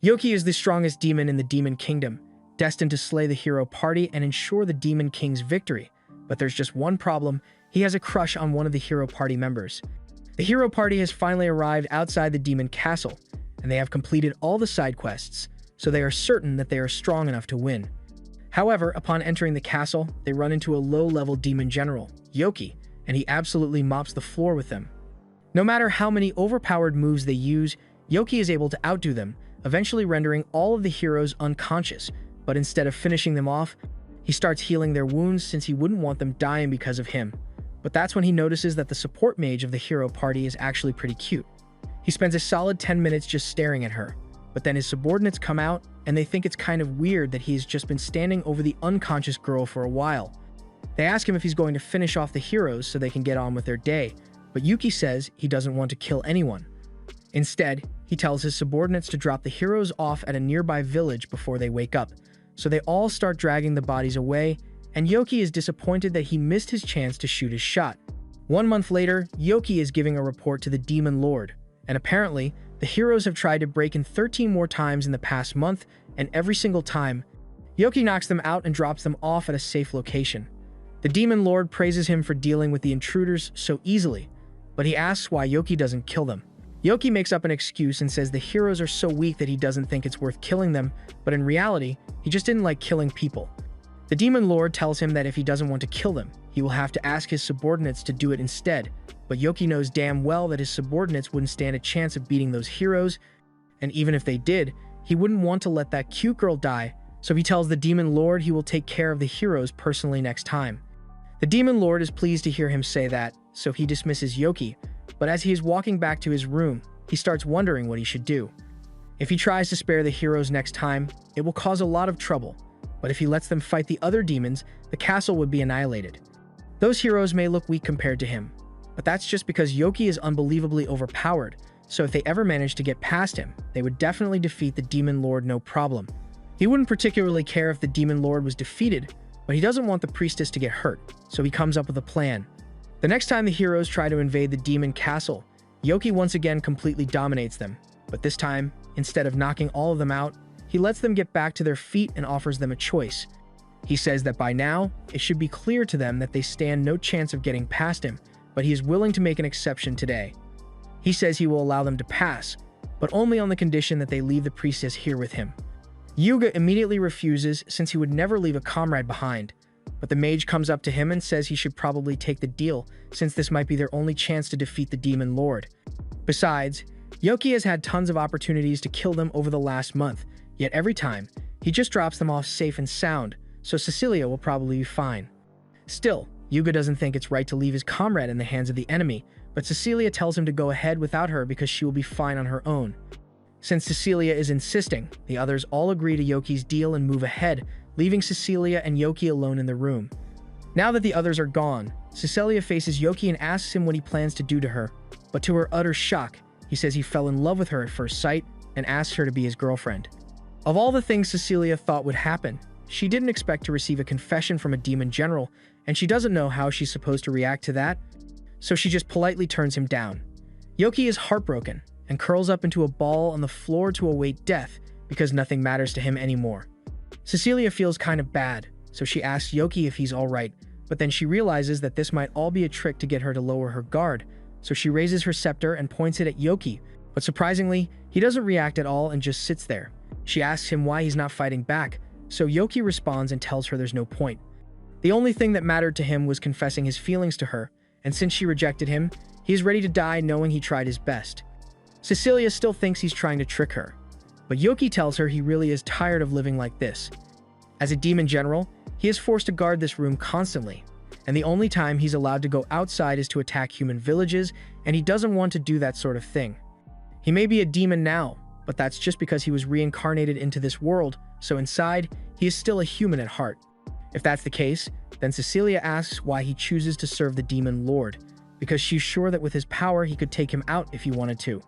Yoki is the strongest demon in the Demon Kingdom, destined to slay the hero party and ensure the Demon King's victory. But there's just one problem: he has a crush on one of the hero party members. The hero party has finally arrived outside the demon castle, and they have completed all the side quests, so they are certain that they are strong enough to win. However, upon entering the castle, they run into a low-level demon general, Yoki, and he absolutely mops the floor with them. No matter how many overpowered moves they use, Yoki is able to outdo them, eventually rendering all of the heroes unconscious. But instead of finishing them off, he starts healing their wounds since he wouldn't want them dying because of him. But that's when he notices that the support mage of the hero party is actually pretty cute. He spends a solid 10 minutes just staring at her, but then his subordinates come out and they think it's kind of weird that he's just been standing over the unconscious girl for a while. They ask him if he's going to finish off the heroes so they can get on with their day, but Yuki says he doesn't want to kill anyone. Instead, he tells his subordinates to drop the heroes off at a nearby village before they wake up, so they all start dragging the bodies away, and Yoki is disappointed that he missed his chance to shoot his shot. 1 month later, Yoki is giving a report to the Demon Lord, and apparently, the heroes have tried to break in 13 more times in the past month, and every single time, Yoki knocks them out and drops them off at a safe location. The Demon Lord praises him for dealing with the intruders so easily, but he asks why Yoki doesn't kill them. Yoki makes up an excuse and says the heroes are so weak that he doesn't think it's worth killing them, but in reality, he just didn't like killing people. The Demon Lord tells him that if he doesn't want to kill them, he will have to ask his subordinates to do it instead, but Yoki knows damn well that his subordinates wouldn't stand a chance of beating those heroes, and even if they did, he wouldn't want to let that cute girl die, so he tells the Demon Lord he will take care of the heroes personally next time. The Demon Lord is pleased to hear him say that, so he dismisses Yoki, but as he is walking back to his room, he starts wondering what he should do. If he tries to spare the heroes next time, it will cause a lot of trouble, but if he lets them fight the other demons, the castle would be annihilated. Those heroes may look weak compared to him, but that's just because Yoki is unbelievably overpowered, so if they ever manage to get past him, they would definitely defeat the Demon Lord no problem. He wouldn't particularly care if the Demon Lord was defeated, but he doesn't want the priestess to get hurt, so he comes up with a plan. The next time the heroes try to invade the demon castle, Yoki once again completely dominates them, but this time, instead of knocking all of them out, he lets them get back to their feet and offers them a choice. He says that by now, it should be clear to them that they stand no chance of getting past him, but he is willing to make an exception today. He says he will allow them to pass, but only on the condition that they leave the priestess here with him. Yuga immediately refuses since he would never leave a comrade behind, but the mage comes up to him and says he should probably take the deal since this might be their only chance to defeat the Demon Lord. Besides, Yoki has had tons of opportunities to kill them over the last month, yet every time, he just drops them off safe and sound, so Cecilia will probably be fine. Still, Yuga doesn't think it's right to leave his comrade in the hands of the enemy, but Cecilia tells him to go ahead without her because she will be fine on her own. Since Cecilia is insisting, the others all agree to Yoki's deal and move ahead, leaving Cecilia and Yoki alone in the room. Now that the others are gone, Cecilia faces Yoki and asks him what he plans to do to her, but to her utter shock, he says he fell in love with her at first sight and asks her to be his girlfriend. Of all the things Cecilia thought would happen, she didn't expect to receive a confession from a demon general, and she doesn't know how she's supposed to react to that, so she just politely turns him down. Yoki is heartbroken and curls up into a ball on the floor to await death because nothing matters to him anymore. Cecilia feels kind of bad, so she asks Yoki if he's alright, but then she realizes that this might all be a trick to get her to lower her guard, so she raises her scepter and points it at Yoki, but surprisingly, he doesn't react at all and just sits there. She asks him why he's not fighting back, so Yoki responds and tells her there's no point. The only thing that mattered to him was confessing his feelings to her, and since she rejected him, he is ready to die knowing he tried his best. Cecilia still thinks he's trying to trick her, but Yoki tells her he really is tired of living like this. As a demon general, he is forced to guard this room constantly, and the only time he's allowed to go outside is to attack human villages, and he doesn't want to do that sort of thing. He may be a demon now, but that's just because he was reincarnated into this world, so inside, he is still a human at heart. If that's the case, then Cecilia asks why he chooses to serve the Demon Lord, because she's sure that with his power he could take him out if he wanted to.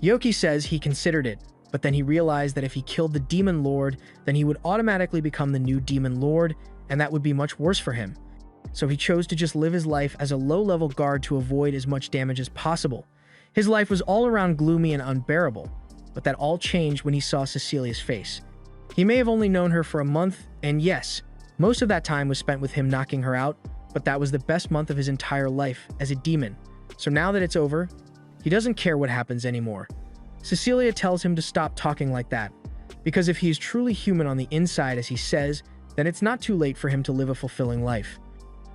Yoki says he considered it, but then he realized that if he killed the Demon Lord, then he would automatically become the new Demon Lord, and that would be much worse for him. So he chose to just live his life as a low-level guard to avoid as much damage as possible. His life was all around gloomy and unbearable, but that all changed when he saw Cecilia's face. He may have only known her for a month, and yes, most of that time was spent with him knocking her out, but that was the best month of his entire life as a demon. So now that it's over, he doesn't care what happens anymore. Cecilia tells him to stop talking like that, because if he is truly human on the inside, as he says, then it's not too late for him to live a fulfilling life.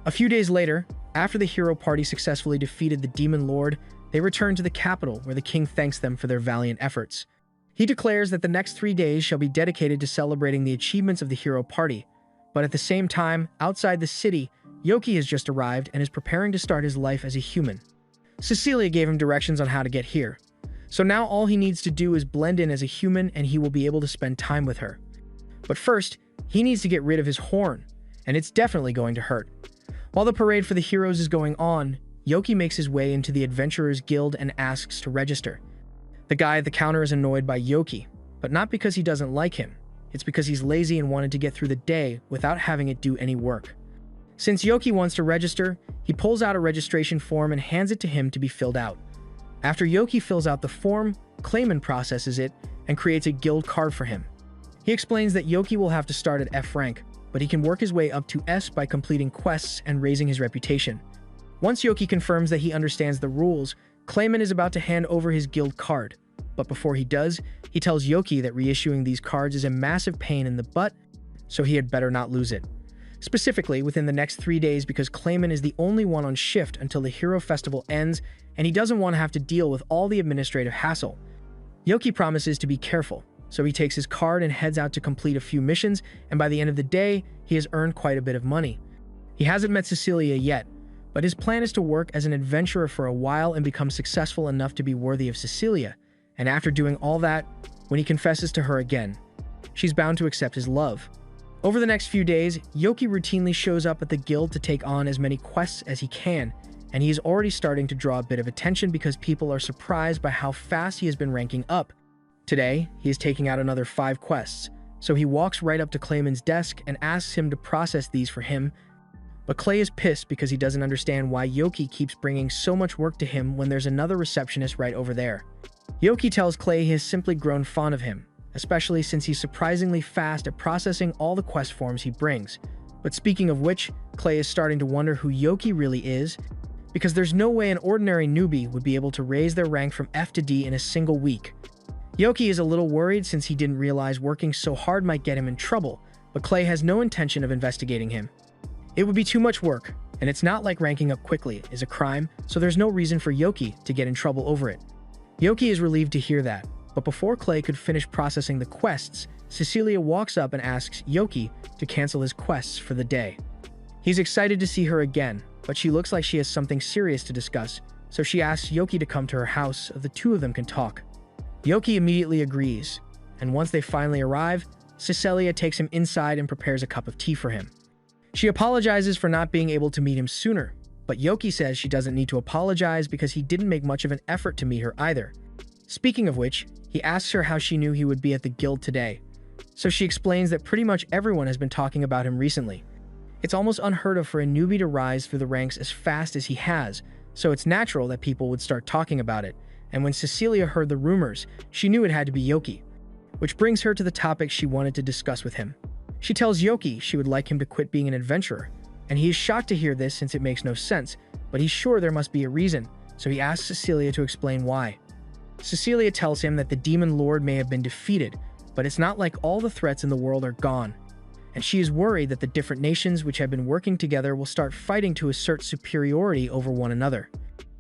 A few days later, after the hero party successfully defeated the demon lord, they return to the capital where the king thanks them for their valiant efforts. He declares that the next 3 days shall be dedicated to celebrating the achievements of the hero party, but at the same time, outside the city, Yoki has just arrived and is preparing to start his life as a human. Cecilia gave him directions on how to get here, so now all he needs to do is blend in as a human and he will be able to spend time with her. But first, he needs to get rid of his horn, and it's definitely going to hurt. While the parade for the heroes is going on, Yoki makes his way into the Adventurers Guild and asks to register. The guy at the counter is annoyed by Yoki, but not because he doesn't like him. It's because he's lazy and wanted to get through the day without having it do any work. Since Yoki wants to register, he pulls out a registration form and hands it to him to be filled out. After Yoki fills out the form, Clayman processes it and creates a guild card for him. He explains that Yoki will have to start at F rank, but he can work his way up to S by completing quests and raising his reputation. Once Yoki confirms that he understands the rules, Clayman is about to hand over his guild card. But before he does, he tells Yoki that reissuing these cards is a massive pain in the butt, so he had better not lose it. Specifically, within the next 3 days, because Clayman is the only one on shift until the Hero Festival ends, and he doesn't want to have to deal with all the administrative hassle. Yoki promises to be careful, so he takes his card and heads out to complete a few missions, and by the end of the day, he has earned quite a bit of money. He hasn't met Cecilia yet, but his plan is to work as an adventurer for a while and become successful enough to be worthy of Cecilia, and after doing all that, when he confesses to her again, she's bound to accept his love. Over the next few days, Yoki routinely shows up at the guild to take on as many quests as he can, and he is already starting to draw a bit of attention because people are surprised by how fast he has been ranking up. Today, he is taking out another 5 quests, so he walks right up to Clayman's desk and asks him to process these for him, but Clay is pissed because he doesn't understand why Yoki keeps bringing so much work to him when there's another receptionist right over there. Yoki tells Clay he has simply grown fond of him, especially since he's surprisingly fast at processing all the quest forms he brings. But speaking of which, Clay is starting to wonder who Yoki really is, because there's no way an ordinary newbie would be able to raise their rank from F to D in a single week. Yoki is a little worried since he didn't realize working so hard might get him in trouble, but Clay has no intention of investigating him. It would be too much work, and it's not like ranking up quickly is a crime, so there's no reason for Yoki to get in trouble over it. Yoki is relieved to hear that, but before Clay could finish processing the quests, Cecilia walks up and asks Yoki to cancel his quests for the day. He's excited to see her again, but she looks like she has something serious to discuss, so she asks Yoki to come to her house so the two of them can talk. Yoki immediately agrees, and once they finally arrive, Cecilia takes him inside and prepares a cup of tea for him. She apologizes for not being able to meet him sooner, but Yoki says she doesn't need to apologize because he didn't make much of an effort to meet her either. Speaking of which, he asks her how she knew he would be at the guild today, so she explains that pretty much everyone has been talking about him recently. It's almost unheard of for a newbie to rise through the ranks as fast as he has, so it's natural that people would start talking about it, and when Cecilia heard the rumors, she knew it had to be Yoki, which brings her to the topic she wanted to discuss with him. She tells Yoki she would like him to quit being an adventurer, and he is shocked to hear this since it makes no sense, but he's sure there must be a reason, so he asks Cecilia to explain why. Cecilia tells him that the demon lord may have been defeated, but it's not like all the threats in the world are gone, and she is worried that the different nations which have been working together will start fighting to assert superiority over one another.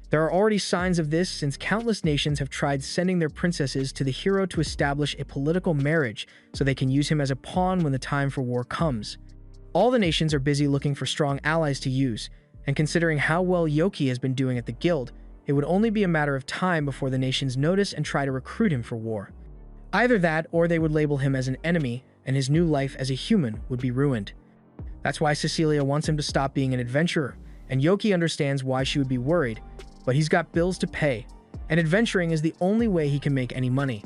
There are already signs of this since countless nations have tried sending their princesses to the hero to establish a political marriage so they can use him as a pawn when the time for war comes. All the nations are busy looking for strong allies to use, and considering how well Yoki has been doing at the guild, it would only be a matter of time before the nations notice and try to recruit him for war. Either that, or they would label him as an enemy, and his new life as a human would be ruined. That's why Cecilia wants him to stop being an adventurer, and Yoki understands why she would be worried, but he's got bills to pay, and adventuring is the only way he can make any money.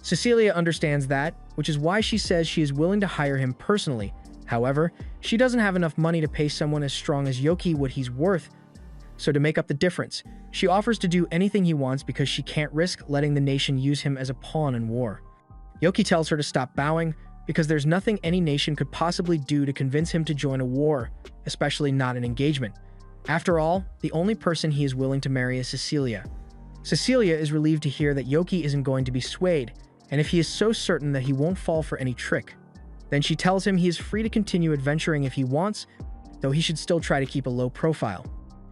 Cecilia understands that, which is why she says she is willing to hire him personally. However, she doesn't have enough money to pay someone as strong as Yoki what he's worth, So to make up the difference, she offers to do anything he wants because she can't risk letting the nation use him as a pawn in war. Yoki tells her to stop bowing because there's nothing any nation could possibly do to convince him to join a war, especially not an engagement. After all, the only person he is willing to marry is Cecilia. Cecilia is relieved to hear that Yoki isn't going to be swayed, and if he is so certain that he won't fall for any trick, then she tells him he is free to continue adventuring if he wants, though he should still try to keep a low profile.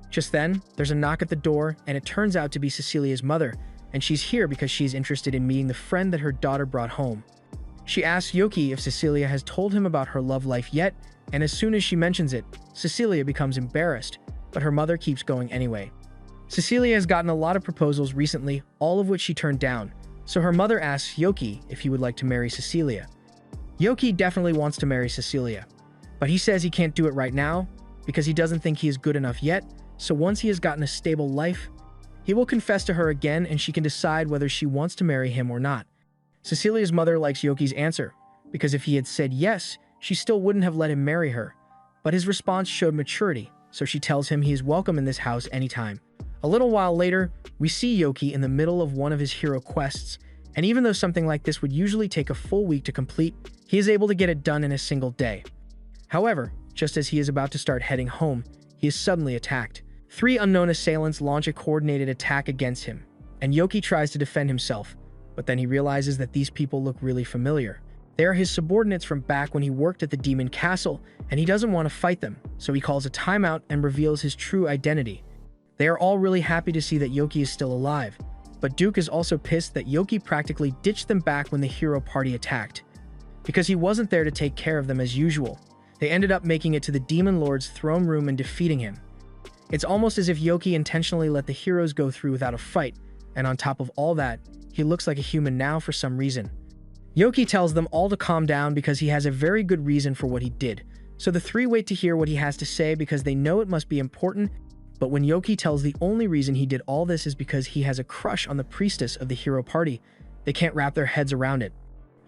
Just then, there's a knock at the door, and it turns out to be Cecilia's mother, and she's here because she's interested in meeting the friend that her daughter brought home. She asks Yoki if Cecilia has told him about her love life yet, and as soon as she mentions it, Cecilia becomes embarrassed, but her mother keeps going anyway. Cecilia has gotten a lot of proposals recently, all of which she turned down, so her mother asks Yoki if he would like to marry Cecilia. Yoki definitely wants to marry Cecilia, but he says he can't do it right now because he doesn't think he is good enough yet, so once he has gotten a stable life, he will confess to her again and she can decide whether she wants to marry him or not. Cecilia's mother likes Yoki's answer, because if he had said yes, she still wouldn't have let him marry her, but his response showed maturity, so she tells him he is welcome in this house anytime. A little while later, we see Yoki in the middle of one of his hero quests, and even though something like this would usually take a full week to complete, he is able to get it done in a single day. However, just as he is about to start heading home, he is suddenly attacked. 3 unknown assailants launch a coordinated attack against him, and Yoki tries to defend himself, but then he realizes that these people look really familiar. They are his subordinates from back when he worked at the Demon Castle, and he doesn't want to fight them, so he calls a timeout and reveals his true identity. They are all really happy to see that Yoki is still alive, but Duke is also pissed that Yoki practically ditched them back when the hero party attacked. Because he wasn't there to take care of them as usual, they ended up making it to the Demon Lord's throne room and defeating him. It's almost as if Yoki intentionally let the heroes go through without a fight, and on top of all that, he looks like a human now for some reason. Yoki tells them all to calm down because he has a very good reason for what he did, so the 3 wait to hear what he has to say because they know it must be important, but when Yoki tells the only reason he did all this is because he has a crush on the priestess of the hero party, they can't wrap their heads around it.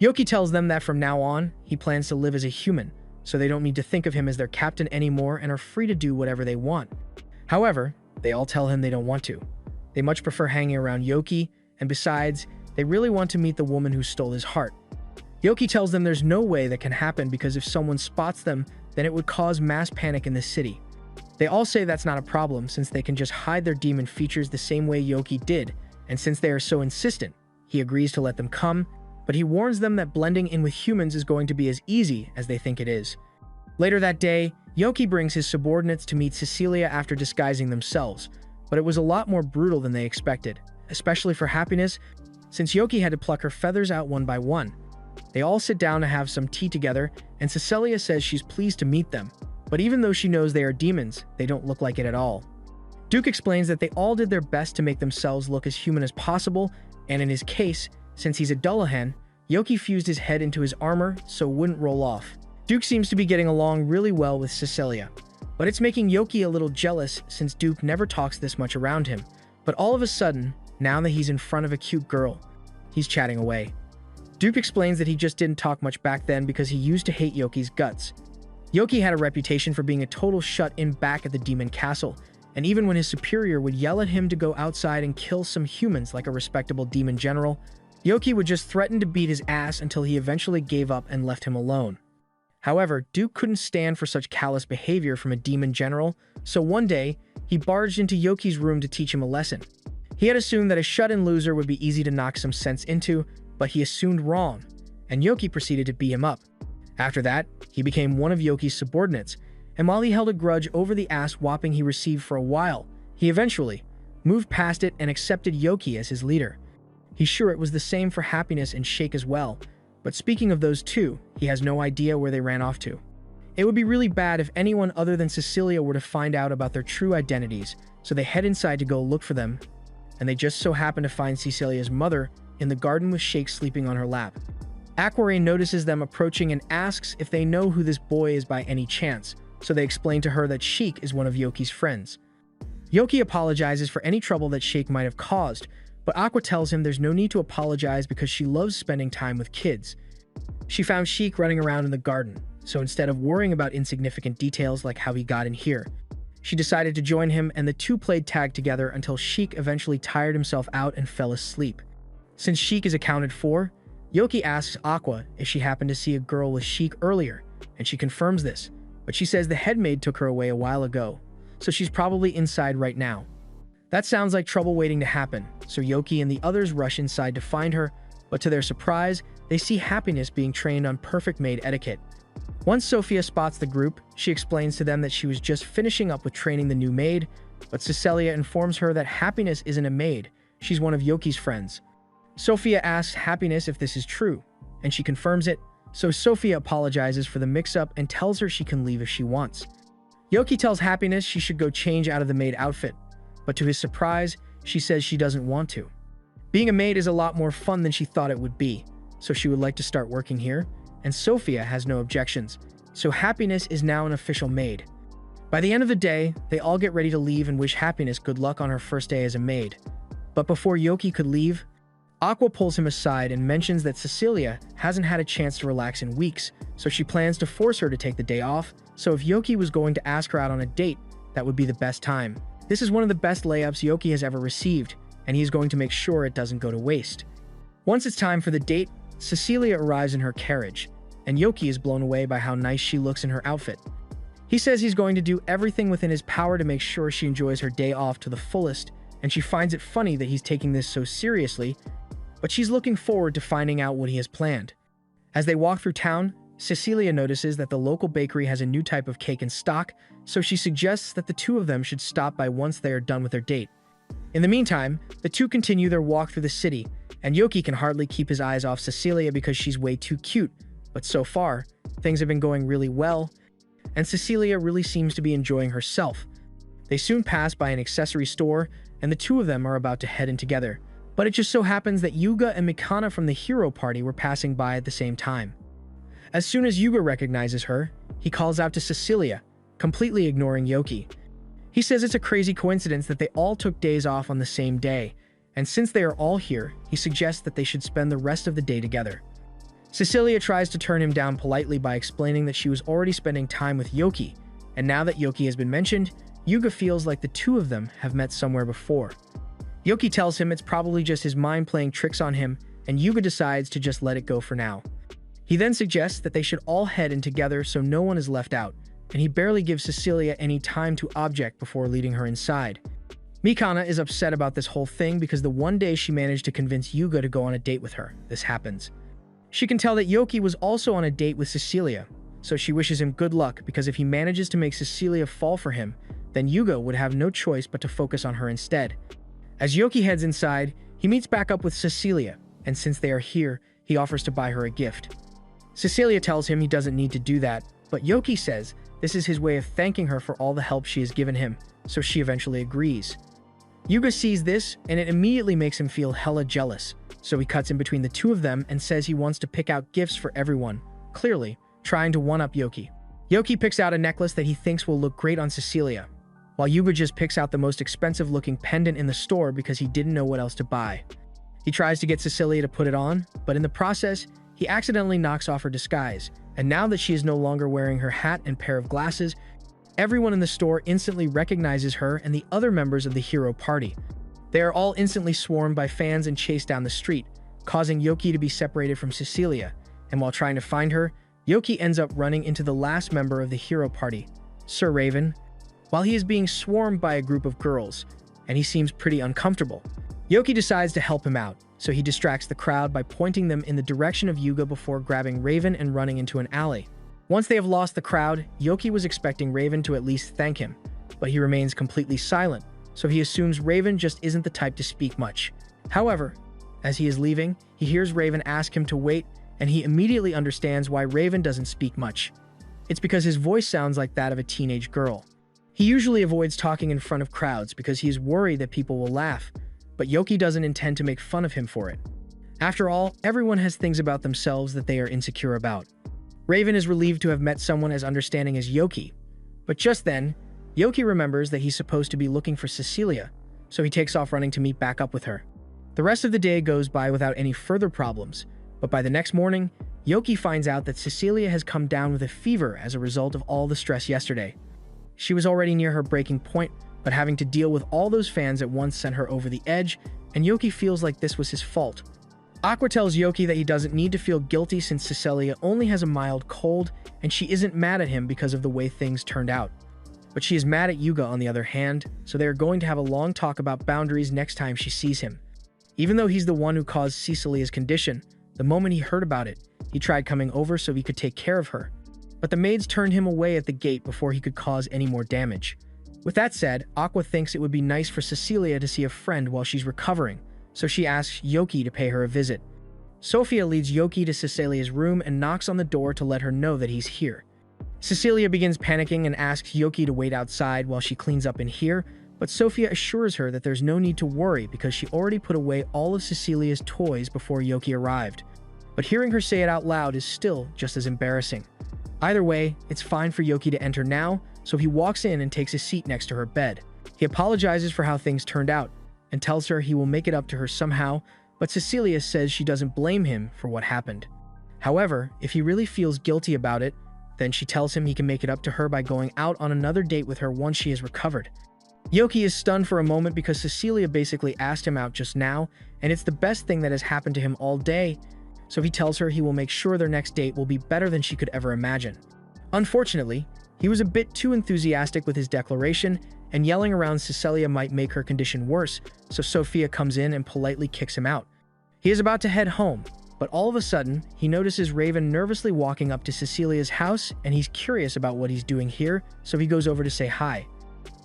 Yoki tells them that from now on, he plans to live as a human, so they don't need to think of him as their captain anymore and are free to do whatever they want. However, they all tell him they don't want to. They much prefer hanging around Yoki, and besides, they really want to meet the woman who stole his heart. Yoki tells them there's no way that can happen because if someone spots them, then it would cause mass panic in the city. They all say that's not a problem since they can just hide their demon features the same way Yoki did, and since they are so insistent, he agrees to let them come, but he warns them that blending in with humans is going to be as easy as they think it is. Later that day, Yoki brings his subordinates to meet Cecilia after disguising themselves, but it was a lot more brutal than they expected, especially for Happiness, since Yoki had to pluck her feathers out one by one. They all sit down to have some tea together, and Cecilia says she's pleased to meet them, but even though she knows they are demons, they don't look like it at all. Duke explains that they all did their best to make themselves look as human as possible, and in his case, since he's a Dullahan, Yoki fused his head into his armor so it wouldn't roll off. Duke seems to be getting along really well with Cecilia, but it's making Yoki a little jealous since Duke never talks this much around him. But all of a sudden, now that he's in front of a cute girl, he's chatting away. Duke explains that he just didn't talk much back then because he used to hate Yoki's guts. Yoki had a reputation for being a total shut-in back at the Demon Castle, and even when his superior would yell at him to go outside and kill some humans like a respectable demon general, Yoki would just threaten to beat his ass until he eventually gave up and left him alone. However, Duke couldn't stand for such callous behavior from a demon general, so one day, he barged into Yoki's room to teach him a lesson. He had assumed that a shut-in loser would be easy to knock some sense into, but he assumed wrong, and Yoki proceeded to beat him up. After that, he became one of Yoki's subordinates, and while he held a grudge over the ass-whopping he received for a while, he eventually moved past it and accepted Yoki as his leader. He's sure it was the same for Happiness and Shake as well, but speaking of those two, he has no idea where they ran off to. It would be really bad if anyone other than Cecilia were to find out about their true identities, so they head inside to go look for them, and they just so happen to find Cecilia's mother in the garden with Shake sleeping on her lap. Aquarine notices them approaching and asks if they know who this boy is by any chance, so they explain to her that Shake is one of Yoki's friends. Yoki apologizes for any trouble that Shake might have caused, but Aqua tells him there's no need to apologize because she loves spending time with kids. She found Shake running around in the garden, so instead of worrying about insignificant details like how he got in here, She decided to join him, and the two played tag together until Sheik eventually tired himself out and fell asleep. Since Sheik is accounted for, Yoki asks Aqua if she happened to see a girl with Sheik earlier, and she confirms this, but she says the head maid took her away a while ago, so she's probably inside right now. That sounds like trouble waiting to happen, so Yoki and the others rush inside to find her, but to their surprise, they see Happiness being trained on perfect maid etiquette. Once Sophia spots the group, she explains to them that she was just finishing up with training the new maid, but Cecilia informs her that Happiness isn't a maid, she's one of Yoki's friends. Sophia asks Happiness if this is true, and she confirms it, so Sophia apologizes for the mix-up and tells her she can leave if she wants. Yoki tells Happiness she should go change out of the maid outfit, but to his surprise, she says she doesn't want to. Being a maid is a lot more fun than she thought it would be, so she would like to start working here, and Sophia has no objections, so Happiness is now an official maid. By the end of the day, they all get ready to leave and wish Happiness good luck on her first day as a maid. But before Yoki could leave, Aqua pulls him aside and mentions that Cecilia hasn't had a chance to relax in weeks, so she plans to force her to take the day off, so if Yoki was going to ask her out on a date, that would be the best time. This is one of the best layups Yoki has ever received, and he's going to make sure it doesn't go to waste. Once it's time for the date, Cecilia arrives in her carriage, and Yoki is blown away by how nice she looks in her outfit. He says he's going to do everything within his power to make sure she enjoys her day off to the fullest, and she finds it funny that he's taking this so seriously, but she's looking forward to finding out what he has planned. As they walk through town, Cecilia notices that the local bakery has a new type of cake in stock, so she suggests that the two of them should stop by once they are done with their date. In the meantime, the two continue their walk through the city, and Yoki can hardly keep his eyes off Cecilia because she's way too cute, but so far, things have been going really well, and Cecilia really seems to be enjoying herself. They soon pass by an accessory store, and the two of them are about to head in together, but it just so happens that Yuga and Mikana from the hero party were passing by at the same time. As soon as Yuga recognizes her, he calls out to Cecilia, completely ignoring Yoki. He says it's a crazy coincidence that they all took days off on the same day, and since they are all here, he suggests that they should spend the rest of the day together. Cecilia tries to turn him down politely by explaining that she was already spending time with Yoki, and now that Yoki has been mentioned, Yuga feels like the two of them have met somewhere before. Yoki tells him it's probably just his mind playing tricks on him, and Yuga decides to just let it go for now. He then suggests that they should all head in together so no one is left out, and he barely gives Cecilia any time to object before leading her inside. Mikana is upset about this whole thing because the one day she managed to convince Yuga to go on a date with her, this happens. She can tell that Yoki was also on a date with Cecilia, so she wishes him good luck because if he manages to make Cecilia fall for him, then Yuga would have no choice but to focus on her instead. As Yoki heads inside, he meets back up with Cecilia, and since they are here, he offers to buy her a gift. Cecilia tells him he doesn't need to do that, but Yoki says this is his way of thanking her for all the help she has given him, so she eventually agrees. Yuga sees this, and it immediately makes him feel hella jealous, so he cuts in between the two of them and says he wants to pick out gifts for everyone, clearly trying to one-up Yoki. Yoki picks out a necklace that he thinks will look great on Cecilia, while Yuga just picks out the most expensive-looking pendant in the store because he didn't know what else to buy. He tries to get Cecilia to put it on, but in the process, he accidentally knocks off her disguise, and now that she is no longer wearing her hat and pair of glasses, everyone in the store instantly recognizes her and the other members of the hero party. They are all instantly swarmed by fans and chased down the street, causing Yoki to be separated from Cecilia, and while trying to find her, Yoki ends up running into the last member of the hero party, Sir Raven, while he is being swarmed by a group of girls, and he seems pretty uncomfortable. Yoki decides to help him out, so he distracts the crowd by pointing them in the direction of Yuga before grabbing Raven and running into an alley. Once they have lost the crowd, Yoki was expecting Raven to at least thank him, but he remains completely silent, so he assumes Raven just isn't the type to speak much. However, as he is leaving, he hears Raven ask him to wait, and he immediately understands why Raven doesn't speak much. It's because his voice sounds like that of a teenage girl. He usually avoids talking in front of crowds because he is worried that people will laugh, but Yoki doesn't intend to make fun of him for it. After all, everyone has things about themselves that they are insecure about. Raven is relieved to have met someone as understanding as Yoki, but just then, Yoki remembers that he's supposed to be looking for Cecilia, so he takes off running to meet back up with her. The rest of the day goes by without any further problems, but by the next morning, Yoki finds out that Cecilia has come down with a fever as a result of all the stress yesterday. She was already near her breaking point, but having to deal with all those fans at once sent her over the edge, and Yoki feels like this was his fault. Aqua tells Yoki that he doesn't need to feel guilty since Cecilia only has a mild cold, and she isn't mad at him because of the way things turned out. But she is mad at Yuga on the other hand, so they are going to have a long talk about boundaries next time she sees him. Even though he's the one who caused Cecilia's condition, the moment he heard about it, he tried coming over so he could take care of her. But the maids turned him away at the gate before he could cause any more damage. With that said, Aqua thinks it would be nice for Cecilia to see a friend while she's recovering, so she asks Yoki to pay her a visit. Sophia leads Yoki to Cecilia's room and knocks on the door to let her know that he's here. Cecilia begins panicking and asks Yoki to wait outside while she cleans up in here, but Sophia assures her that there's no need to worry because she already put away all of Cecilia's toys before Yoki arrived. But hearing her say it out loud is still just as embarrassing. Either way, it's fine for Yoki to enter now, so he walks in and takes a seat next to her bed. He apologizes for how things turned out and tells her he will make it up to her somehow, but Cecilia says she doesn't blame him for what happened. However, if he really feels guilty about it, then she tells him he can make it up to her by going out on another date with her once she has recovered. Yoki is stunned for a moment because Cecilia basically asked him out just now, and it's the best thing that has happened to him all day, so he tells her he will make sure their next date will be better than she could ever imagine. Unfortunately, he was a bit too enthusiastic with his declaration, and yelling around Cecilia might make her condition worse, so Sophia comes in and politely kicks him out. He is about to head home, but all of a sudden, he notices Raven nervously walking up to Cecilia's house, and he's curious about what he's doing here, so he goes over to say hi.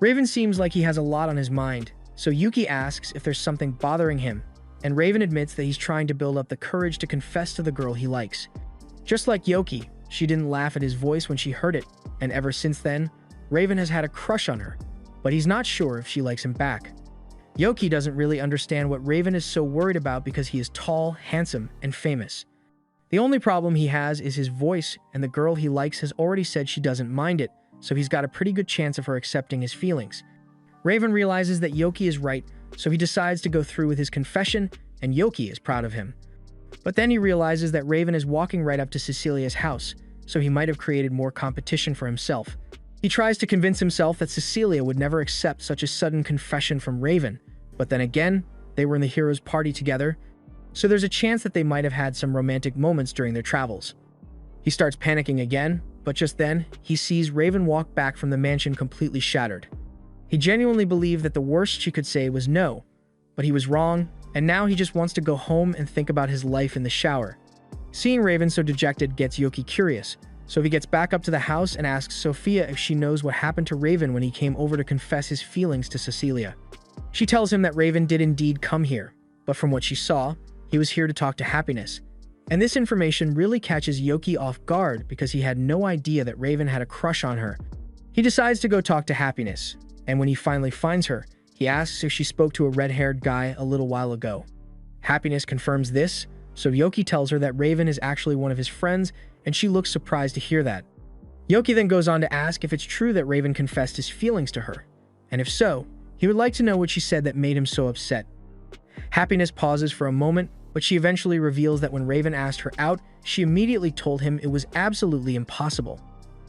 Raven seems like he has a lot on his mind, so Yuki asks if there's something bothering him, and Raven admits that he's trying to build up the courage to confess to the girl he likes. Just like Yoki, she didn't laugh at his voice when she heard it, and ever since then, Raven has had a crush on her, but he's not sure if she likes him back. Yoki doesn't really understand what Raven is so worried about because he is tall, handsome, and famous. The only problem he has is his voice, and the girl he likes has already said she doesn't mind it, so he's got a pretty good chance of her accepting his feelings. Raven realizes that Yoki is right, so he decides to go through with his confession, and Yoki is proud of him. But then he realizes that Raven is walking right up to Cecilia's house, so he might have created more competition for himself. He tries to convince himself that Cecilia would never accept such a sudden confession from Raven, but then again, they were in the hero's party together, so there's a chance that they might have had some romantic moments during their travels. He starts panicking again, but just then, he sees Raven walk back from the mansion completely shattered. He genuinely believed that the worst she could say was no, but he was wrong, and now he just wants to go home and think about his life in the shower. Seeing Raven so dejected gets Yoki curious, so he gets back up to the house and asks Sophia if she knows what happened to Raven when he came over to confess his feelings to Cecilia. She tells him that Raven did indeed come here, but from what she saw, he was here to talk to Happiness. And this information really catches Yoki off guard because he had no idea that Raven had a crush on her. He decides to go talk to Happiness, and when he finally finds her, he asks if she spoke to a red-haired guy a little while ago. Happiness confirms this, so Yoki tells her that Raven is actually one of his friends, and she looks surprised to hear that. Yoki then goes on to ask if it's true that Raven confessed his feelings to her, and if so, he would like to know what she said that made him so upset. Happiness pauses for a moment, but she eventually reveals that when Raven asked her out, she immediately told him it was absolutely impossible.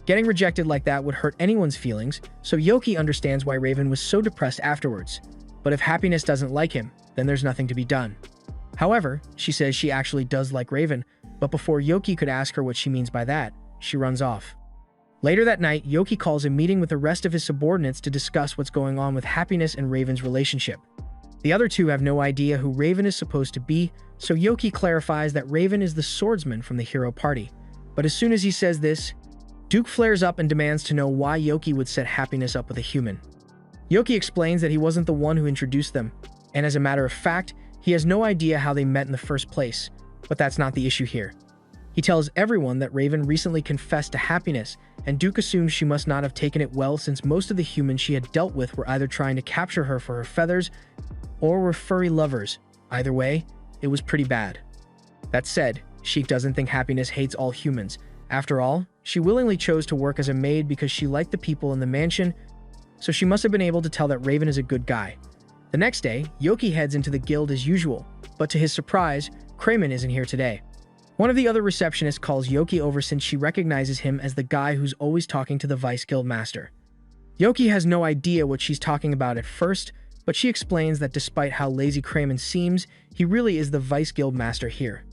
Getting rejected like that would hurt anyone's feelings, so Yoki understands why Raven was so depressed afterwards. But if Happiness doesn't like him, then there's nothing to be done. However, she says she actually does like Raven, but before Yoki could ask her what she means by that, she runs off. Later that night, Yoki calls a meeting with the rest of his subordinates to discuss what's going on with Happiness and Raven's relationship. The other two have no idea who Raven is supposed to be, so Yoki clarifies that Raven is the swordsman from the hero party. But as soon as he says this, Duke flares up and demands to know why Yoki would set Happiness up with a human. Yoki explains that he wasn't the one who introduced them, and as a matter of fact, he has no idea how they met in the first place, but that's not the issue here. He tells everyone that Raven recently confessed to Happiness, and Duke assumes she must not have taken it well since most of the humans she had dealt with were either trying to capture her for her feathers or were furry lovers. Either way, it was pretty bad. That said, Sheik doesn't think Happiness hates all humans. After all, she willingly chose to work as a maid because she liked the people in the mansion, so she must have been able to tell that Raven is a good guy. The next day, Yoki heads into the guild as usual, but to his surprise, Kramen isn't here today. One of the other receptionists calls Yoki over since she recognizes him as the guy who's always talking to the vice guild master. Yoki has no idea what she's talking about at first, but she explains that despite how lazy Kramen seems, he really is the Vice Guild Master here.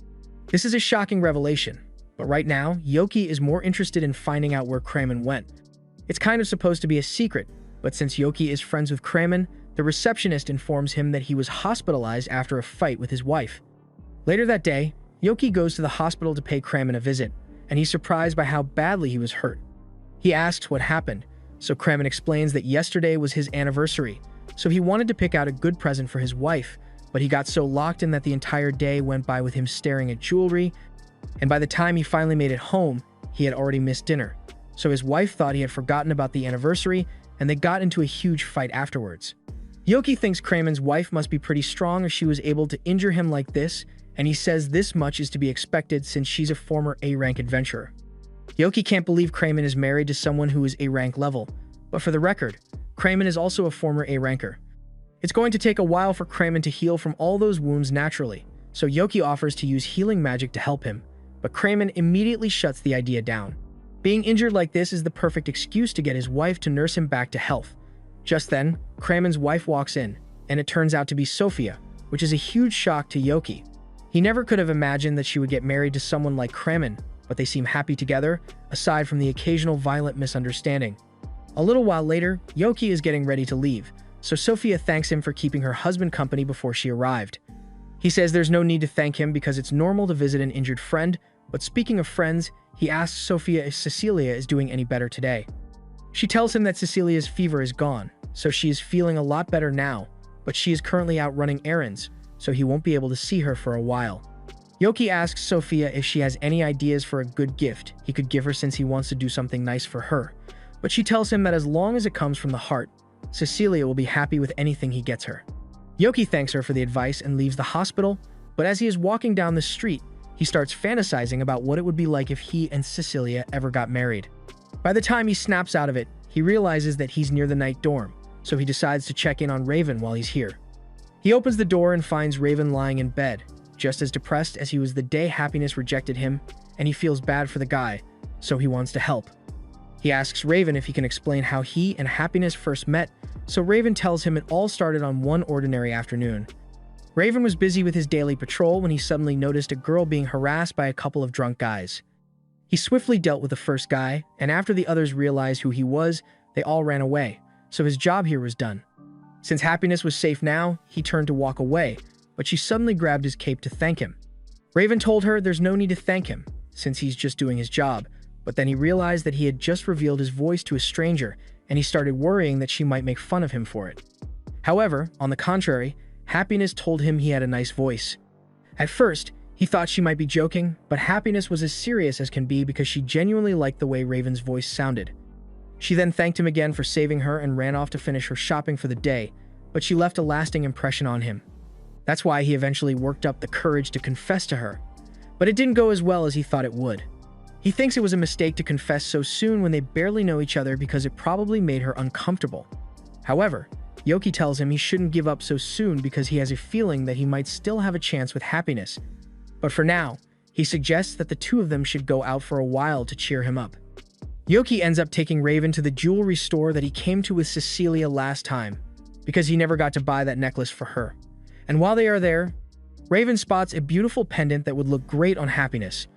This is a shocking revelation, but right now, Yoki is more interested in finding out where Kramen went. It's kind of supposed to be a secret, but since Yoki is friends with Kramen, the receptionist informs him that he was hospitalized after a fight with his wife. Later that day, Yoki goes to the hospital to pay Kramen a visit, and he's surprised by how badly he was hurt. He asks what happened, so Kramen explains that yesterday was his anniversary, so he wanted to pick out a good present for his wife, but he got so locked in that the entire day went by with him staring at jewelry, and by the time he finally made it home, he had already missed dinner. So his wife thought he had forgotten about the anniversary, and they got into a huge fight afterwards. Yoki thinks Kramen's wife must be pretty strong if she was able to injure him like this, and he says this much is to be expected since she's a former A-rank adventurer. Yoki can't believe Kramen is married to someone who is A-rank level, but for the record, Kramen is also a former A-ranker. It's going to take a while for Kramen to heal from all those wounds naturally, so Yoki offers to use healing magic to help him, but Kramen immediately shuts the idea down. Being injured like this is the perfect excuse to get his wife to nurse him back to health. Just then, Kramen's wife walks in, and it turns out to be Sophia, which is a huge shock to Yoki. He never could have imagined that she would get married to someone like Kramen, but they seem happy together, aside from the occasional violent misunderstanding. A little while later, Yoki is getting ready to leave, so Sophia thanks him for keeping her husband company before she arrived. He says there's no need to thank him because it's normal to visit an injured friend, but speaking of friends, he asks Sophia if Cecilia is doing any better today. She tells him that Cecilia's fever is gone, so she is feeling a lot better now, but she is currently out running errands, so he won't be able to see her for a while. Yoki asks Sophia if she has any ideas for a good gift he could give her since he wants to do something nice for her, but she tells him that as long as it comes from the heart, Cecilia will be happy with anything he gets her. Yoki thanks her for the advice and leaves the hospital, but as he is walking down the street, he starts fantasizing about what it would be like if he and Cecilia ever got married. By the time he snaps out of it, he realizes that he's near the night dorm, so he decides to check in on Raven while he's here. He opens the door and finds Raven lying in bed, just as depressed as he was the day Happiness rejected him, and he feels bad for the guy, so he wants to help. He asks Raven if he can explain how he and Happiness first met, so Raven tells him it all started on one ordinary afternoon. Raven was busy with his daily patrol when he suddenly noticed a girl being harassed by a couple of drunk guys. He swiftly dealt with the first guy, and after the others realized who he was, they all ran away, so his job here was done. Since Happiness was safe now, he turned to walk away, but she suddenly grabbed his cape to thank him. Raven told her there's no need to thank him, since he's just doing his job, but then he realized that he had just revealed his voice to a stranger, and he started worrying that she might make fun of him for it. However, on the contrary, Happiness told him he had a nice voice. At first, he thought she might be joking, but Happiness was as serious as can be because she genuinely liked the way Raven's voice sounded. She then thanked him again for saving her and ran off to finish her shopping for the day, but she left a lasting impression on him. That's why he eventually worked up the courage to confess to her, but it didn't go as well as he thought it would. He thinks it was a mistake to confess so soon when they barely know each other because it probably made her uncomfortable. However, Yoki tells him he shouldn't give up so soon because he has a feeling that he might still have a chance with Happiness. But for now, he suggests that the two of them should go out for a while to cheer him up. Yoki ends up taking Raven to the jewelry store that he came to with Cecilia last time, because he never got to buy that necklace for her. And while they are there, Raven spots a beautiful pendant that would look great on Happiness.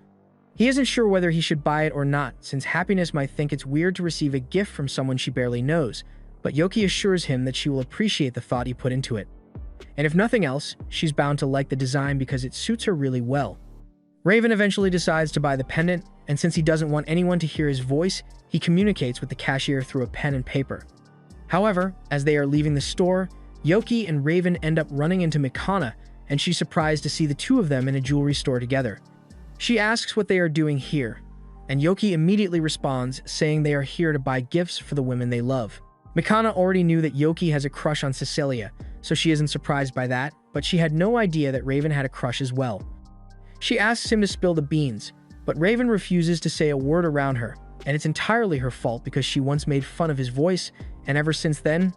He isn't sure whether he should buy it or not, since Happiness might think it's weird to receive a gift from someone she barely knows, but Yoki assures him that she will appreciate the thought he put into it. And if nothing else, she's bound to like the design because it suits her really well. Raven eventually decides to buy the pendant, and since he doesn't want anyone to hear his voice, he communicates with the cashier through a pen and paper. However, as they are leaving the store, Yoki and Raven end up running into Mikana, and she's surprised to see the two of them in a jewelry store together. She asks what they are doing here, and Yoki immediately responds, saying they are here to buy gifts for the women they love. Mikana already knew that Yoki has a crush on Cecilia, so she isn't surprised by that, but she had no idea that Raven had a crush as well. She asks him to spill the beans, but Raven refuses to say a word around her, and it's entirely her fault because she once made fun of his voice, and ever since then,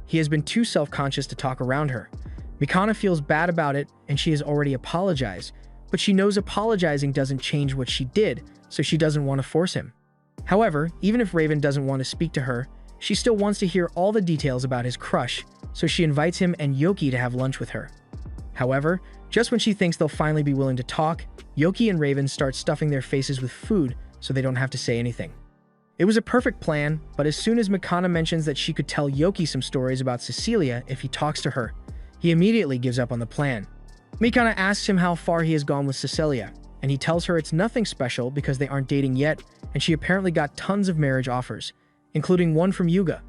he has been too self-conscious to talk around her. Mikana feels bad about it, and she has already apologized, but she knows apologizing doesn't change what she did, so she doesn't want to force him. However, even if Raven doesn't want to speak to her, she still wants to hear all the details about his crush, so she invites him and Yoki to have lunch with her. However, just when she thinks they'll finally be willing to talk, Yoki and Raven start stuffing their faces with food so they don't have to say anything. It was a perfect plan, but as soon as Mikana mentions that she could tell Yoki some stories about Cecilia if he talks to her, he immediately gives up on the plan. Mikana asks him how far he has gone with Cecilia, and he tells her it's nothing special because they aren't dating yet, and she apparently got tons of marriage offers, including one from Yuga.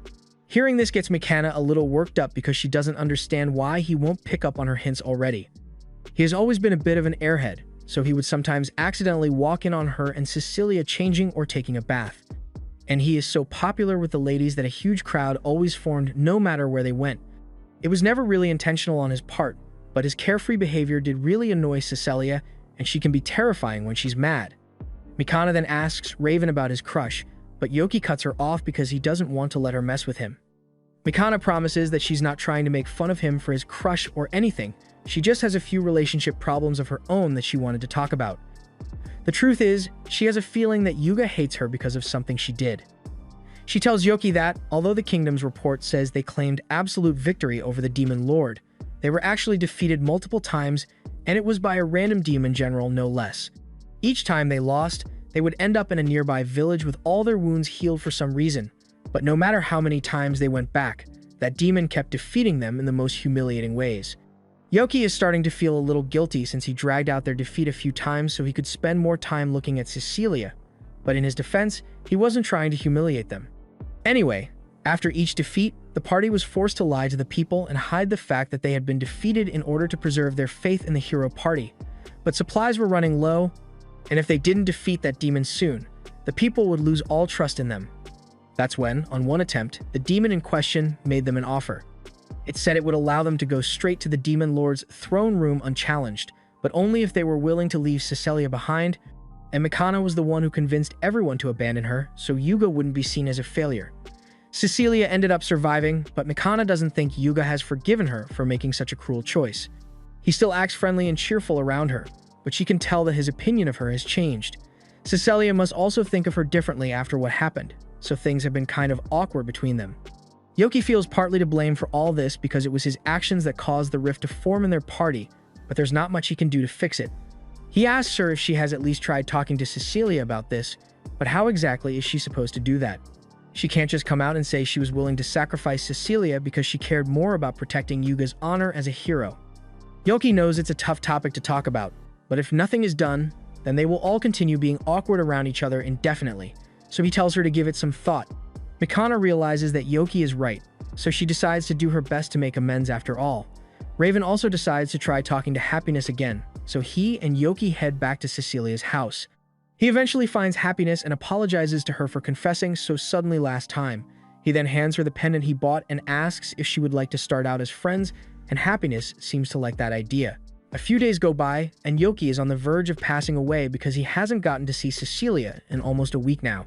Hearing this gets Mikana a little worked up because she doesn't understand why he won't pick up on her hints already. He has always been a bit of an airhead, so he would sometimes accidentally walk in on her and Cecilia changing or taking a bath. And he is so popular with the ladies that a huge crowd always formed no matter where they went. It was never really intentional on his part, but his carefree behavior did really annoy Cecilia, and she can be terrifying when she's mad. Mikana then asks Raven about his crush, but Yoki cuts her off because he doesn't want to let her mess with him. Mikana promises that she's not trying to make fun of him for his crush or anything, she just has a few relationship problems of her own that she wanted to talk about. The truth is, she has a feeling that Yuga hates her because of something she did. She tells Yoki that, although the Kingdom's report says they claimed absolute victory over the Demon Lord, they were actually defeated multiple times, and it was by a random demon general no less. Each time they lost, they would end up in a nearby village with all their wounds healed for some reason, but no matter how many times they went back, that demon kept defeating them in the most humiliating ways. Yoki is starting to feel a little guilty since he dragged out their defeat a few times so he could spend more time looking at Cecilia, but in his defense, he wasn't trying to humiliate them. Anyway, after each defeat, the party was forced to lie to the people and hide the fact that they had been defeated in order to preserve their faith in the hero party. But supplies were running low, and if they didn't defeat that demon soon, the people would lose all trust in them. That's when, on one attempt, the demon in question made them an offer. It said it would allow them to go straight to the Demon Lord's throne room unchallenged, but only if they were willing to leave Cecilia behind, and Mikana was the one who convinced everyone to abandon her, so Yuga wouldn't be seen as a failure. Cecilia ended up surviving, but Mikana doesn't think Yuga has forgiven her for making such a cruel choice. He still acts friendly and cheerful around her, but she can tell that his opinion of her has changed. Cecilia must also think of her differently after what happened, so things have been kind of awkward between them. Yoki feels partly to blame for all this because it was his actions that caused the rift to form in their party, but there's not much he can do to fix it. He asks her if she has at least tried talking to Cecilia about this, but how exactly is she supposed to do that? She can't just come out and say she was willing to sacrifice Cecilia because she cared more about protecting Yuga's honor as a hero. Yoki knows it's a tough topic to talk about, but if nothing is done, then they will all continue being awkward around each other indefinitely, so he tells her to give it some thought. Mikana realizes that Yoki is right, so she decides to do her best to make amends after all. Raven also decides to try talking to Happiness again, so he and Yoki head back to Cecilia's house. He eventually finds Happiness and apologizes to her for confessing so suddenly last time. He then hands her the pendant he bought and asks if she would like to start out as friends, and Happiness seems to like that idea. A few days go by, and Yoki is on the verge of passing away because he hasn't gotten to see Cecilia in almost a week now.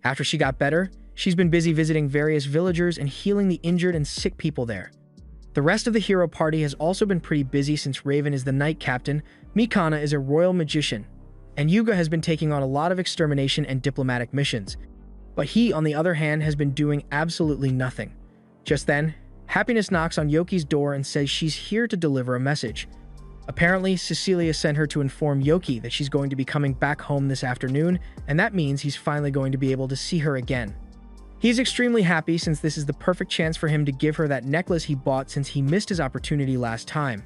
After she got better, she's been busy visiting various villagers and healing the injured and sick people there. The rest of the hero party has also been pretty busy since Raven is the knight captain, Mikana is a royal magician, and Yuga has been taking on a lot of extermination and diplomatic missions. But he, on the other hand, has been doing absolutely nothing. Just then, Happiness knocks on Yoki's door and says she's here to deliver a message. Apparently, Cecilia sent her to inform Yoki that she's going to be coming back home this afternoon, and that means he's finally going to be able to see her again. He's extremely happy since this is the perfect chance for him to give her that necklace he bought since he missed his opportunity last time.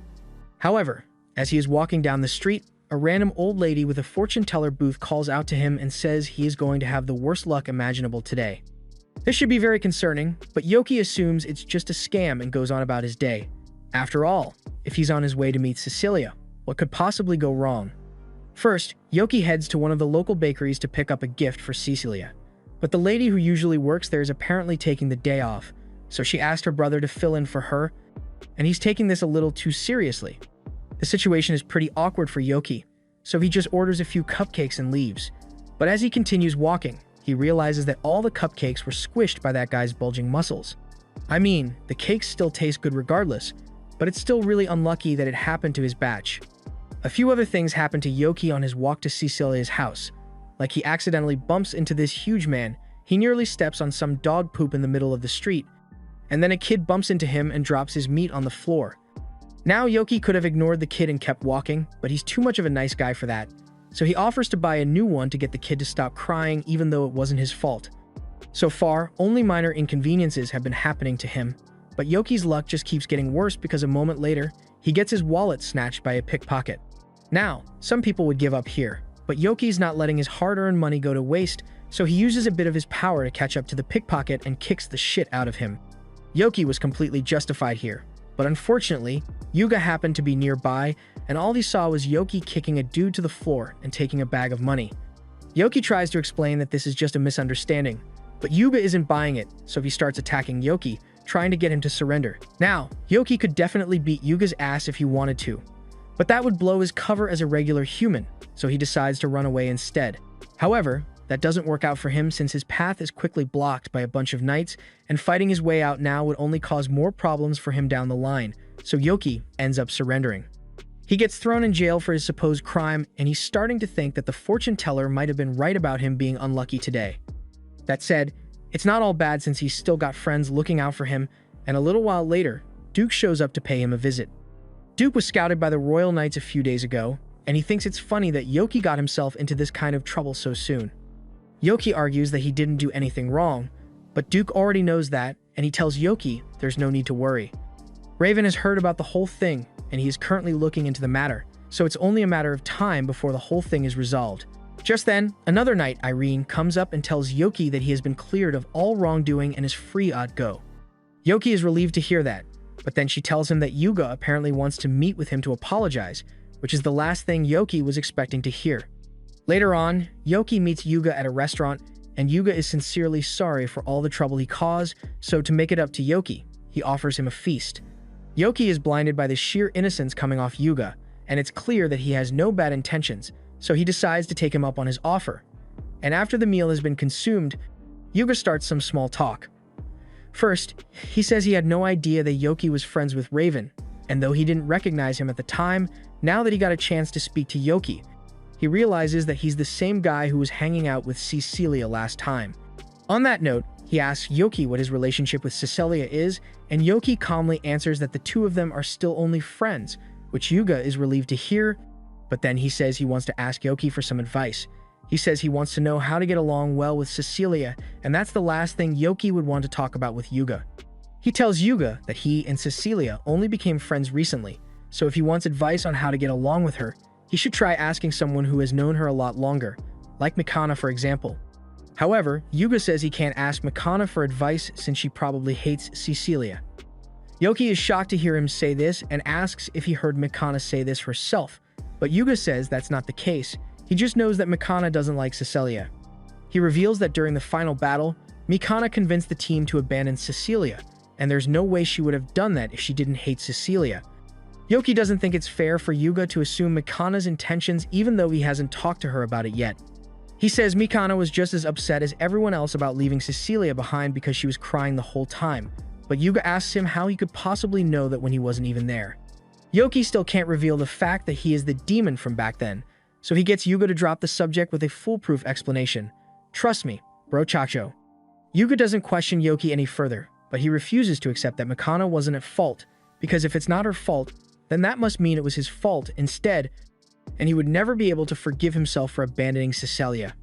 However, as he is walking down the street, a random old lady with a fortune teller booth calls out to him and says he is going to have the worst luck imaginable today. This should be very concerning, but Yoki assumes it's just a scam and goes on about his day. After all, if he's on his way to meet Cecilia, what could possibly go wrong? First, Yoki heads to one of the local bakeries to pick up a gift for Cecilia. But the lady who usually works there is apparently taking the day off, so she asked her brother to fill in for her, and he's taking this a little too seriously. The situation is pretty awkward for Yoki, so he just orders a few cupcakes and leaves. But as he continues walking, he realizes that all the cupcakes were squished by that guy's bulging muscles. I mean, the cakes still taste good regardless, but it's still really unlucky that it happened to his batch. A few other things happen to Yoki on his walk to Cecilia's house. Like he accidentally bumps into this huge man, he nearly steps on some dog poop in the middle of the street, and then a kid bumps into him and drops his meat on the floor. Now Yoki could have ignored the kid and kept walking, but he's too much of a nice guy for that, so he offers to buy a new one to get the kid to stop crying even though it wasn't his fault. So far, only minor inconveniences have been happening to him, but Yoki's luck just keeps getting worse because a moment later, he gets his wallet snatched by a pickpocket. Now, some people would give up here, but Yoki's not letting his hard-earned money go to waste, so he uses a bit of his power to catch up to the pickpocket and kicks the shit out of him. Yoki was completely justified here, but unfortunately, Yuga happened to be nearby, and all he saw was Yoki kicking a dude to the floor and taking a bag of money. Yoki tries to explain that this is just a misunderstanding, but Yuga isn't buying it, so he starts attacking Yoki, trying to get him to surrender. Now, Yoki could definitely beat Yuga's ass if he wanted to, but that would blow his cover as a regular human, so he decides to run away instead. However, that doesn't work out for him since his path is quickly blocked by a bunch of knights, and fighting his way out now would only cause more problems for him down the line, so Yoki ends up surrendering. He gets thrown in jail for his supposed crime, and he's starting to think that the fortune teller might have been right about him being unlucky today. That said, it's not all bad since he's still got friends looking out for him, and a little while later, Duke shows up to pay him a visit. Duke was scouted by the Royal Knights a few days ago, and he thinks it's funny that Yoki got himself into this kind of trouble so soon. Yoki argues that he didn't do anything wrong, but Duke already knows that, and he tells Yoki there's no need to worry. Raven has heard about the whole thing, and he is currently looking into the matter, so it's only a matter of time before the whole thing is resolved. Just then, another knight, Irene, comes up and tells Yoki that he has been cleared of all wrongdoing and is free at go. Yoki is relieved to hear that, but then she tells him that Yuga apparently wants to meet with him to apologize, which is the last thing Yoki was expecting to hear. Later on, Yoki meets Yuga at a restaurant, and Yuga is sincerely sorry for all the trouble he caused, so to make it up to Yoki, he offers him a feast. Yoki is blinded by the sheer innocence coming off Yuga, and it's clear that he has no bad intentions, so he decides to take him up on his offer. And after the meal has been consumed, Yuga starts some small talk. First, he says he had no idea that Yoki was friends with Raven, and though he didn't recognize him at the time, now that he got a chance to speak to Yoki, he realizes that he's the same guy who was hanging out with Cecilia last time. On that note, he asks Yoki what his relationship with Cecilia is, and Yoki calmly answers that the two of them are still only friends, which Yuga is relieved to hear, but then he says he wants to ask Yoki for some advice. He says he wants to know how to get along well with Cecilia, and that's the last thing Yoki would want to talk about with Yuga. He tells Yuga that he and Cecilia only became friends recently, so if he wants advice on how to get along with her, he should try asking someone who has known her a lot longer, like Mikana for example. However, Yuga says he can't ask Mikana for advice since she probably hates Cecilia. Yoki is shocked to hear him say this and asks if he heard Mikana say this herself, but Yuga says that's not the case. He just knows that Mikana doesn't like Cecilia. He reveals that during the final battle, Mikana convinced the team to abandon Cecilia, and there's no way she would have done that if she didn't hate Cecilia. Yoki doesn't think it's fair for Yuga to assume Mikana's intentions even though he hasn't talked to her about it yet. He says Mikana was just as upset as everyone else about leaving Cecilia behind because she was crying the whole time, but Yuga asks him how he could possibly know that when he wasn't even there. Yoki still can't reveal the fact that he is the demon from back then, so he gets Yuga to drop the subject with a foolproof explanation. Trust me, bro Chacho. Yuga doesn't question Yoki any further, but he refuses to accept that Mikana wasn't at fault, because if it's not her fault, then that must mean it was his fault instead, and he would never be able to forgive himself for abandoning Cecilia.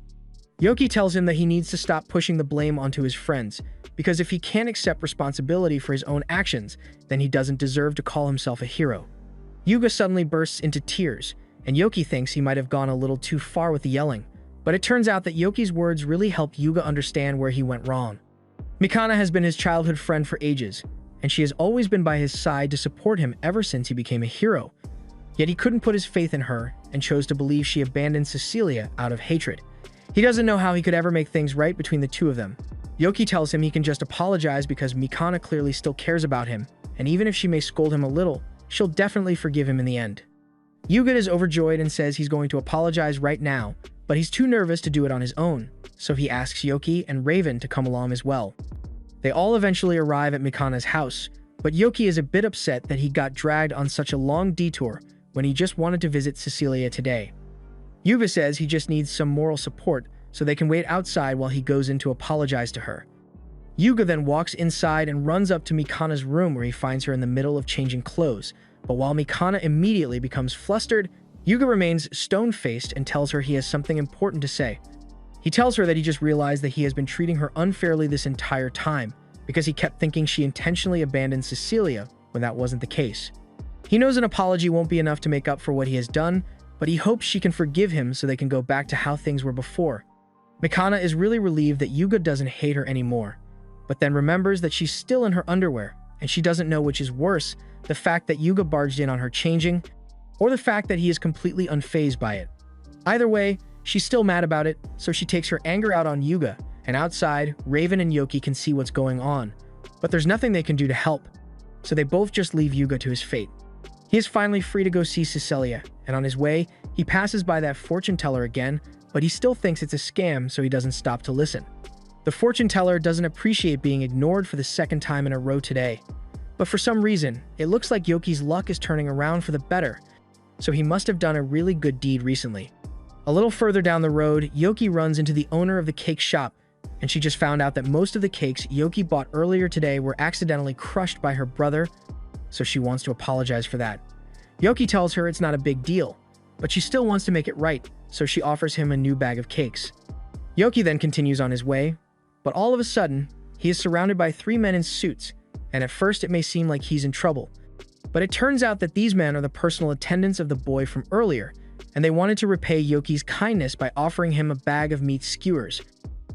Yoki tells him that he needs to stop pushing the blame onto his friends, because if he can't accept responsibility for his own actions, then he doesn't deserve to call himself a hero. Yuga suddenly bursts into tears, and Yoki thinks he might have gone a little too far with the yelling, but it turns out that Yoki's words really helped Yuga understand where he went wrong. Mikana has been his childhood friend for ages, and she has always been by his side to support him ever since he became a hero. Yet he couldn't put his faith in her and chose to believe she abandoned Cecilia out of hatred. He doesn't know how he could ever make things right between the two of them. Yoki tells him he can just apologize because Mikana clearly still cares about him, and even if she may scold him a little, she'll definitely forgive him in the end. Yuga is overjoyed and says he's going to apologize right now, but he's too nervous to do it on his own, so he asks Yoki and Raven to come along as well. They all eventually arrive at Mikana's house, but Yoki is a bit upset that he got dragged on such a long detour when he just wanted to visit Cecilia today. Yuga says he just needs some moral support, so they can wait outside while he goes in to apologize to her. Yuga then walks inside and runs up to Mikana's room where he finds her in the middle of changing clothes, but while Mikana immediately becomes flustered, Yuga remains stone-faced and tells her he has something important to say. He tells her that he just realized that he has been treating her unfairly this entire time, because he kept thinking she intentionally abandoned Cecilia when that wasn't the case. He knows an apology won't be enough to make up for what he has done, but he hopes she can forgive him so they can go back to how things were before. Mikana is really relieved that Yuga doesn't hate her anymore, but then remembers that she's still in her underwear, and she doesn't know which is worse, the fact that Yuga barged in on her changing, or the fact that he is completely unfazed by it. Either way, she's still mad about it, so she takes her anger out on Yuga, and outside, Raven and Yoki can see what's going on, but there's nothing they can do to help, so they both just leave Yuga to his fate. He is finally free to go see Cecilia, and on his way, he passes by that fortune teller again, but he still thinks it's a scam, so he doesn't stop to listen. The fortune teller doesn't appreciate being ignored for the second time in a row today, but for some reason, it looks like Yoki's luck is turning around for the better, so he must have done a really good deed recently. A little further down the road, Yoki runs into the owner of the cake shop, and she just found out that most of the cakes Yoki bought earlier today were accidentally crushed by her brother, so she wants to apologize for that. Yoki tells her it's not a big deal, but she still wants to make it right, so she offers him a new bag of cakes. Yoki then continues on his way, but all of a sudden, he is surrounded by 3 men in suits, and at first it may seem like he's in trouble. But it turns out that these men are the personal attendants of the boy from earlier, and they wanted to repay Yoki's kindness by offering him a bag of meat skewers.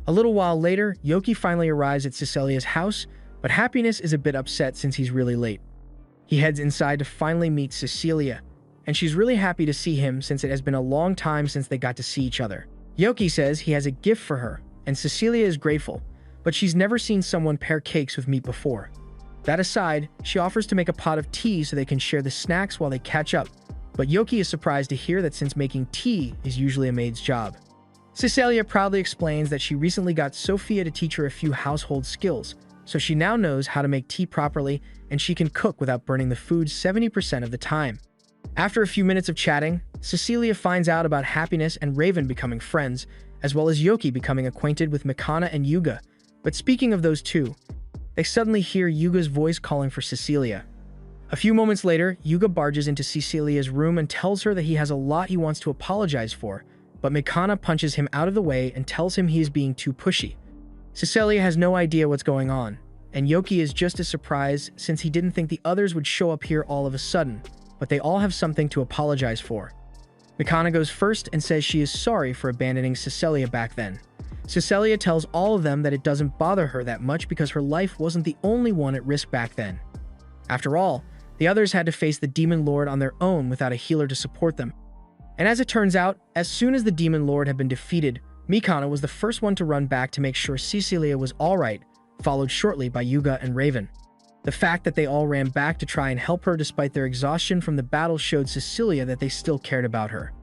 A little while later, Yoki finally arrives at Cecilia's house, but Happiness is a bit upset since he's really late. He heads inside to finally meet Cecilia, and she's really happy to see him since it has been a long time since they got to see each other. Yoki says he has a gift for her, and Cecilia is grateful, but she's never seen someone pair cakes with meat before. That aside, she offers to make a pot of tea so they can share the snacks while they catch up, but Yoki is surprised to hear that since making tea is usually a maid's job. Cecilia proudly explains that she recently got Sophia to teach her a few household skills, so she now knows how to make tea properly and she can cook without burning the food 70% of the time. After a few minutes of chatting, Cecilia finds out about Happiness and Raven becoming friends, as well as Yoki becoming acquainted with Mikana and Yuga. But speaking of those two, they suddenly hear Yuga's voice calling for Cecilia. A few moments later, Yuga barges into Cecilia's room and tells her that he has a lot he wants to apologize for, but Mikana punches him out of the way and tells him he is being too pushy. Cecilia has no idea what's going on, and Yoki is just as surprised since he didn't think the others would show up here all of a sudden, but they all have something to apologize for. Mikana goes first and says she is sorry for abandoning Cecilia back then. Cecilia tells all of them that it doesn't bother her that much because her life wasn't the only one at risk back then. After all, the others had to face the Demon Lord on their own without a healer to support them. And as it turns out, as soon as the Demon Lord had been defeated, Mikana was the first one to run back to make sure Cecilia was alright, followed shortly by Yuga and Raven. The fact that they all ran back to try and help her despite their exhaustion from the battle showed Cecilia that they still cared about her.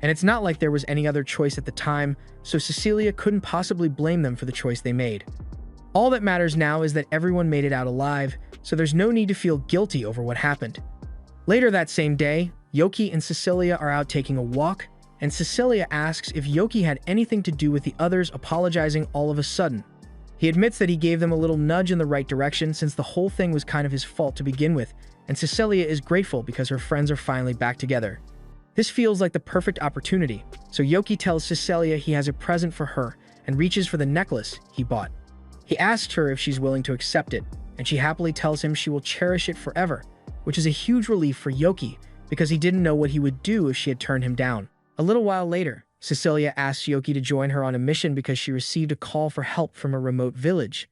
And it's not like there was any other choice at the time, so Cecilia couldn't possibly blame them for the choice they made. All that matters now is that everyone made it out alive, so there's no need to feel guilty over what happened. Later that same day, Yoki and Cecilia are out taking a walk, and Cecilia asks if Yoki had anything to do with the others apologizing all of a sudden. He admits that he gave them a little nudge in the right direction since the whole thing was kind of his fault to begin with, and Cecilia is grateful because her friends are finally back together. This feels like the perfect opportunity, so Yoki tells Cecilia he has a present for her and reaches for the necklace he bought. He asks her if she's willing to accept it, and she happily tells him she will cherish it forever, which is a huge relief for Yoki because he didn't know what he would do if she had turned him down. A little while later, Cecilia asks Yoki to join her on a mission because she received a call for help from a remote village.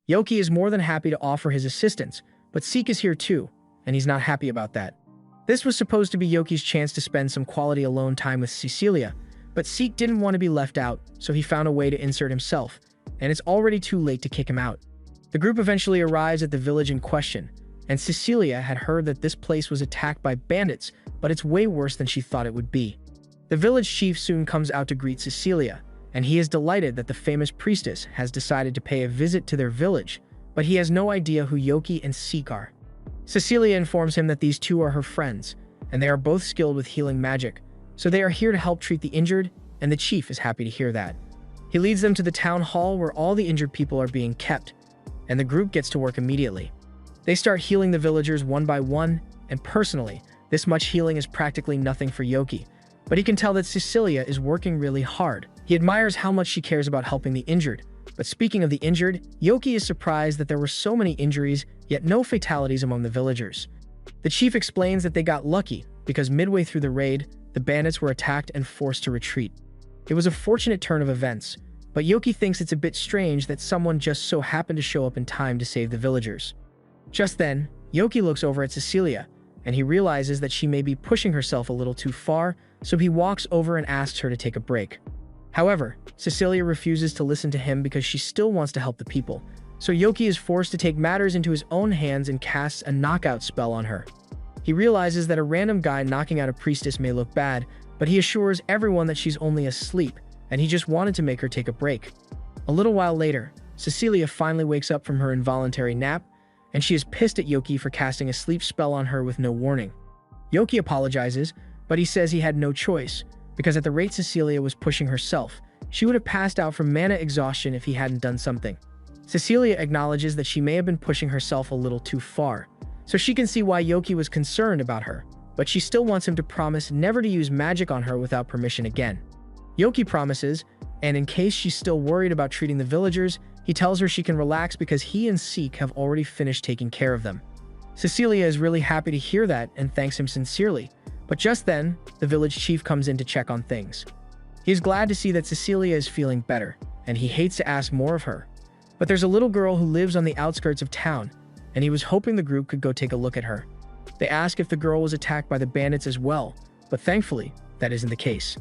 Yoki is more than happy to offer his assistance, but Seek is here too, and he's not happy about that. This was supposed to be Yoki's chance to spend some quality alone time with Cecilia, but Seek didn't want to be left out, so he found a way to insert himself, and it's already too late to kick him out. The group eventually arrives at the village in question, and Cecilia had heard that this place was attacked by bandits, but it's way worse than she thought it would be. The village chief soon comes out to greet Cecilia, and he is delighted that the famous priestess has decided to pay a visit to their village, but he has no idea who Yoki and Seek are. Cecilia informs him that these two are her friends, and they are both skilled with healing magic, so they are here to help treat the injured, and the chief is happy to hear that. He leads them to the town hall where all the injured people are being kept, and the group gets to work immediately. They start healing the villagers one by one, and personally, this much healing is practically nothing for Yoki, but he can tell that Cecilia is working really hard. He admires how much she cares about helping the injured. But speaking of the injured, Yoki is surprised that there were so many injuries, yet no fatalities among the villagers. The chief explains that they got lucky because midway through the raid, the bandits were attacked and forced to retreat. It was a fortunate turn of events, but Yoki thinks it's a bit strange that someone just so happened to show up in time to save the villagers. Just then, Yoki looks over at Cecilia, and he realizes that she may be pushing herself a little too far, so he walks over and asks her to take a break. However, Cecilia refuses to listen to him because she still wants to help the people, so Yoki is forced to take matters into his own hands and casts a knockout spell on her. He realizes that a random guy knocking out a priestess may look bad, but he assures everyone that she's only asleep, and he just wanted to make her take a break. A little while later, Cecilia finally wakes up from her involuntary nap, and she is pissed at Yoki for casting a sleep spell on her with no warning. Yoki apologizes, but he says he had no choice, because at the rate Cecilia was pushing herself, she would have passed out from mana exhaustion if he hadn't done something. Cecilia acknowledges that she may have been pushing herself a little too far, so she can see why Yoki was concerned about her, but she still wants him to promise never to use magic on her without permission again. Yoki promises, and in case she's still worried about treating the villagers, he tells her she can relax because he and Seek have already finished taking care of them. Cecilia is really happy to hear that and thanks him sincerely, but just then, the village chief comes in to check on things. He is glad to see that Cecilia is feeling better, and he hates to ask more of her. But there's a little girl who lives on the outskirts of town, and he was hoping the group could go take a look at her. They ask if the girl was attacked by the bandits as well, but thankfully, that isn't the case.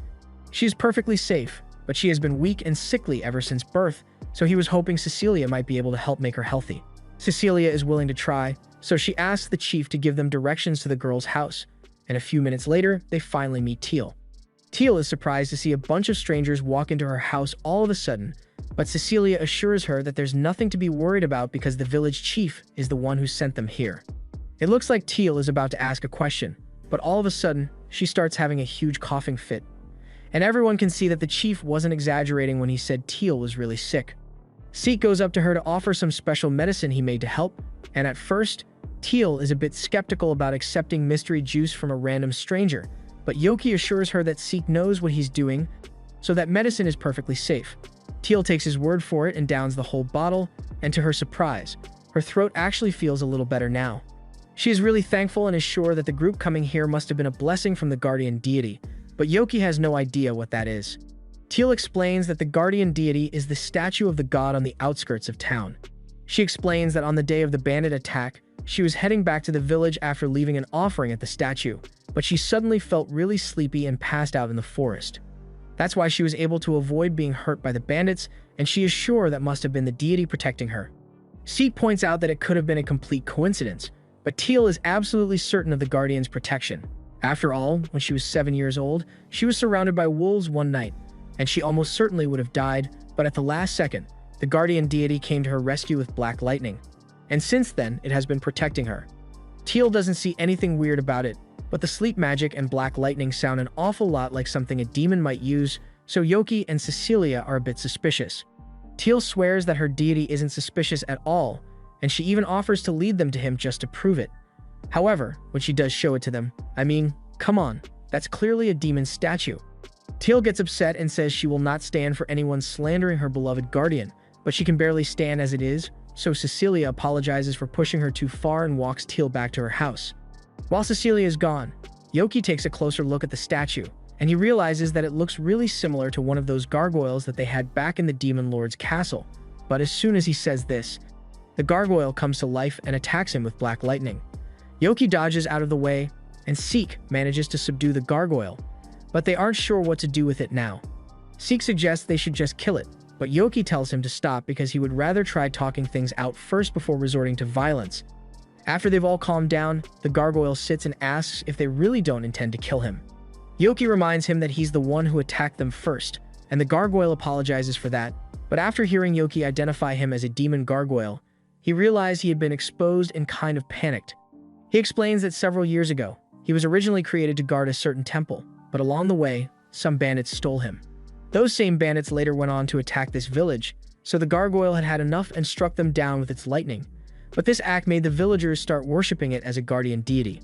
She is perfectly safe, but she has been weak and sickly ever since birth, so he was hoping Cecilia might be able to help make her healthy. Cecilia is willing to try, so she asks the chief to give them directions to the girl's house, and a few minutes later, they finally meet Teal. Teal is surprised to see a bunch of strangers walk into her house all of a sudden, but Cecilia assures her that there's nothing to be worried about because the village chief is the one who sent them here. It looks like Teal is about to ask a question, but all of a sudden, she starts having a huge coughing fit. And everyone can see that the chief wasn't exaggerating when he said Teal was really sick. Seek goes up to her to offer some special medicine he made to help, and at first, Teal is a bit skeptical about accepting mystery juice from a random stranger, but Yoki assures her that Seek knows what he's doing, so that medicine is perfectly safe. Teal takes his word for it and downs the whole bottle, and to her surprise, her throat actually feels a little better now. She is really thankful and is sure that the group coming here must have been a blessing from the guardian deity, but Yoki has no idea what that is. Teal explains that the guardian deity is the statue of the god on the outskirts of town. She explains that on the day of the bandit attack, she was heading back to the village after leaving an offering at the statue, but she suddenly felt really sleepy and passed out in the forest. That's why she was able to avoid being hurt by the bandits, and she is sure that must have been the deity protecting her. Seek points out that it could have been a complete coincidence, but Teal is absolutely certain of the guardian's protection. After all, when she was 7 years old, she was surrounded by wolves one night, and she almost certainly would have died, but at the last second, the guardian deity came to her rescue with black lightning. And since then, it has been protecting her. Teal doesn't see anything weird about it, but the sleep magic and black lightning sound an awful lot like something a demon might use, so Yoki and Cecilia are a bit suspicious. Teal swears that her deity isn't suspicious at all, and she even offers to lead them to him just to prove it. However, when she does show it to them, I mean, come on, that's clearly a demon statue. Teal gets upset and says she will not stand for anyone slandering her beloved guardian, but she can barely stand as it is, so Cecilia apologizes for pushing her too far and walks Teal back to her house. While Cecilia is gone, Yoki takes a closer look at the statue, and he realizes that it looks really similar to one of those gargoyles that they had back in the Demon Lord's castle. But as soon as he says this, the gargoyle comes to life and attacks him with black lightning. Yoki dodges out of the way, and Seek manages to subdue the gargoyle, but they aren't sure what to do with it now. Seek suggests they should just kill it, but Yoki tells him to stop because he would rather try talking things out first before resorting to violence. After they've all calmed down, the gargoyle sits and asks if they really don't intend to kill him. Yoki reminds him that he's the one who attacked them first, and the gargoyle apologizes for that, but after hearing Yoki identify him as a demon gargoyle, he realized he had been exposed and kind of panicked. He explains that several years ago, he was originally created to guard a certain temple, but along the way, some bandits stole him. Those same bandits later went on to attack this village, so the gargoyle had had enough and struck them down with its lightning. But this act made the villagers start worshipping it as a guardian deity.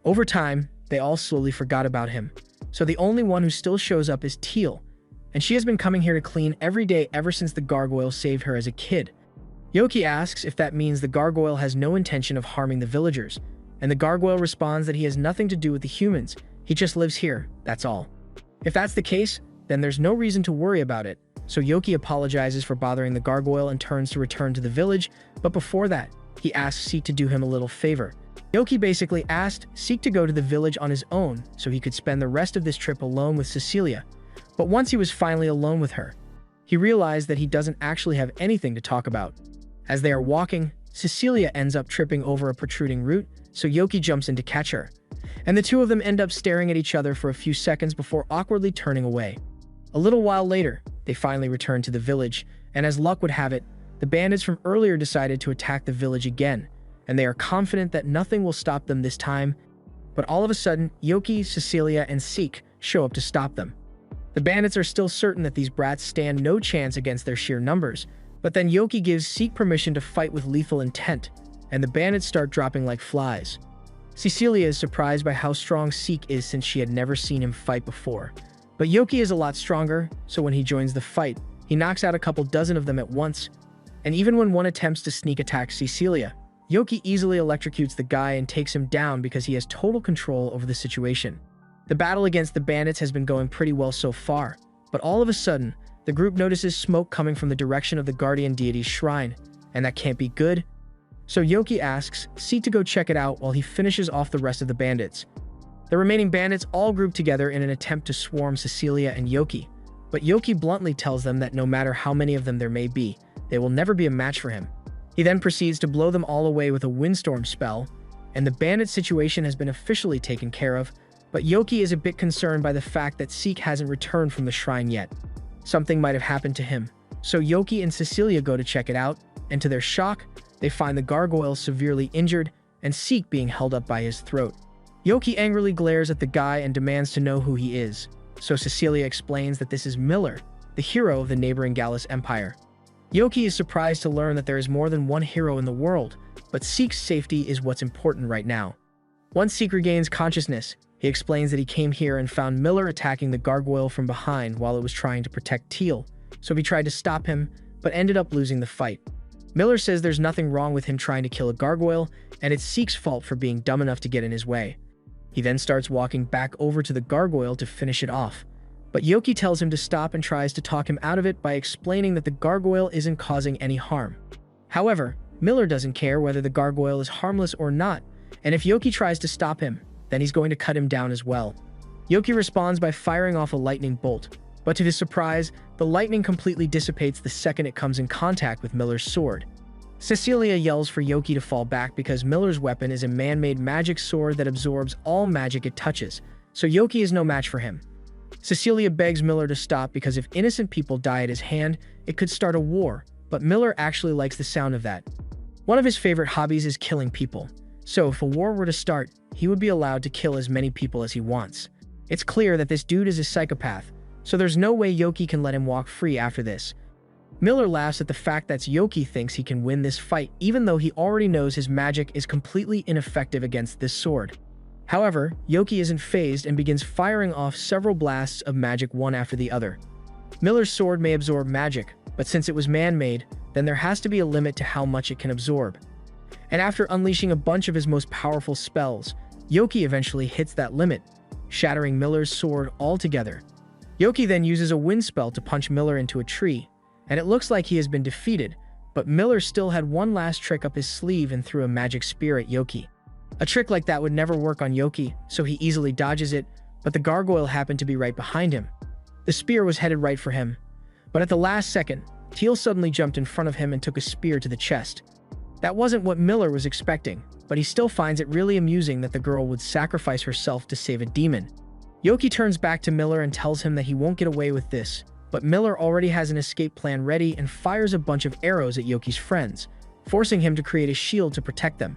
Over time, they all slowly forgot about him, so the only one who still shows up is Teal, and she has been coming here to clean every day ever since the gargoyle saved her as a kid. Yoki asks if that means the gargoyle has no intention of harming the villagers, and the gargoyle responds that he has nothing to do with the humans, he just lives here, that's all. If that's the case, then there's no reason to worry about it, so Yoki apologizes for bothering the gargoyle and turns to return to the village, but before that, he asks Seek to do him a little favor. Yoki basically asked Seek to go to the village on his own so he could spend the rest of this trip alone with Cecilia, but once he was finally alone with her, he realized that he doesn't actually have anything to talk about. As they are walking, Cecilia ends up tripping over a protruding root, so Yoki jumps in to catch her, and the two of them end up staring at each other for a few seconds before awkwardly turning away. A little while later, they finally return to the village, and as luck would have it, the bandits from earlier decided to attack the village again, and they are confident that nothing will stop them this time, but all of a sudden, Yoki, Cecilia, and Seek show up to stop them. The bandits are still certain that these brats stand no chance against their sheer numbers, but then Yoki gives Seek permission to fight with lethal intent, and the bandits start dropping like flies. Cecilia is surprised by how strong Seek is since she had never seen him fight before. But Yoki is a lot stronger, so when he joins the fight, he knocks out a couple dozen of them at once, and even when one attempts to sneak attack Cecilia, Yoki easily electrocutes the guy and takes him down because he has total control over the situation. The battle against the bandits has been going pretty well so far, but all of a sudden, the group notices smoke coming from the direction of the guardian deity's shrine, and that can't be good. So Yoki asks Seek to go check it out while he finishes off the rest of the bandits. The remaining bandits all group together in an attempt to swarm Cecilia and Yoki, but Yoki bluntly tells them that no matter how many of them there may be, they will never be a match for him. He then proceeds to blow them all away with a windstorm spell, and the bandit situation has been officially taken care of, but Yoki is a bit concerned by the fact that Seek hasn't returned from the shrine yet. Something might have happened to him, so Yoki and Cecilia go to check it out, and to their shock, they find the gargoyle severely injured and Seek being held up by his throat. Yoki angrily glares at the guy and demands to know who he is, so Cecilia explains that this is Miller, the hero of the neighboring Gallus Empire. Yoki is surprised to learn that there is more than one hero in the world, but Seek's safety is what's important right now. Once Seek regains consciousness, he explains that he came here and found Miller attacking the gargoyle from behind while it was trying to protect Teal, so he tried to stop him, but ended up losing the fight. Miller says there's nothing wrong with him trying to kill a gargoyle, and it's Seek's fault for being dumb enough to get in his way. He then starts walking back over to the gargoyle to finish it off, but Yoki tells him to stop and tries to talk him out of it by explaining that the gargoyle isn't causing any harm. However, Miller doesn't care whether the gargoyle is harmless or not, and if Yoki tries to stop him, then he's going to cut him down as well. Yoki responds by firing off a lightning bolt, but to his surprise, the lightning completely dissipates the second it comes in contact with Miller's sword. Cecilia yells for Yoki to fall back because Miller's weapon is a man-made magic sword that absorbs all magic it touches, so Yoki is no match for him. Cecilia begs Miller to stop because if innocent people die at his hand, it could start a war, but Miller actually likes the sound of that. One of his favorite hobbies is killing people, so if a war were to start, he would be allowed to kill as many people as he wants. It's clear that this dude is a psychopath, so there's no way Yoki can let him walk free after this. Miller laughs at the fact that Yoki thinks he can win this fight even though he already knows his magic is completely ineffective against this sword. However, Yoki isn't fazed and begins firing off several blasts of magic one after the other. Miller's sword may absorb magic, but since it was man-made, then there has to be a limit to how much it can absorb. And after unleashing a bunch of his most powerful spells, Yoki eventually hits that limit, shattering Miller's sword altogether. Yoki then uses a wind spell to punch Miller into a tree, and it looks like he has been defeated, but Miller still had one last trick up his sleeve and threw a magic spear at Yoki. A trick like that would never work on Yoki, so he easily dodges it, but the gargoyle happened to be right behind him. The spear was headed right for him, but at the last second, Teal suddenly jumped in front of him and took a spear to the chest. That wasn't what Miller was expecting, but he still finds it really amusing that the girl would sacrifice herself to save a demon. Yoki turns back to Miller and tells him that he won't get away with this, but Miller already has an escape plan ready and fires a bunch of arrows at Yoki's friends, forcing him to create a shield to protect them.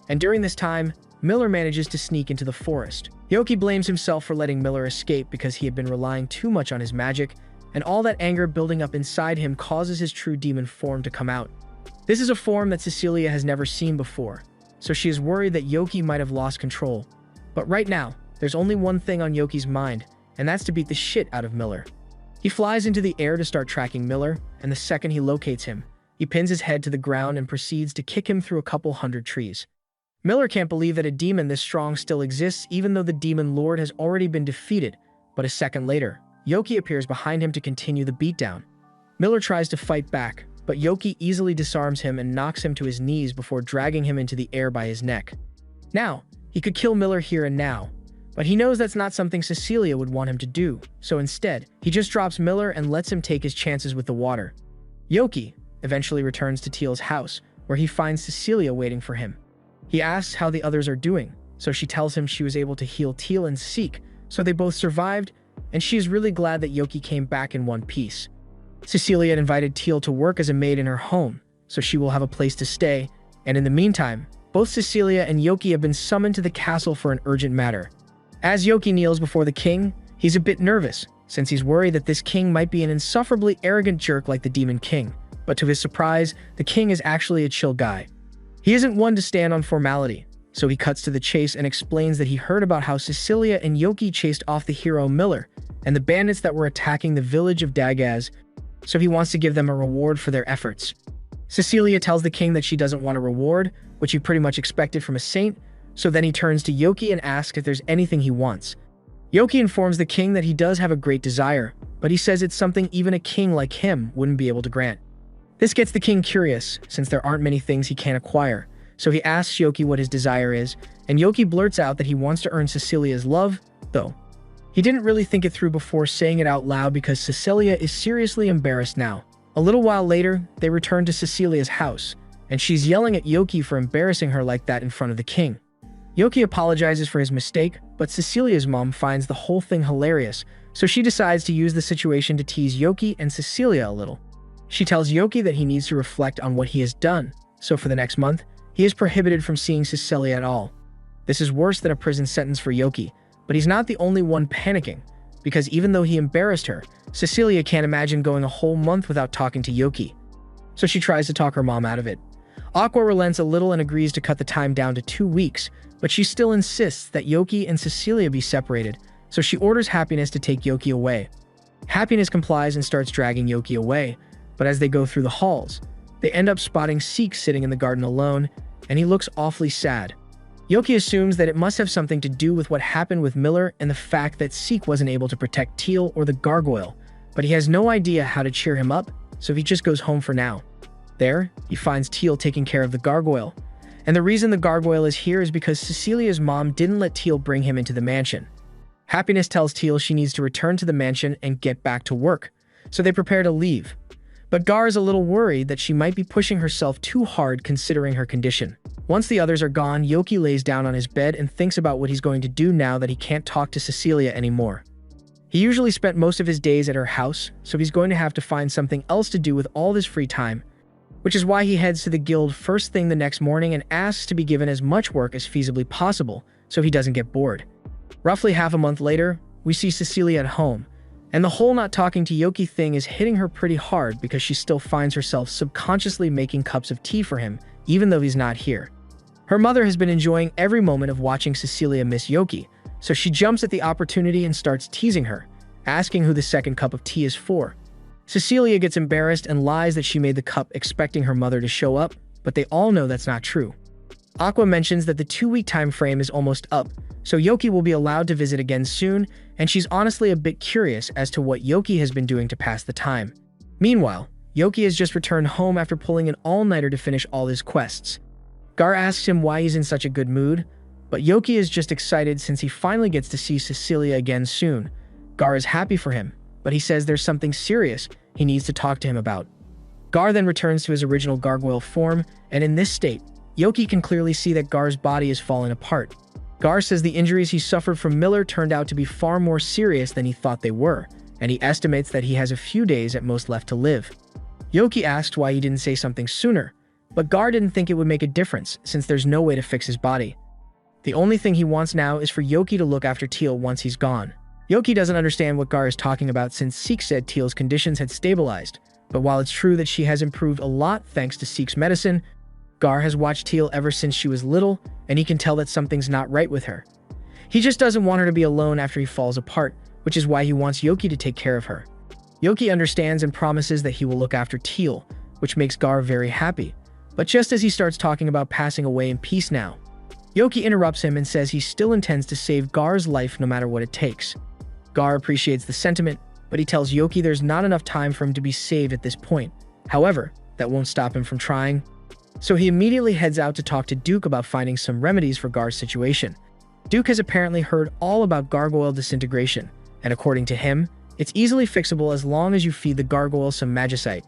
And during this time, Miller manages to sneak into the forest. Yoki blames himself for letting Miller escape because he had been relying too much on his magic, and all that anger building up inside him causes his true demon form to come out. This is a form that Cecilia has never seen before, so she is worried that Yoki might have lost control. But right now, there's only one thing on Yoki's mind, and that's to beat the shit out of Miller. He flies into the air to start tracking Miller, and the second he locates him, he pins his head to the ground and proceeds to kick him through a couple hundred trees. Miller can't believe that a demon this strong still exists even though the demon lord has already been defeated, but a second later, Yoki appears behind him to continue the beatdown. Miller tries to fight back, but Yoki easily disarms him and knocks him to his knees before dragging him into the air by his neck. Now, he could kill Miller here and now, but he knows that's not something Cecilia would want him to do, so instead, he just drops Miller and lets him take his chances with the water. Yoki eventually returns to Teal's house, where he finds Cecilia waiting for him. He asks how the others are doing, so she tells him she was able to heal Teal and Seek, so they both survived, and she is really glad that Yoki came back in one piece. Cecilia invited Teal to work as a maid in her home, so she will have a place to stay, and in the meantime, both Cecilia and Yoki have been summoned to the castle for an urgent matter. As Yoki kneels before the king, he's a bit nervous, since he's worried that this king might be an insufferably arrogant jerk like the Demon King, but to his surprise, the king is actually a chill guy. He isn't one to stand on formality, so he cuts to the chase and explains that he heard about how Cecilia and Yoki chased off the hero Miller and the bandits that were attacking the village of Dagaz, so he wants to give them a reward for their efforts. Cecilia tells the king that she doesn't want a reward, which he pretty much expected from a saint, so then he turns to Yoki and asks if there's anything he wants. Yoki informs the king that he does have a great desire, but he says it's something even a king like him wouldn't be able to grant. This gets the king curious, since there aren't many things he can't acquire, so he asks Yoki what his desire is, and Yoki blurts out that he wants to earn Cecilia's love, though. He didn't really think it through before saying it out loud because Cecilia is seriously embarrassed now. A little while later, they return to Cecilia's house, and she's yelling at Yoki for embarrassing her like that in front of the king. Yoki apologizes for his mistake, but Cecilia's mom finds the whole thing hilarious, so she decides to use the situation to tease Yoki and Cecilia a little. She tells Yoki that he needs to reflect on what he has done, so for the next month, he is prohibited from seeing Cecilia at all. This is worse than a prison sentence for Yoki, but he's not the only one panicking, because even though he embarrassed her, Cecilia can't imagine going a whole month without talking to Yoki. So she tries to talk her mom out of it. Aqua relents a little and agrees to cut the time down to 2 weeks, but she still insists that Yoki and Cecilia be separated, so she orders Happiness to take Yoki away. Happiness complies and starts dragging Yoki away, but as they go through the halls, they end up spotting Seek sitting in the garden alone, and he looks awfully sad. Yoki assumes that it must have something to do with what happened with Miller and the fact that Seek wasn't able to protect Teal or the gargoyle, but he has no idea how to cheer him up, so he just goes home for now. There, he finds Teal taking care of the gargoyle, and the reason the gargoyle is here is because Cecilia's mom didn't let Teal bring him into the mansion. Happiness tells Teal she needs to return to the mansion and get back to work, so they prepare to leave. But Gar is a little worried that she might be pushing herself too hard considering her condition. Once the others are gone, Yoki lays down on his bed and thinks about what he's going to do now that he can't talk to Cecilia anymore. He usually spent most of his days at her house, so he's going to have to find something else to do with all this free time, which is why he heads to the guild first thing the next morning and asks to be given as much work as feasibly possible so he doesn't get bored. Roughly half a month later, we see Cecilia at home, and the whole not talking to Yoki thing is hitting her pretty hard because she still finds herself subconsciously making cups of tea for him, even though he's not here. Her mother has been enjoying every moment of watching Cecilia miss Yoki, so she jumps at the opportunity and starts teasing her, asking who the second cup of tea is for. Cecilia gets embarrassed and lies that she made the cup expecting her mother to show up, but they all know that's not true. Aqua mentions that the 2-week time frame is almost up, so Yoki will be allowed to visit again soon, and she's honestly a bit curious as to what Yoki has been doing to pass the time. Meanwhile, Yoki has just returned home after pulling an all-nighter to finish all his quests. Gar asks him why he's in such a good mood, but Yoki is just excited since he finally gets to see Cecilia again soon. Gar is happy for him, but he says there's something serious he needs to talk to him about. Gar then returns to his original gargoyle form, and in this state, Yoki can clearly see that Gar's body is falling apart. Gar says the injuries he suffered from Miller turned out to be far more serious than he thought they were, and he estimates that he has a few days at most left to live. Yoki asked why he didn't say something sooner, but Gar didn't think it would make a difference since there's no way to fix his body. The only thing he wants now is for Yoki to look after Teal once he's gone. Yoki doesn't understand what Gar is talking about since Seek said Teal's conditions had stabilized, but while it's true that she has improved a lot thanks to Seek's medicine, Gar has watched Teal ever since she was little, and he can tell that something's not right with her. He just doesn't want her to be alone after he falls apart, which is why he wants Yoki to take care of her. Yoki understands and promises that he will look after Teal, which makes Gar very happy. But just as he starts talking about passing away in peace now, Yoki interrupts him and says he still intends to save Gar's life no matter what it takes. Gar appreciates the sentiment, but he tells Yoki there's not enough time for him to be saved at this point. However, that won't stop him from trying. So he immediately heads out to talk to Duke about finding some remedies for Gar's situation. Duke has apparently heard all about gargoyle disintegration, and according to him, it's easily fixable as long as you feed the gargoyle some magicite.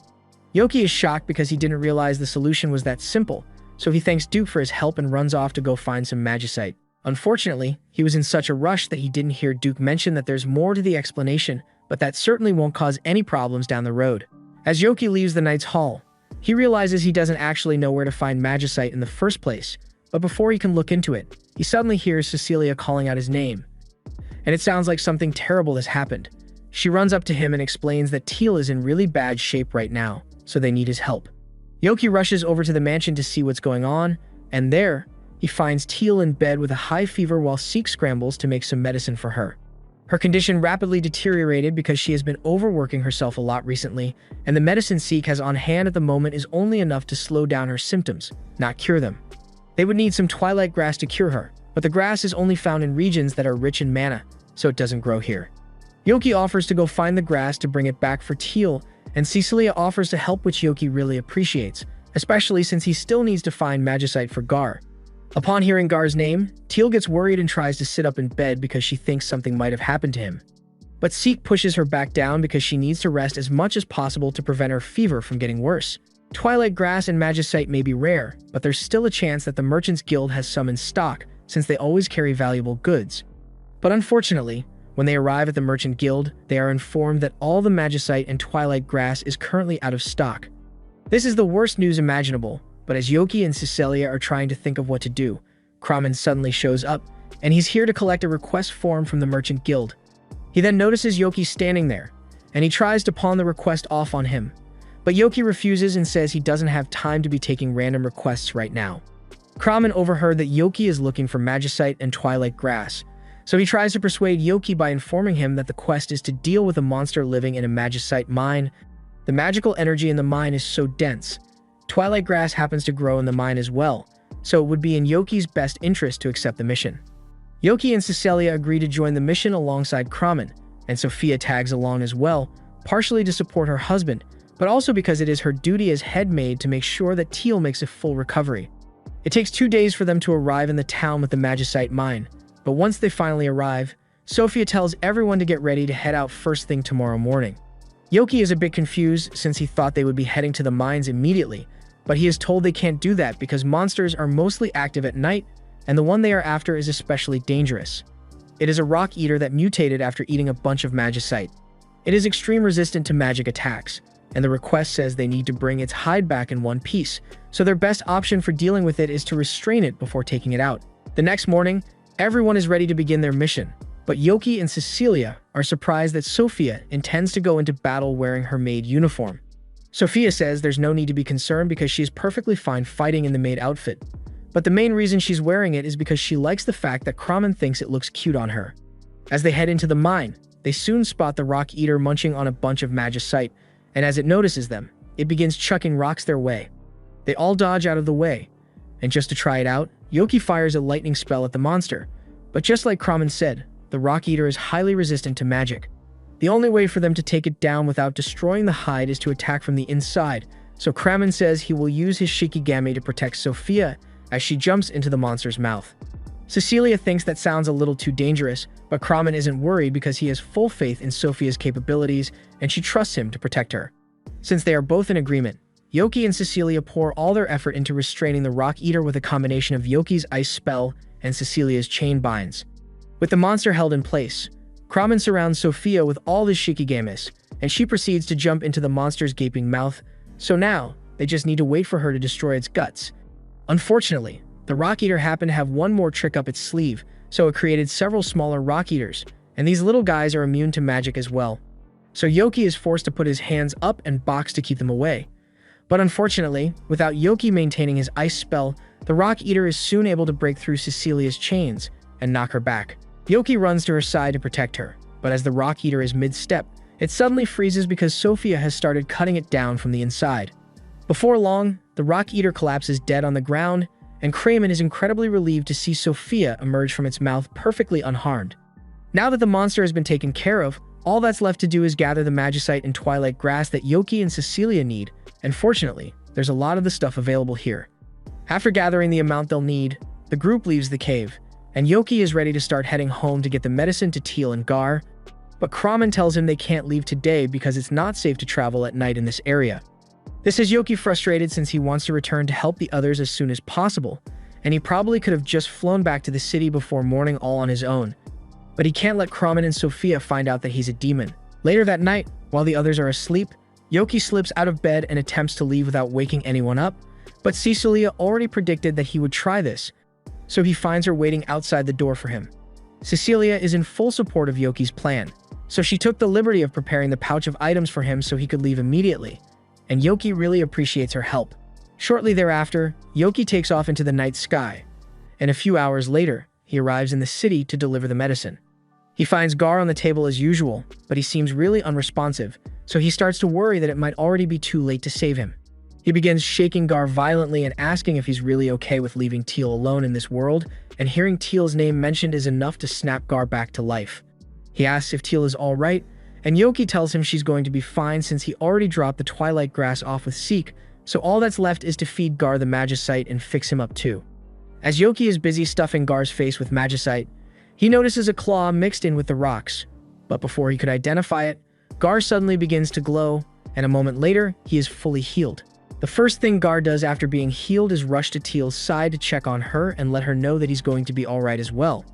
Yoki is shocked because he didn't realize the solution was that simple, so he thanks Duke for his help and runs off to go find some magicite. Unfortunately, he was in such a rush that he didn't hear Duke mention that there's more to the explanation, but that certainly won't cause any problems down the road. As Yoki leaves the Knight's Hall, he realizes he doesn't actually know where to find magicite in the first place, but before he can look into it, he suddenly hears Cecilia calling out his name. And it sounds like something terrible has happened. She runs up to him and explains that Teal is in really bad shape right now, so they need his help. Yoki rushes over to the mansion to see what's going on, and there, he finds Teal in bed with a high fever while Seek scrambles to make some medicine for her. Her condition rapidly deteriorated because she has been overworking herself a lot recently, and the medicine Seek has on hand at the moment is only enough to slow down her symptoms, not cure them. They would need some twilight grass to cure her, but the grass is only found in regions that are rich in mana, so it doesn't grow here. Yoki offers to go find the grass to bring it back for Teal, and Cecilia offers to help, which Yoki really appreciates, especially since he still needs to find magicite for Gar. Upon hearing Gar's name, Teal gets worried and tries to sit up in bed because she thinks something might have happened to him. But Seek pushes her back down because she needs to rest as much as possible to prevent her fever from getting worse. Twilight grass and magicite may be rare, but there's still a chance that the Merchants Guild has some in stock since they always carry valuable goods. But unfortunately, when they arrive at the Merchant Guild, they are informed that all the magicite and twilight grass is currently out of stock. This is the worst news imaginable, but as Yoki and Cecilia are trying to think of what to do, Kramen suddenly shows up, and he's here to collect a request form from the Merchant Guild. He then notices Yoki standing there, and he tries to pawn the request off on him. But Yoki refuses and says he doesn't have time to be taking random requests right now. Kramen overheard that Yoki is looking for magicite and twilight grass, so he tries to persuade Yoki by informing him that the quest is to deal with a monster living in a magicite mine. The magical energy in the mine is so dense. Twilight grass happens to grow in the mine as well, so it would be in Yoki's best interest to accept the mission. Yoki and Cecilia agree to join the mission alongside Kramen, and Sophia tags along as well, partially to support her husband, but also because it is her duty as head maid to make sure that Teal makes a full recovery. It takes 2 days for them to arrive in the town with the magicite mine, but once they finally arrive, Sophia tells everyone to get ready to head out first thing tomorrow morning. Yoki is a bit confused since he thought they would be heading to the mines immediately, but he is told they can't do that because monsters are mostly active at night, and the one they are after is especially dangerous. It is a rock eater that mutated after eating a bunch of magicite. It is extreme resistant to magic attacks, and the request says they need to bring its hide back in one piece, so their best option for dealing with it is to restrain it before taking it out. The next morning, everyone is ready to begin their mission, but Yoki and Cecilia are surprised that Sophia intends to go into battle wearing her maid uniform. Sophia says there's no need to be concerned because she's perfectly fine fighting in the maid outfit, but the main reason she's wearing it is because she likes the fact that Kramen thinks it looks cute on her. As they head into the mine, they soon spot the rock eater munching on a bunch of magicite, and as it notices them, it begins chucking rocks their way. They all dodge out of the way, and just to try it out, Yoki fires a lightning spell at the monster, but just like Kramen said, the rock eater is highly resistant to magic. The only way for them to take it down without destroying the hide is to attack from the inside, so Kramen says he will use his Shikigami to protect Sophia as she jumps into the monster's mouth. Cecilia thinks that sounds a little too dangerous, but Kramen isn't worried because he has full faith in Sophia's capabilities and she trusts him to protect her. Since they are both in agreement, Yoki and Cecilia pour all their effort into restraining the rock eater with a combination of Yoki's ice spell and Cecilia's chain binds. With the monster held in place, Kramen surrounds Sophia with all his Shikigamis, and she proceeds to jump into the monster's gaping mouth, so now they just need to wait for her to destroy its guts. Unfortunately, the rock eater happened to have one more trick up its sleeve, so it created several smaller rock eaters, and these little guys are immune to magic as well. So Yoki is forced to put his hands up and box to keep them away. But unfortunately, without Yoki maintaining his ice spell, the Rock Eater is soon able to break through Cecilia's chains and knock her back. Yoki runs to her side to protect her, but as the Rock Eater is mid-step, it suddenly freezes because Sophia has started cutting it down from the inside. Before long, the Rock Eater collapses dead on the ground, and Kramen is incredibly relieved to see Sophia emerge from its mouth perfectly unharmed. Now that the monster has been taken care of, all that's left to do is gather the magicite and twilight grass that Yoki and Cecilia need, and fortunately, there's a lot of the stuff available here. After gathering the amount they'll need, the group leaves the cave, and Yoki is ready to start heading home to get the medicine to Teal and Gar, but Kramen tells him they can't leave today because it's not safe to travel at night in this area. This has Yoki frustrated since he wants to return to help the others as soon as possible, and he probably could have just flown back to the city before morning all on his own. But he can't let Kramen and Sophia find out that he's a demon. Later that night, while the others are asleep, Yoki slips out of bed and attempts to leave without waking anyone up, but Cecilia already predicted that he would try this, so he finds her waiting outside the door for him. Cecilia is in full support of Yoki's plan, so she took the liberty of preparing the pouch of items for him so he could leave immediately, and Yoki really appreciates her help. Shortly thereafter, Yoki takes off into the night sky, and a few hours later, he arrives in the city to deliver the medicine. He finds Gar on the table as usual, but he seems really unresponsive, so he starts to worry that it might already be too late to save him. He begins shaking Gar violently and asking if he's really okay with leaving Teal alone in this world, and hearing Teal's name mentioned is enough to snap Gar back to life. He asks if Teal is alright, and Yoki tells him she's going to be fine since he already dropped the twilight grass off with Seek, so all that's left is to feed Gar the magicite and fix him up too. As Yoki is busy stuffing Gar's face with magicite, he notices a claw mixed in with the rocks, but before he could identify it, Gar suddenly begins to glow, and a moment later, he is fully healed. The first thing Gar does after being healed is rush to Teal's side to check on her and let her know that he's going to be alright as well.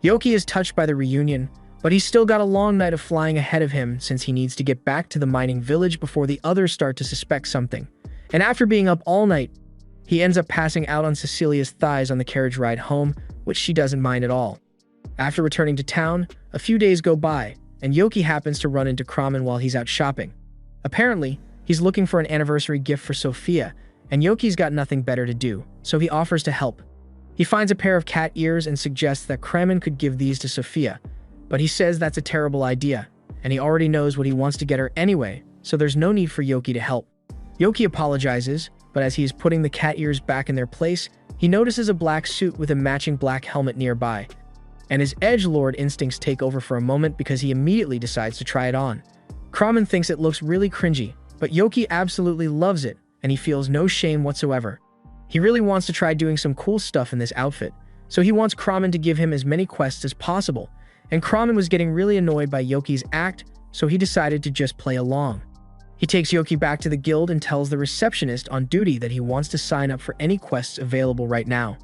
Yoki is touched by the reunion, but he's still got a long night of flying ahead of him since he needs to get back to the mining village before the others start to suspect something. And after being up all night, he ends up passing out on Cecilia's thighs on the carriage ride home, which she doesn't mind at all. After returning to town, a few days go by, and Yoki happens to run into Kramen while he's out shopping. Apparently, he's looking for an anniversary gift for Sophia, and Yoki's got nothing better to do, so he offers to help. He finds a pair of cat ears and suggests that Kramen could give these to Sophia, but he says that's a terrible idea, and he already knows what he wants to get her anyway, so there's no need for Yoki to help. Yoki apologizes, but as he is putting the cat ears back in their place, he notices a black suit with a matching black helmet nearby, and his edgelord instincts take over for a moment because he immediately decides to try it on. Kramen thinks it looks really cringy, but Yoki absolutely loves it, and he feels no shame whatsoever. He really wants to try doing some cool stuff in this outfit, so he wants Kramen to give him as many quests as possible, and Kramen was getting really annoyed by Yoki's act, so he decided to just play along. He takes Yoki back to the guild and tells the receptionist on duty that he wants to sign up for any quests available right now.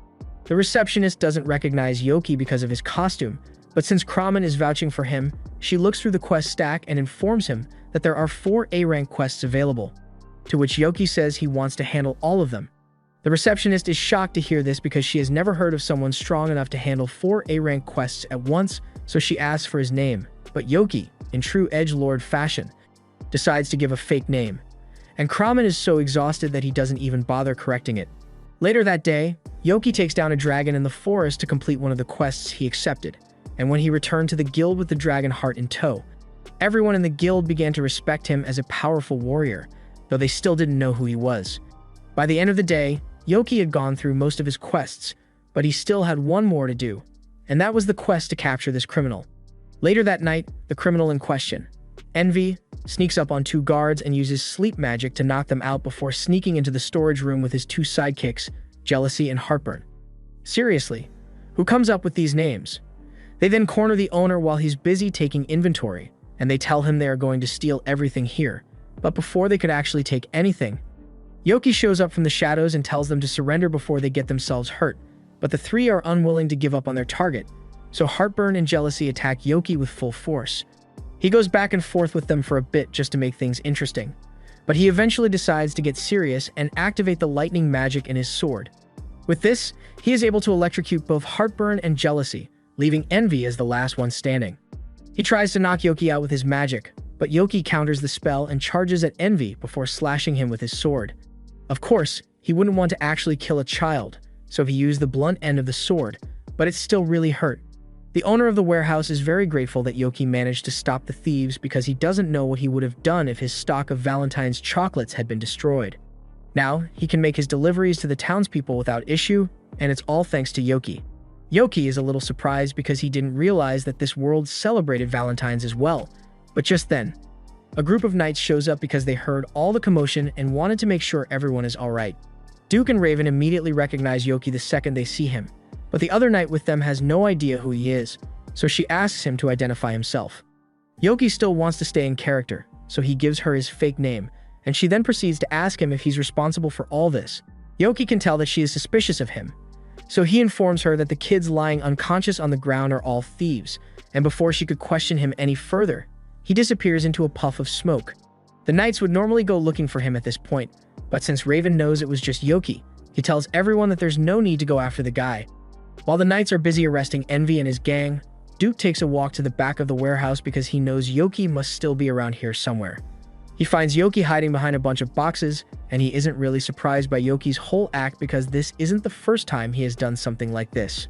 The receptionist doesn't recognize Yoki because of his costume, but since Kramen is vouching for him, she looks through the quest stack and informs him that there are 4 A-rank quests available, to which Yoki says he wants to handle all of them. The receptionist is shocked to hear this because she has never heard of someone strong enough to handle 4 A-rank quests at once, so she asks for his name, but Yoki, in true edgelord fashion, decides to give a fake name, and Kramen is so exhausted that he doesn't even bother correcting it. Later that day, Yoki takes down a dragon in the forest to complete one of the quests he accepted, and when he returned to the guild with the dragon heart in tow, everyone in the guild began to respect him as a powerful warrior, though they still didn't know who he was. By the end of the day, Yoki had gone through most of his quests, but he still had one more to do, and that was the quest to capture this criminal. Later that night, the criminal in question, Envy, sneaks up on 2 guards and uses sleep magic to knock them out before sneaking into the storage room with his 2 sidekicks, Jealousy and Heartburn. Seriously, who comes up with these names? They then corner the owner while he's busy taking inventory, and they tell him they are going to steal everything here, but before they could actually take anything, Yoki shows up from the shadows and tells them to surrender before they get themselves hurt, but the 3 are unwilling to give up on their target, so Heartburn and Jealousy attack Yoki with full force. He goes back and forth with them for a bit just to make things interesting, but he eventually decides to get serious and activate the lightning magic in his sword. With this, he is able to electrocute both Heartburn and Jealousy, leaving Envy as the last one standing. He tries to knock Yoki out with his magic, but Yoki counters the spell and charges at Envy before slashing him with his sword. Of course, he wouldn't want to actually kill a child, so he used the blunt end of the sword, but it still really hurt. The owner of the warehouse is very grateful that Yoki managed to stop the thieves because he doesn't know what he would have done if his stock of Valentine's chocolates had been destroyed. Now, he can make his deliveries to the townspeople without issue, and it's all thanks to Yoki. Yoki is a little surprised because he didn't realize that this world celebrated Valentine's as well. But just then, a group of knights shows up because they heard all the commotion and wanted to make sure everyone is alright. Duke and Raven immediately recognize Yoki the second they see him, but the other knight with them has no idea who he is, so she asks him to identify himself. Yoki still wants to stay in character, so he gives her his fake name, and she then proceeds to ask him if he's responsible for all this. Yoki can tell that she is suspicious of him, so he informs her that the kids lying unconscious on the ground are all thieves, and before she could question him any further, he disappears into a puff of smoke. The knights would normally go looking for him at this point, but since Raven knows it was just Yoki, he tells everyone that there's no need to go after the guy. While the knights are busy arresting Envy and his gang, Duke takes a walk to the back of the warehouse because he knows Yoki must still be around here somewhere. He finds Yoki hiding behind a bunch of boxes, and he isn't really surprised by Yoki's whole act because this isn't the first time he has done something like this.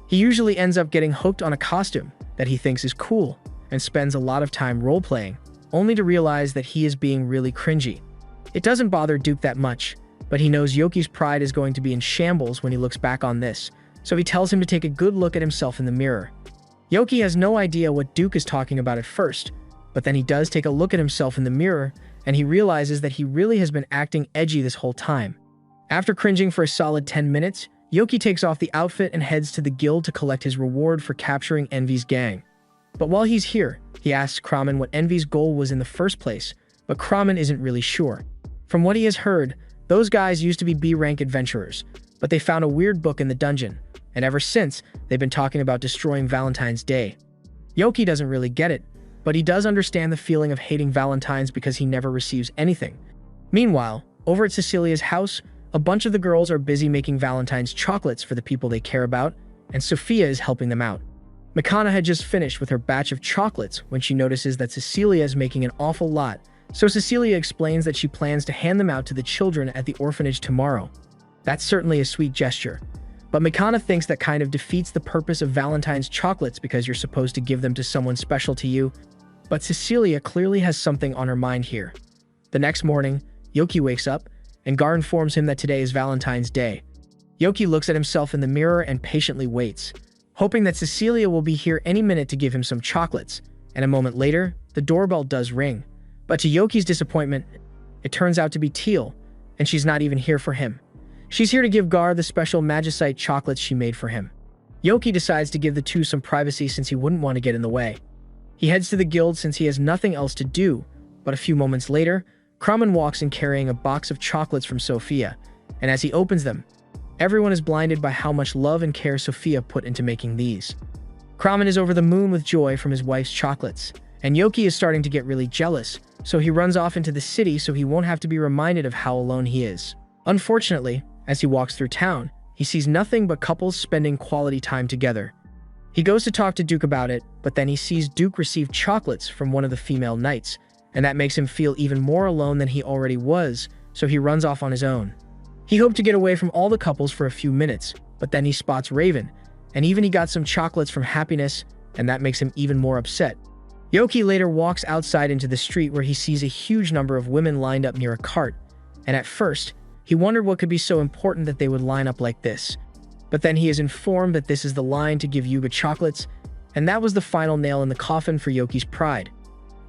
He usually ends up getting hooked on a costume that he thinks is cool and spends a lot of time role-playing, only to realize that he is being really cringy. It doesn't bother Duke that much, but he knows Yoki's pride is going to be in shambles when he looks back on this, so he tells him to take a good look at himself in the mirror. Yoki has no idea what Duke is talking about at first, but then he does take a look at himself in the mirror, and he realizes that he really has been acting edgy this whole time. After cringing for a solid 10 minutes, Yoki takes off the outfit and heads to the guild to collect his reward for capturing Envy's gang. But while he's here, he asks Kramen what Envy's goal was in the first place, but Kramen isn't really sure. From what he has heard, those guys used to be B-rank adventurers, but they found a weird book in the dungeon, and ever since, they've been talking about destroying Valentine's Day. Yoki doesn't really get it, but he does understand the feeling of hating Valentine's because he never receives anything. Meanwhile, over at Cecilia's house, a bunch of the girls are busy making Valentine's chocolates for the people they care about, and Sophia is helping them out. Makana had just finished with her batch of chocolates when she notices that Cecilia is making an awful lot, so Cecilia explains that she plans to hand them out to the children at the orphanage tomorrow. That's certainly a sweet gesture, but Makana thinks that kind of defeats the purpose of Valentine's chocolates because you're supposed to give them to someone special to you. But Cecilia clearly has something on her mind here. The next morning, Yoki wakes up, and Gar informs him that today is Valentine's Day. Yoki looks at himself in the mirror and patiently waits, hoping that Cecilia will be here any minute to give him some chocolates, and a moment later, the doorbell does ring. But to Yoki's disappointment, it turns out to be Teal, and she's not even here for him. She's here to give Gar the special magicite chocolates she made for him. Yoki decides to give the two some privacy since he wouldn't want to get in the way. He heads to the guild since he has nothing else to do, but a few moments later, Kramen walks in carrying a box of chocolates from Sophia, and as he opens them, everyone is blinded by how much love and care Sophia put into making these. Kramen is over the moon with joy from his wife's chocolates, and Yoki is starting to get really jealous, so he runs off into the city so he won't have to be reminded of how alone he is. Unfortunately, as he walks through town, he sees nothing but couples spending quality time together. He goes to talk to Duke about it, but then he sees Duke receive chocolates from one of the female knights, and that makes him feel even more alone than he already was, so he runs off on his own. He hoped to get away from all the couples for a few minutes, but then he spots Raven, and even he got some chocolates from Happiness, and that makes him even more upset. Yoki later walks outside into the street where he sees a huge number of women lined up near a cart, and at first, he wondered what could be so important that they would line up like this. But then he is informed that this is the line to give Yuga chocolates, and that was the final nail in the coffin for Yoki's pride.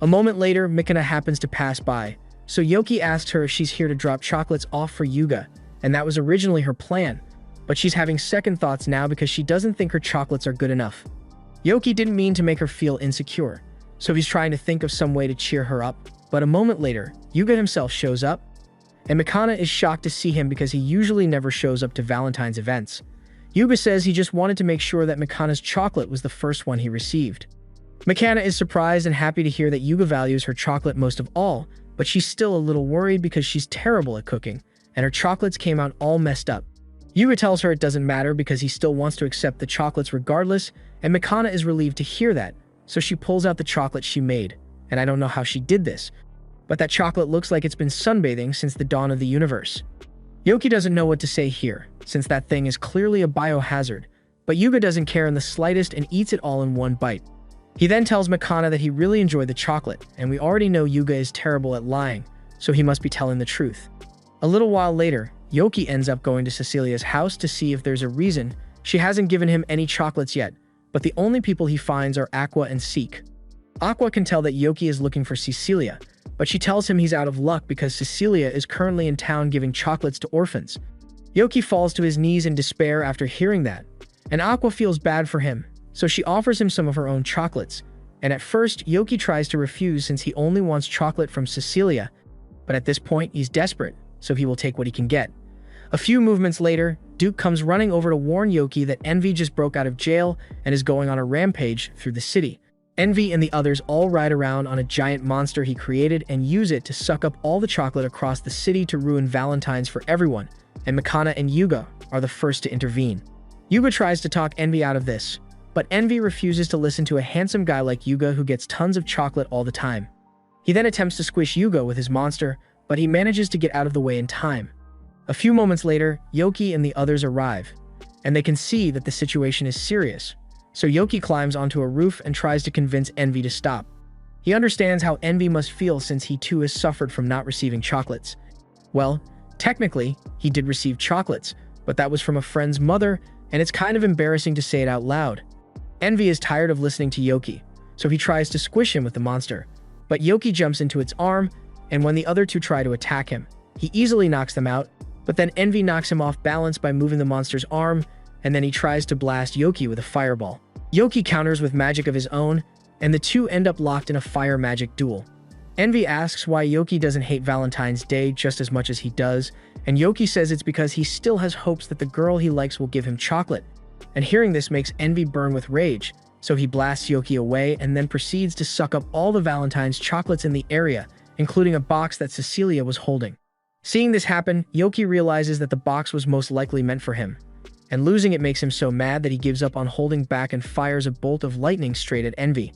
A moment later, Mikana happens to pass by, so Yoki asked her if she's here to drop chocolates off for Yuga, and that was originally her plan, but she's having second thoughts now because she doesn't think her chocolates are good enough. Yoki didn't mean to make her feel insecure, so he's trying to think of some way to cheer her up, but a moment later, Yuga himself shows up, and Mikana is shocked to see him because he usually never shows up to Valentine's events. Yuga says he just wanted to make sure that Mikana's chocolate was the first one he received. Mikana is surprised and happy to hear that Yuga values her chocolate most of all, but she's still a little worried because she's terrible at cooking, and her chocolates came out all messed up. Yuga tells her it doesn't matter because he still wants to accept the chocolates regardless, and Mikana is relieved to hear that, so she pulls out the chocolate she made, and I don't know how she did this, but that chocolate looks like it's been sunbathing since the dawn of the universe. Yoki doesn't know what to say here, since that thing is clearly a biohazard, but Yuga doesn't care in the slightest and eats it all in one bite. He then tells Mikana that he really enjoyed the chocolate, and we already know Yuga is terrible at lying, so he must be telling the truth. A little while later, Yoki ends up going to Cecilia's house to see if there's a reason. She hasn't given him any chocolates yet, but the only people he finds are Aqua and Seek. Aqua can tell that Yoki is looking for Cecilia, but she tells him he's out of luck because Cecilia is currently in town giving chocolates to orphans. Yoki falls to his knees in despair after hearing that, and Aqua feels bad for him, so she offers him some of her own chocolates. And at first, Yoki tries to refuse since he only wants chocolate from Cecilia, but at this point, he's desperate, so he will take what he can get. A few movements later, Duke comes running over to warn Yoki that Envy just broke out of jail and is going on a rampage through the city. Envy and the others all ride around on a giant monster he created and use it to suck up all the chocolate across the city to ruin Valentine's for everyone, and Mikana and Yuga are the first to intervene. Yuga tries to talk Envy out of this, but Envy refuses to listen to a handsome guy like Yuga who gets tons of chocolate all the time. He then attempts to squish Yuga with his monster, but he manages to get out of the way in time. A few moments later, Yoki and the others arrive, and they can see that the situation is serious. So Yoki climbs onto a roof and tries to convince Envy to stop. He understands how Envy must feel since he too has suffered from not receiving chocolates. Well, technically, he did receive chocolates, but that was from a friend's mother, and it's kind of embarrassing to say it out loud. Envy is tired of listening to Yoki, so he tries to squish him with the monster. But Yoki jumps into its arm, and when the other two try to attack him, he easily knocks them out, but then Envy knocks him off balance by moving the monster's arm, and then he tries to blast Yoki with a fireball. Yoki counters with magic of his own, and the two end up locked in a fire magic duel. Envy asks why Yoki doesn't hate Valentine's Day just as much as he does, and Yoki says it's because he still has hopes that the girl he likes will give him chocolate. And hearing this makes Envy burn with rage, so he blasts Yoki away and then proceeds to suck up all the Valentine's chocolates in the area, including a box that Cecilia was holding. Seeing this happen, Yoki realizes that the box was most likely meant for him, and losing it makes him so mad that he gives up on holding back and fires a bolt of lightning straight at Envy.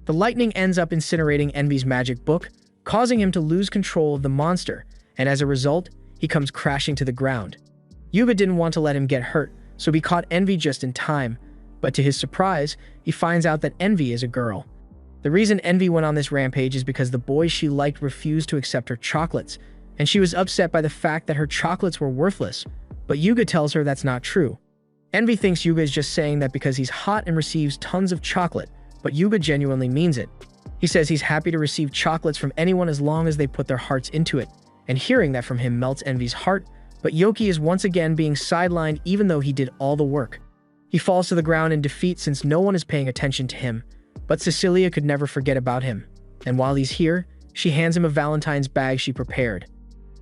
The lightning ends up incinerating Envy's magic book, causing him to lose control of the monster, and as a result, he comes crashing to the ground. Yuga didn't want to let him get hurt, so he caught Envy just in time, but to his surprise, he finds out that Envy is a girl. The reason Envy went on this rampage is because the boy she liked refused to accept her chocolates, and she was upset by the fact that her chocolates were worthless, but Yuga tells her that's not true. Envy thinks Yuga is just saying that because he's hot and receives tons of chocolate, but Yuga genuinely means it. He says he's happy to receive chocolates from anyone as long as they put their hearts into it, and hearing that from him melts Envy's heart, but Yoki is once again being sidelined even though he did all the work. He falls to the ground in defeat since no one is paying attention to him, but Cecilia could never forget about him, and while he's here, she hands him a Valentine's bag she prepared.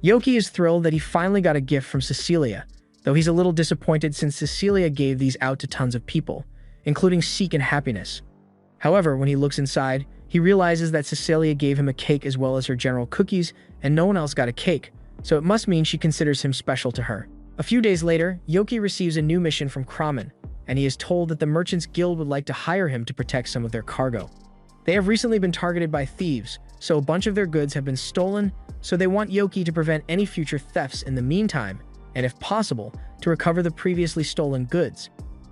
Yoki is thrilled that he finally got a gift from Cecilia, though he's a little disappointed since Cecilia gave these out to tons of people, including Seek and Happiness. However, when he looks inside, he realizes that Cecilia gave him a cake as well as her general cookies, and no one else got a cake, so it must mean she considers him special to her. A few days later, Yoki receives a new mission from Kramen, and he is told that the Merchants Guild would like to hire him to protect some of their cargo. They have recently been targeted by thieves, so a bunch of their goods have been stolen, so they want Yoki to prevent any future thefts in the meantime, and if possible, to recover the previously stolen goods.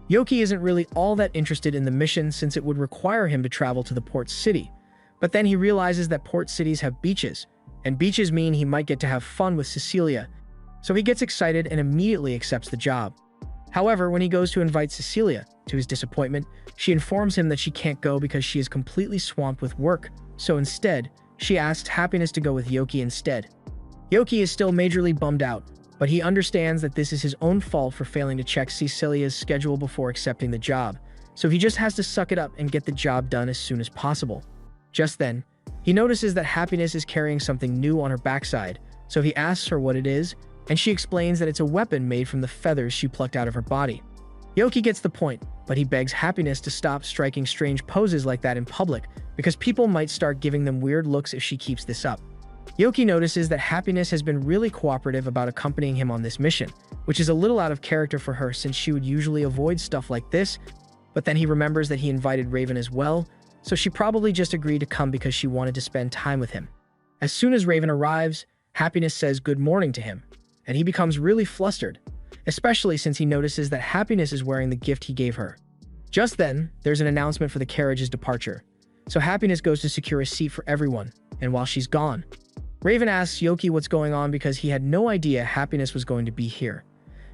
Yoki isn't really all that interested in the mission since it would require him to travel to the port city, but then he realizes that port cities have beaches, and beaches mean he might get to have fun with Cecilia, so he gets excited and immediately accepts the job. However, when he goes to invite Cecilia, to his disappointment, she informs him that she can't go because she is completely swamped with work, so instead, she asks Happiness to go with Yoki instead. Yoki is still majorly bummed out, but he understands that this is his own fault for failing to check Cecilia's schedule before accepting the job, so he just has to suck it up and get the job done as soon as possible. Just then, he notices that Happiness is carrying something new on her backside, so he asks her what it is, and she explains that it's a weapon made from the feathers she plucked out of her body. Yoki gets the point, but he begs Happiness to stop striking strange poses like that in public because people might start giving them weird looks if she keeps this up. Yoki notices that Happiness has been really cooperative about accompanying him on this mission, which is a little out of character for her since she would usually avoid stuff like this, but then he remembers that he invited Raven as well, so she probably just agreed to come because she wanted to spend time with him. As soon as Raven arrives, Happiness says good morning to him, and he becomes really flustered, especially since he notices that Happiness is wearing the gift he gave her. Just then, there's an announcement for the carriage's departure, so Happiness goes to secure a seat for everyone, and while she's gone, Raven asks Yoki what's going on because he had no idea Happiness was going to be here.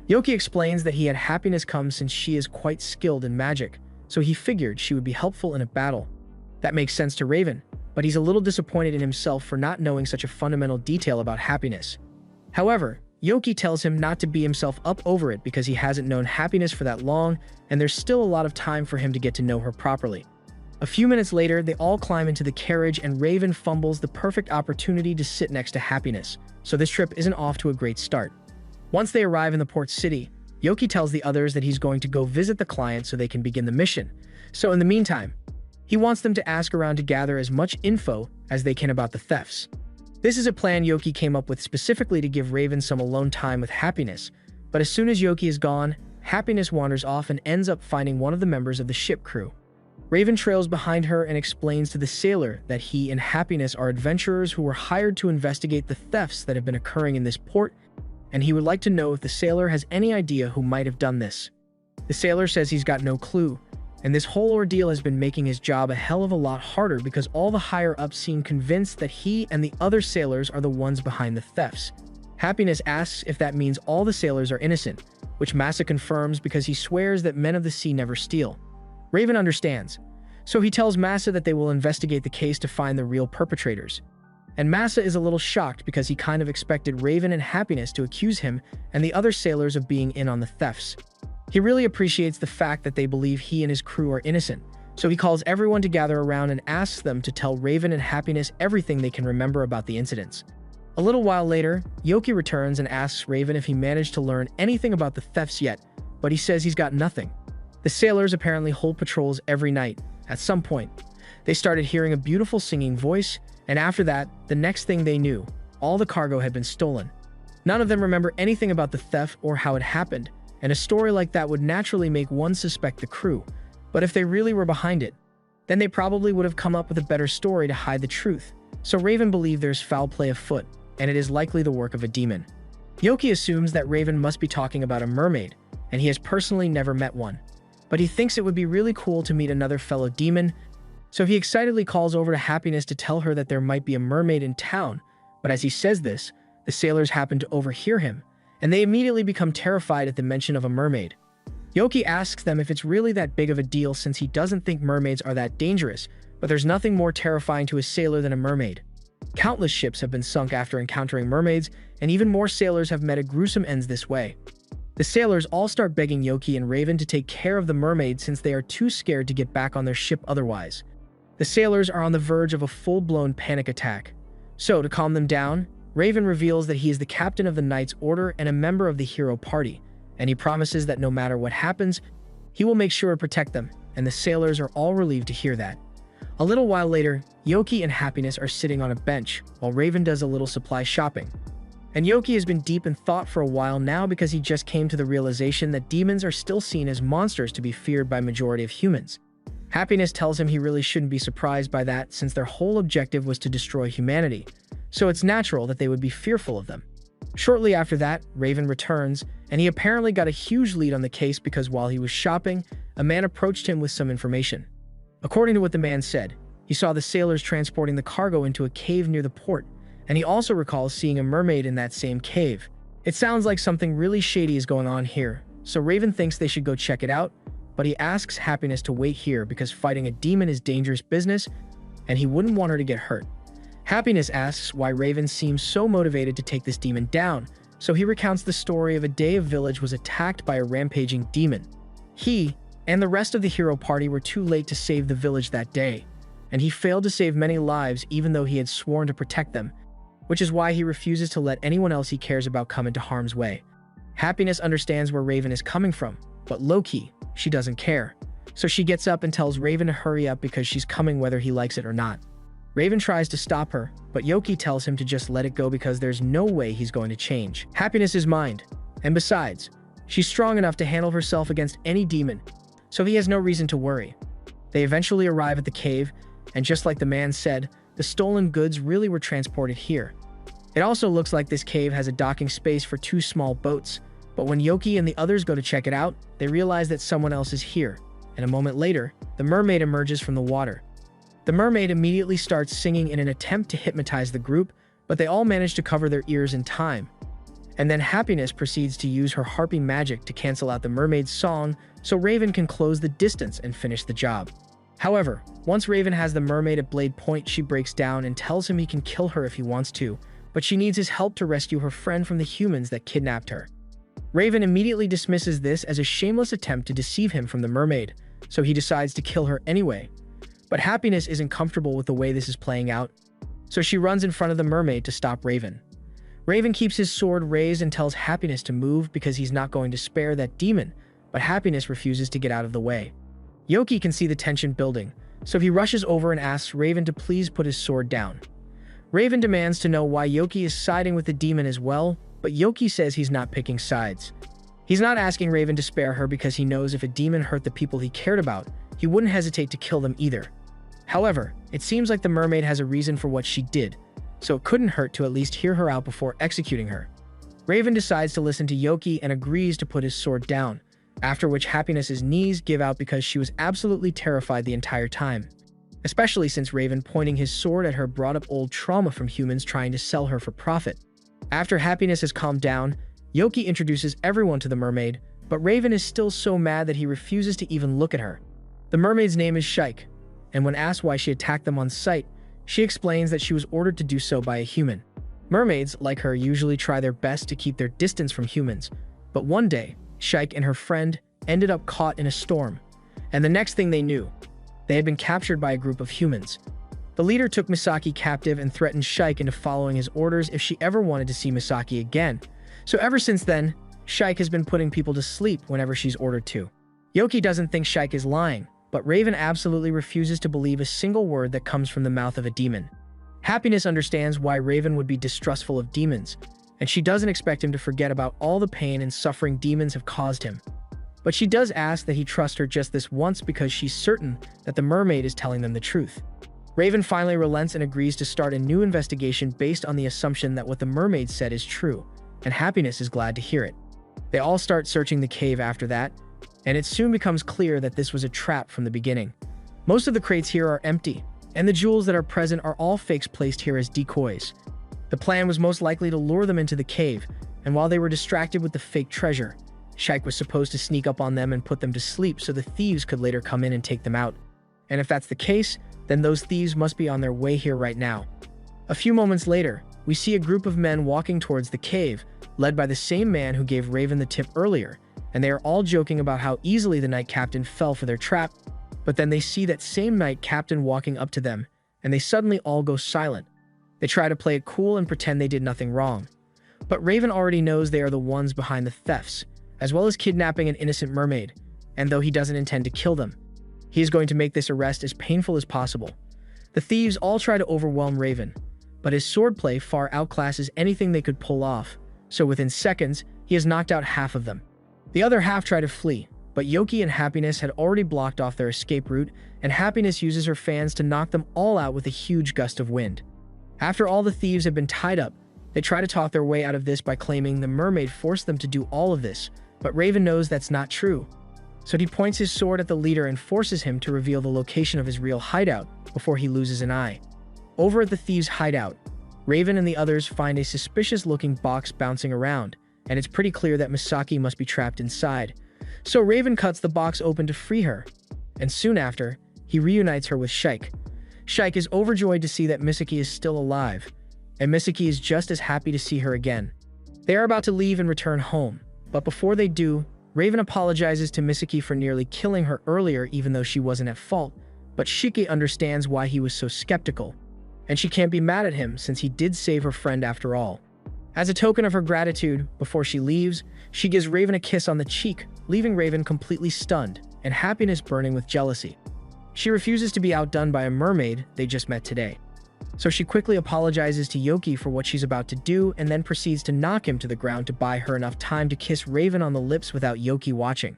Yoki explains that he had Happiness come since she is quite skilled in magic, so he figured she would be helpful in a battle. That makes sense to Raven, but he's a little disappointed in himself for not knowing such a fundamental detail about Happiness. However, Yoki tells him not to beat himself up over it because he hasn't known Happiness for that long, and there's still a lot of time for him to get to know her properly. A few minutes later, they all climb into the carriage and Raven fumbles the perfect opportunity to sit next to Happiness, so this trip isn't off to a great start. Once they arrive in the port city, Yoki tells the others that he's going to go visit the client so they can begin the mission. So in the meantime, he wants them to ask around to gather as much info as they can about the thefts. This is a plan Yoki came up with specifically to give Raven some alone time with Happiness, but as soon as Yoki is gone, Happiness wanders off and ends up finding one of the members of the ship crew. Raven trails behind her and explains to the sailor that he and Happiness are adventurers who were hired to investigate the thefts that have been occurring in this port, and he would like to know if the sailor has any idea who might have done this. The sailor says he's got no clue, and this whole ordeal has been making his job a hell of a lot harder because all the higher-ups seem convinced that he and the other sailors are the ones behind the thefts. Happiness asks if that means all the sailors are innocent, which Massa confirms because he swears that men of the sea never steal. Raven understands, so he tells Massa that they will investigate the case to find the real perpetrators. And Massa is a little shocked because he kind of expected Raven and Happiness to accuse him and the other sailors of being in on the thefts. He really appreciates the fact that they believe he and his crew are innocent, so he calls everyone to gather around and asks them to tell Raven and Happiness everything they can remember about the incidents. A little while later, Yoki returns and asks Raven if he managed to learn anything about the thefts yet, but he says he's got nothing. The sailors apparently hold patrols every night. At some point, they started hearing a beautiful singing voice, and after that, the next thing they knew, all the cargo had been stolen. None of them remember anything about the theft or how it happened, and a story like that would naturally make one suspect the crew. But if they really were behind it, then they probably would have come up with a better story to hide the truth. So Raven believed there's foul play afoot, and it is likely the work of a demon. Yoki assumes that Raven must be talking about a mermaid, and he has personally never met one. But he thinks it would be really cool to meet another fellow demon, so he excitedly calls over to Happiness to tell her that there might be a mermaid in town. But as he says this, the sailors happen to overhear him, and they immediately become terrified at the mention of a mermaid. Yoki asks them if it's really that big of a deal since he doesn't think mermaids are that dangerous, but there's nothing more terrifying to a sailor than a mermaid. Countless ships have been sunk after encountering mermaids, and even more sailors have met a gruesome ends this way. The sailors all start begging Yoki and Raven to take care of the mermaid since they are too scared to get back on their ship otherwise. The sailors are on the verge of a full-blown panic attack. So, to calm them down, Raven reveals that he is the captain of the Knight's Order and a member of the hero party, and he promises that no matter what happens, he will make sure to protect them, and the sailors are all relieved to hear that. A little while later, Yoki and Happiness are sitting on a bench, while Raven does a little supply shopping. And Yoki has been deep in thought for a while now because he just came to the realization that demons are still seen as monsters to be feared by majority of humans. Happiness tells him he really shouldn't be surprised by that since their whole objective was to destroy humanity, so it's natural that they would be fearful of them. Shortly after that, Raven returns, and he apparently got a huge lead on the case because while he was shopping, a man approached him with some information. According to what the man said, he saw the sailors transporting the cargo into a cave near the port, and he also recalls seeing a mermaid in that same cave. It sounds like something really shady is going on here, so Raven thinks they should go check it out, but he asks Happiness to wait here because fighting a demon is dangerous business, and he wouldn't want her to get hurt. Happiness asks why Raven seems so motivated to take this demon down, so he recounts the story of a day a village was attacked by a rampaging demon. He and the rest of the hero party were too late to save the village that day, and he failed to save many lives even though he had sworn to protect them, which is why he refuses to let anyone else he cares about come into harm's way. Happiness understands where Raven is coming from, but low-key, she doesn't care. So she gets up and tells Raven to hurry up because she's coming whether he likes it or not. Raven tries to stop her, but Yoki tells him to just let it go because there's no way he's going to change. Happiness is mind, and besides, she's strong enough to handle herself against any demon, so he has no reason to worry. They eventually arrive at the cave, and just like the man said, the stolen goods really were transported here. It also looks like this cave has a docking space for 2 small boats, but when Yoki and the others go to check it out, they realize that someone else is here, and a moment later, the mermaid emerges from the water. The mermaid immediately starts singing in an attempt to hypnotize the group, but they all manage to cover their ears in time. And then Happiness proceeds to use her harping magic to cancel out the mermaid's song so Raven can close the distance and finish the job. However, once Raven has the mermaid at blade point, she breaks down and tells him he can kill her if he wants to, but she needs his help to rescue her friend from the humans that kidnapped her. Raven immediately dismisses this as a shameless attempt to deceive him from the mermaid, so he decides to kill her anyway. But Happiness isn't comfortable with the way this is playing out, so she runs in front of the mermaid to stop Raven. Raven keeps his sword raised and tells Happiness to move because he's not going to spare that demon, but Happiness refuses to get out of the way. Yoki can see the tension building, so he rushes over and asks Raven to please put his sword down. Raven demands to know why Yoki is siding with the demon as well, but Yoki says he's not picking sides. He's not asking Raven to spare her because he knows if a demon hurt the people he cared about, he wouldn't hesitate to kill them either. However, it seems like the mermaid has a reason for what she did, so it couldn't hurt to at least hear her out before executing her. Raven decides to listen to Yoki and agrees to put his sword down, after which Happiness's knees give out because she was absolutely terrified the entire time. Especially since Raven pointing his sword at her brought up old trauma from humans trying to sell her for profit. After Happiness has calmed down, Yoki introduces everyone to the mermaid, but Raven is still so mad that he refuses to even look at her. The mermaid's name is Shike, and when asked why she attacked them on sight, she explains that she was ordered to do so by a human. Mermaids, like her, usually try their best to keep their distance from humans, but one day, Shike and her friend ended up caught in a storm, and the next thing they knew, they had been captured by a group of humans. The leader took Misaki captive and threatened Shike into following his orders if she ever wanted to see Misaki again. So ever since then, Shike has been putting people to sleep whenever she's ordered to. Yoki doesn't think Shike is lying, but Raven absolutely refuses to believe a single word that comes from the mouth of a demon. Happiness understands why Raven would be distrustful of demons, and she doesn't expect him to forget about all the pain and suffering demons have caused him. But she does ask that he trust her just this once because she's certain that the mermaid is telling them the truth. Raven finally relents and agrees to start a new investigation based on the assumption that what the mermaid said is true, and Happiness is glad to hear it. They all start searching the cave after that, and it soon becomes clear that this was a trap from the beginning. Most of the crates here are empty, and the jewels that are present are all fakes placed here as decoys. The plan was most likely to lure them into the cave, and while they were distracted with the fake treasure, Shike was supposed to sneak up on them and put them to sleep so the thieves could later come in and take them out. And if that's the case, then those thieves must be on their way here right now. A few moments later, we see a group of men walking towards the cave, led by the same man who gave Raven the tip earlier, and they are all joking about how easily the Knight Captain fell for their trap. But then they see that same Knight Captain walking up to them, and they suddenly all go silent. They try to play it cool and pretend they did nothing wrong. But Raven already knows they are the ones behind the thefts, as well as kidnapping an innocent mermaid, and though he doesn't intend to kill them, he is going to make this arrest as painful as possible. The thieves all try to overwhelm Raven, but his swordplay far outclasses anything they could pull off, so within seconds, he has knocked out half of them. The other half try to flee, but Yoki and Happiness had already blocked off their escape route, and Happiness uses her fans to knock them all out with a huge gust of wind. After all the thieves have been tied up, they try to talk their way out of this by claiming the mermaid forced them to do all of this, but Raven knows that's not true. So he points his sword at the leader and forces him to reveal the location of his real hideout before he loses an eye. Over at the thieves' hideout, Raven and the others find a suspicious-looking box bouncing around, and it's pretty clear that Misaki must be trapped inside. So Raven cuts the box open to free her, and soon after, he reunites her with Shike. Shike is overjoyed to see that Misaki is still alive, and Misaki is just as happy to see her again. They are about to leave and return home, but before they do, Raven apologizes to Misaki for nearly killing her earlier even though she wasn't at fault, but Shike understands why he was so skeptical, and she can't be mad at him since he did save her friend after all. As a token of her gratitude, before she leaves, she gives Raven a kiss on the cheek, leaving Raven completely stunned and Happiness burning with jealousy. She refuses to be outdone by a mermaid they just met today. So she quickly apologizes to Yoki for what she's about to do and then proceeds to knock him to the ground to buy her enough time to kiss Raven on the lips without Yoki watching.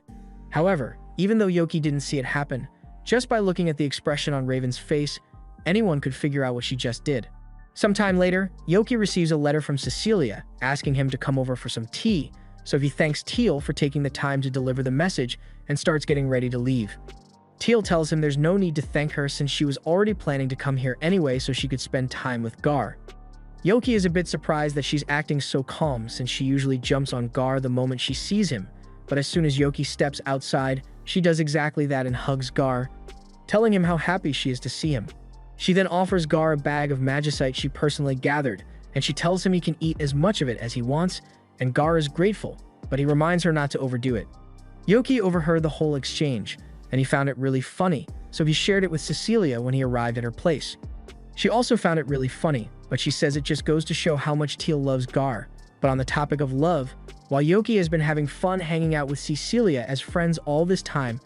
However, even though Yoki didn't see it happen, Just by looking at the expression on Raven's face, anyone could figure out what she just did. Sometime later, Yoki receives a letter from Cecilia asking him to come over for some tea, so he thanks Teal for taking the time to deliver the message and starts getting ready to leave. Teal tells him there's no need to thank her since she was already planning to come here anyway so she could spend time with Gar. Yoki is a bit surprised that she's acting so calm since she usually jumps on Gar the moment she sees him, but as soon as Yoki steps outside, she does exactly that and hugs Gar, telling him how happy she is to see him. She then offers Gar a bag of magicite she personally gathered, and she tells him he can eat as much of it as he wants, and Gar is grateful, but he reminds her not to overdo it. Yoki overheard the whole exchange, and he found it really funny, so he shared it with Cecilia when he arrived at her place. She also found it really funny, but she says it just goes to show how much Teal loves Gar. But on the topic of love, while Yoki has been having fun hanging out with Cecilia as friends all this time,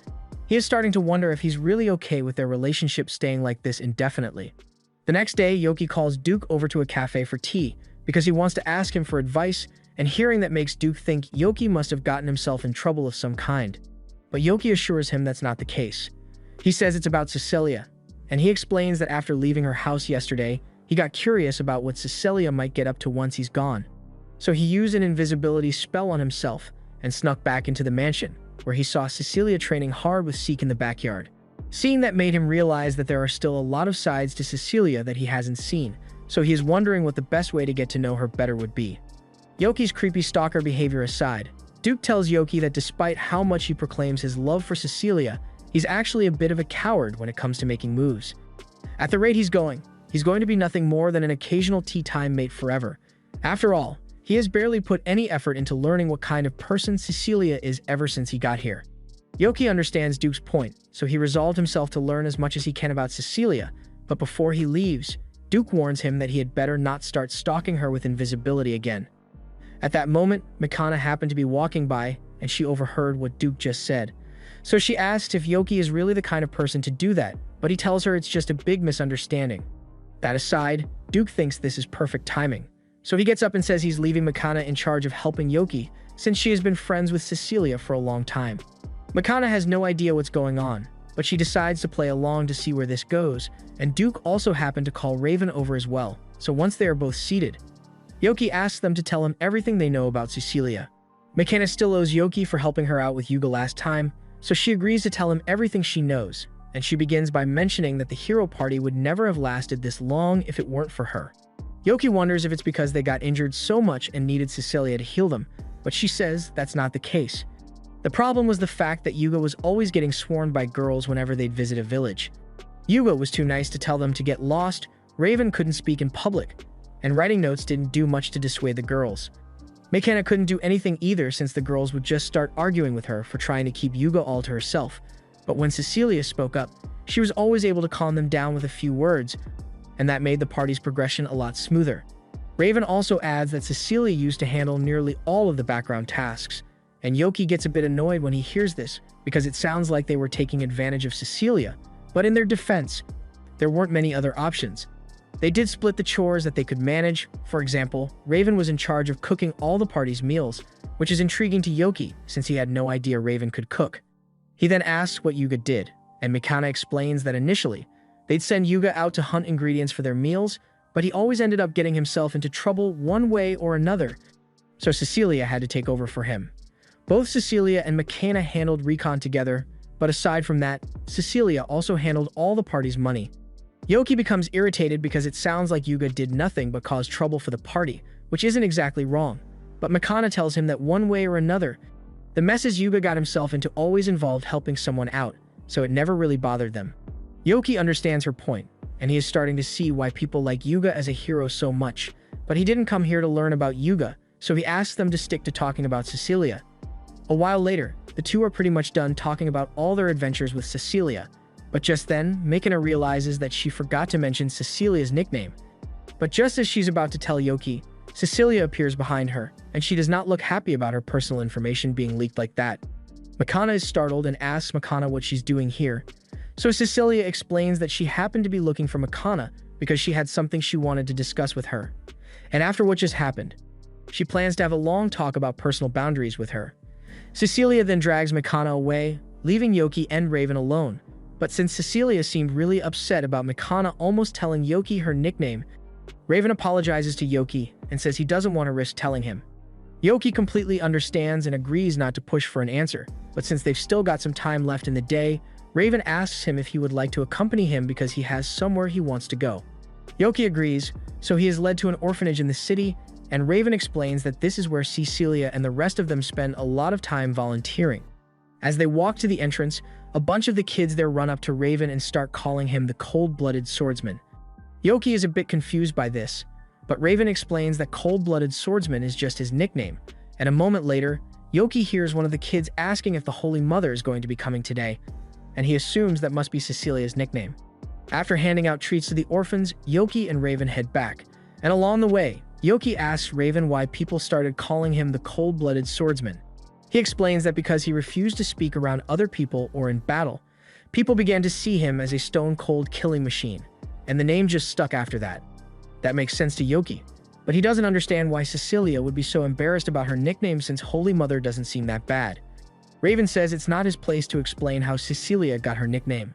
he is starting to wonder if he's really okay with their relationship staying like this indefinitely. The next day, Yoki calls Duke over to a cafe for tea because he wants to ask him for advice, and hearing that makes Duke think Yoki must have gotten himself in trouble of some kind. But Yoki assures him that's not the case. He says it's about Cecilia, and he explains that after leaving her house yesterday, he got curious about what Cecilia might get up to once he's gone. So he used an invisibility spell on himself and snuck back into the mansion, where he saw Cecilia training hard with Seek in the backyard. Seeing that made him realize that there are still a lot of sides to Cecilia that he hasn't seen, so he is wondering what the best way to get to know her better would be. Yoki's creepy stalker behavior aside, Duke tells Yoki that despite how much he proclaims his love for Cecilia, he's actually a bit of a coward when it comes to making moves. At the rate he's going to be nothing more than an occasional tea time mate forever. After all, he has barely put any effort into learning what kind of person Cecilia is ever since he got here. Yoki understands Duke's point, so he resolved himself to learn as much as he can about Cecilia, but before he leaves, Duke warns him that he had better not start stalking her with invisibility again. At that moment, Mikana happened to be walking by, and she overheard what Duke just said. So she asks if Yoki is really the kind of person to do that, but he tells her it's just a big misunderstanding. That aside, Duke thinks this is perfect timing. So he gets up and says he's leaving Mikana in charge of helping Yoki, since she has been friends with Cecilia for a long time. Mikana has no idea what's going on, but she decides to play along to see where this goes, and Duke also happened to call Raven over as well, so once they are both seated, Yoki asks them to tell him everything they know about Cecilia. Mikana still owes Yoki for helping her out with Yuga last time, so she agrees to tell him everything she knows, and she begins by mentioning that the hero party would never have lasted this long if it weren't for her. Yoki wonders if it's because they got injured so much and needed Cecilia to heal them, but she says that's not the case. The problem was the fact that Yuga was always getting swarmed by girls whenever they'd visit a village. Yuga was too nice to tell them to get lost, Raven couldn't speak in public, and writing notes didn't do much to dissuade the girls. Mikana couldn't do anything either since the girls would just start arguing with her for trying to keep Yuga all to herself, but when Cecilia spoke up, she was always able to calm them down with a few words, and that made the party's progression a lot smoother. Raven also adds that Cecilia used to handle nearly all of the background tasks, and Yoki gets a bit annoyed when he hears this because it sounds like they were taking advantage of Cecilia, but in their defense, there weren't many other options. They did split the chores that they could manage. For example, Raven was in charge of cooking all the party's meals, which is intriguing to Yoki since he had no idea Raven could cook. He then asks what Yuga did, and Mikana explains that initially, they'd send Yuga out to hunt ingredients for their meals, but he always ended up getting himself into trouble one way or another, so Cecilia had to take over for him. Both Cecilia and Mikana handled recon together, but aside from that, Cecilia also handled all the party's money. Yoki becomes irritated because it sounds like Yuga did nothing but cause trouble for the party, which isn't exactly wrong, but Mikana tells him that one way or another, the messes Yuga got himself into always involved helping someone out, so it never really bothered them. Yoki understands her point, and he is starting to see why people like Yuga as a hero so much, but he didn't come here to learn about Yuga, so he asks them to stick to talking about Cecilia. A while later, the two are pretty much done talking about all their adventures with Cecilia, but just then, Mikana realizes that she forgot to mention Cecilia's nickname. But just as she's about to tell Yoki, Cecilia appears behind her, and she does not look happy about her personal information being leaked like that. Mikana is startled and asks Mikana what she's doing here, so Cecilia explains that she happened to be looking for Mikana because she had something she wanted to discuss with her. And after what just happened, she plans to have a long talk about personal boundaries with her. Cecilia then drags Mikana away, leaving Yoki and Raven alone, But since Cecilia seemed really upset about Mikana almost telling Yoki her nickname, Raven apologizes to Yoki and says he doesn't want to risk telling him. Yoki completely understands and agrees not to push for an answer, but since they've still got some time left in the day, Raven asks him if he would like to accompany him because he has somewhere he wants to go. Yoki agrees, so he is led to an orphanage in the city, and Raven explains that this is where Cecilia and the rest of them spend a lot of time volunteering. As they walk to the entrance, a bunch of the kids there run up to Raven and start calling him the cold-blooded swordsman. Yoki is a bit confused by this, but Raven explains that cold-blooded swordsman is just his nickname, and a moment later, Yoki hears one of the kids asking if the Holy Mother is going to be coming today, and he assumes that must be Cecilia's nickname. After handing out treats to the orphans, Yoki and Raven head back, and along the way, Yoki asks Raven why people started calling him the cold-blooded swordsman. He explains that because he refused to speak around other people or in battle, people began to see him as a stone-cold killing machine, and the name just stuck after that. That makes sense to Yoki, but he doesn't understand why Cecilia would be so embarrassed about her nickname since Holy Mother doesn't seem that bad. Raven says it's not his place to explain how Cecilia got her nickname,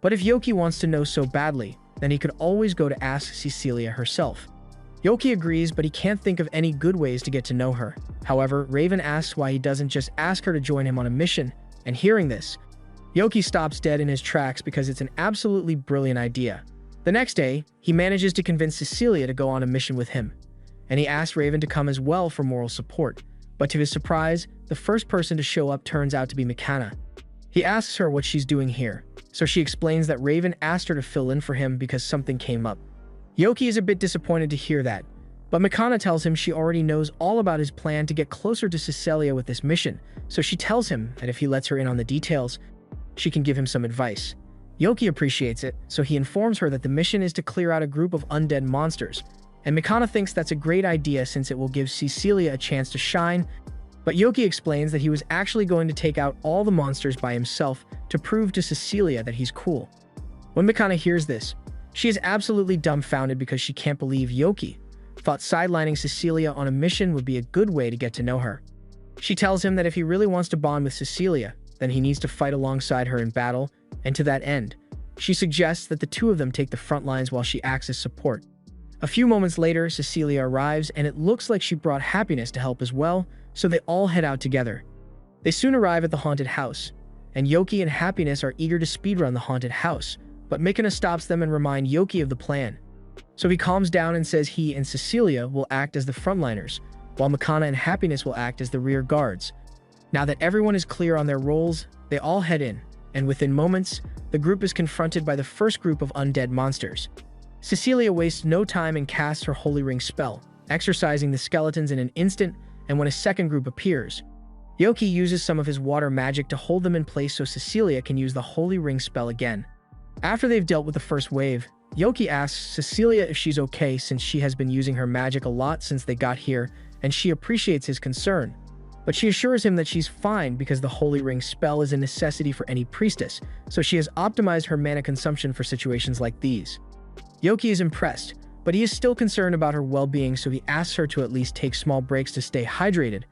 but if Yoki wants to know so badly, then he could always go to ask Cecilia herself. Yoki agrees, but he can't think of any good ways to get to know her. However, Raven asks why he doesn't just ask her to join him on a mission, and hearing this, Yoki stops dead in his tracks because it's an absolutely brilliant idea. The next day, he manages to convince Cecilia to go on a mission with him, and he asks Raven to come as well for moral support. But to his surprise, the first person to show up turns out to be Mikana. He asks her what she's doing here, so she explains that Raven asked her to fill in for him because something came up. Yoki is a bit disappointed to hear that, but Mikana tells him she already knows all about his plan to get closer to Cecilia with this mission, so she tells him that if he lets her in on the details, she can give him some advice. Yoki appreciates it, so he informs her that the mission is to clear out a group of undead monsters, and Mikana thinks that's a great idea since it will give Cecilia a chance to shine, but Yoki explains that he was actually going to take out all the monsters by himself to prove to Cecilia that he's cool. When Mikana hears this, she is absolutely dumbfounded because she can't believe Yoki thought sidelining Cecilia on a mission would be a good way to get to know her. She tells him that if he really wants to bond with Cecilia, then he needs to fight alongside her in battle, and to that end, she suggests that the two of them take the front lines while she acts as support. A few moments later, Cecilia arrives, and it looks like she brought Happiness to help as well, so they all head out together. They soon arrive at the haunted house, and Yoki and Happiness are eager to speedrun the haunted house, but Mikana stops them and reminds Yoki of the plan. So he calms down and says he and Cecilia will act as the frontliners, while Mikana and Happiness will act as the rear guards. Now that everyone is clear on their roles, they all head in, and within moments, the group is confronted by the first group of undead monsters. Cecilia wastes no time and casts her Holy Ring spell, exorcising the skeletons in an instant, and when a second group appears, Yoki uses some of his water magic to hold them in place so Cecilia can use the Holy Ring spell again. After they've dealt with the first wave, Yoki asks Cecilia if she's okay since she has been using her magic a lot since they got here, and she appreciates his concern. But she assures him that she's fine because the Holy Ring spell is a necessity for any priestess, so she has optimized her mana consumption for situations like these. Yoki is impressed, but he is still concerned about her well-being, so he asks her to at least take small breaks to stay hydrated.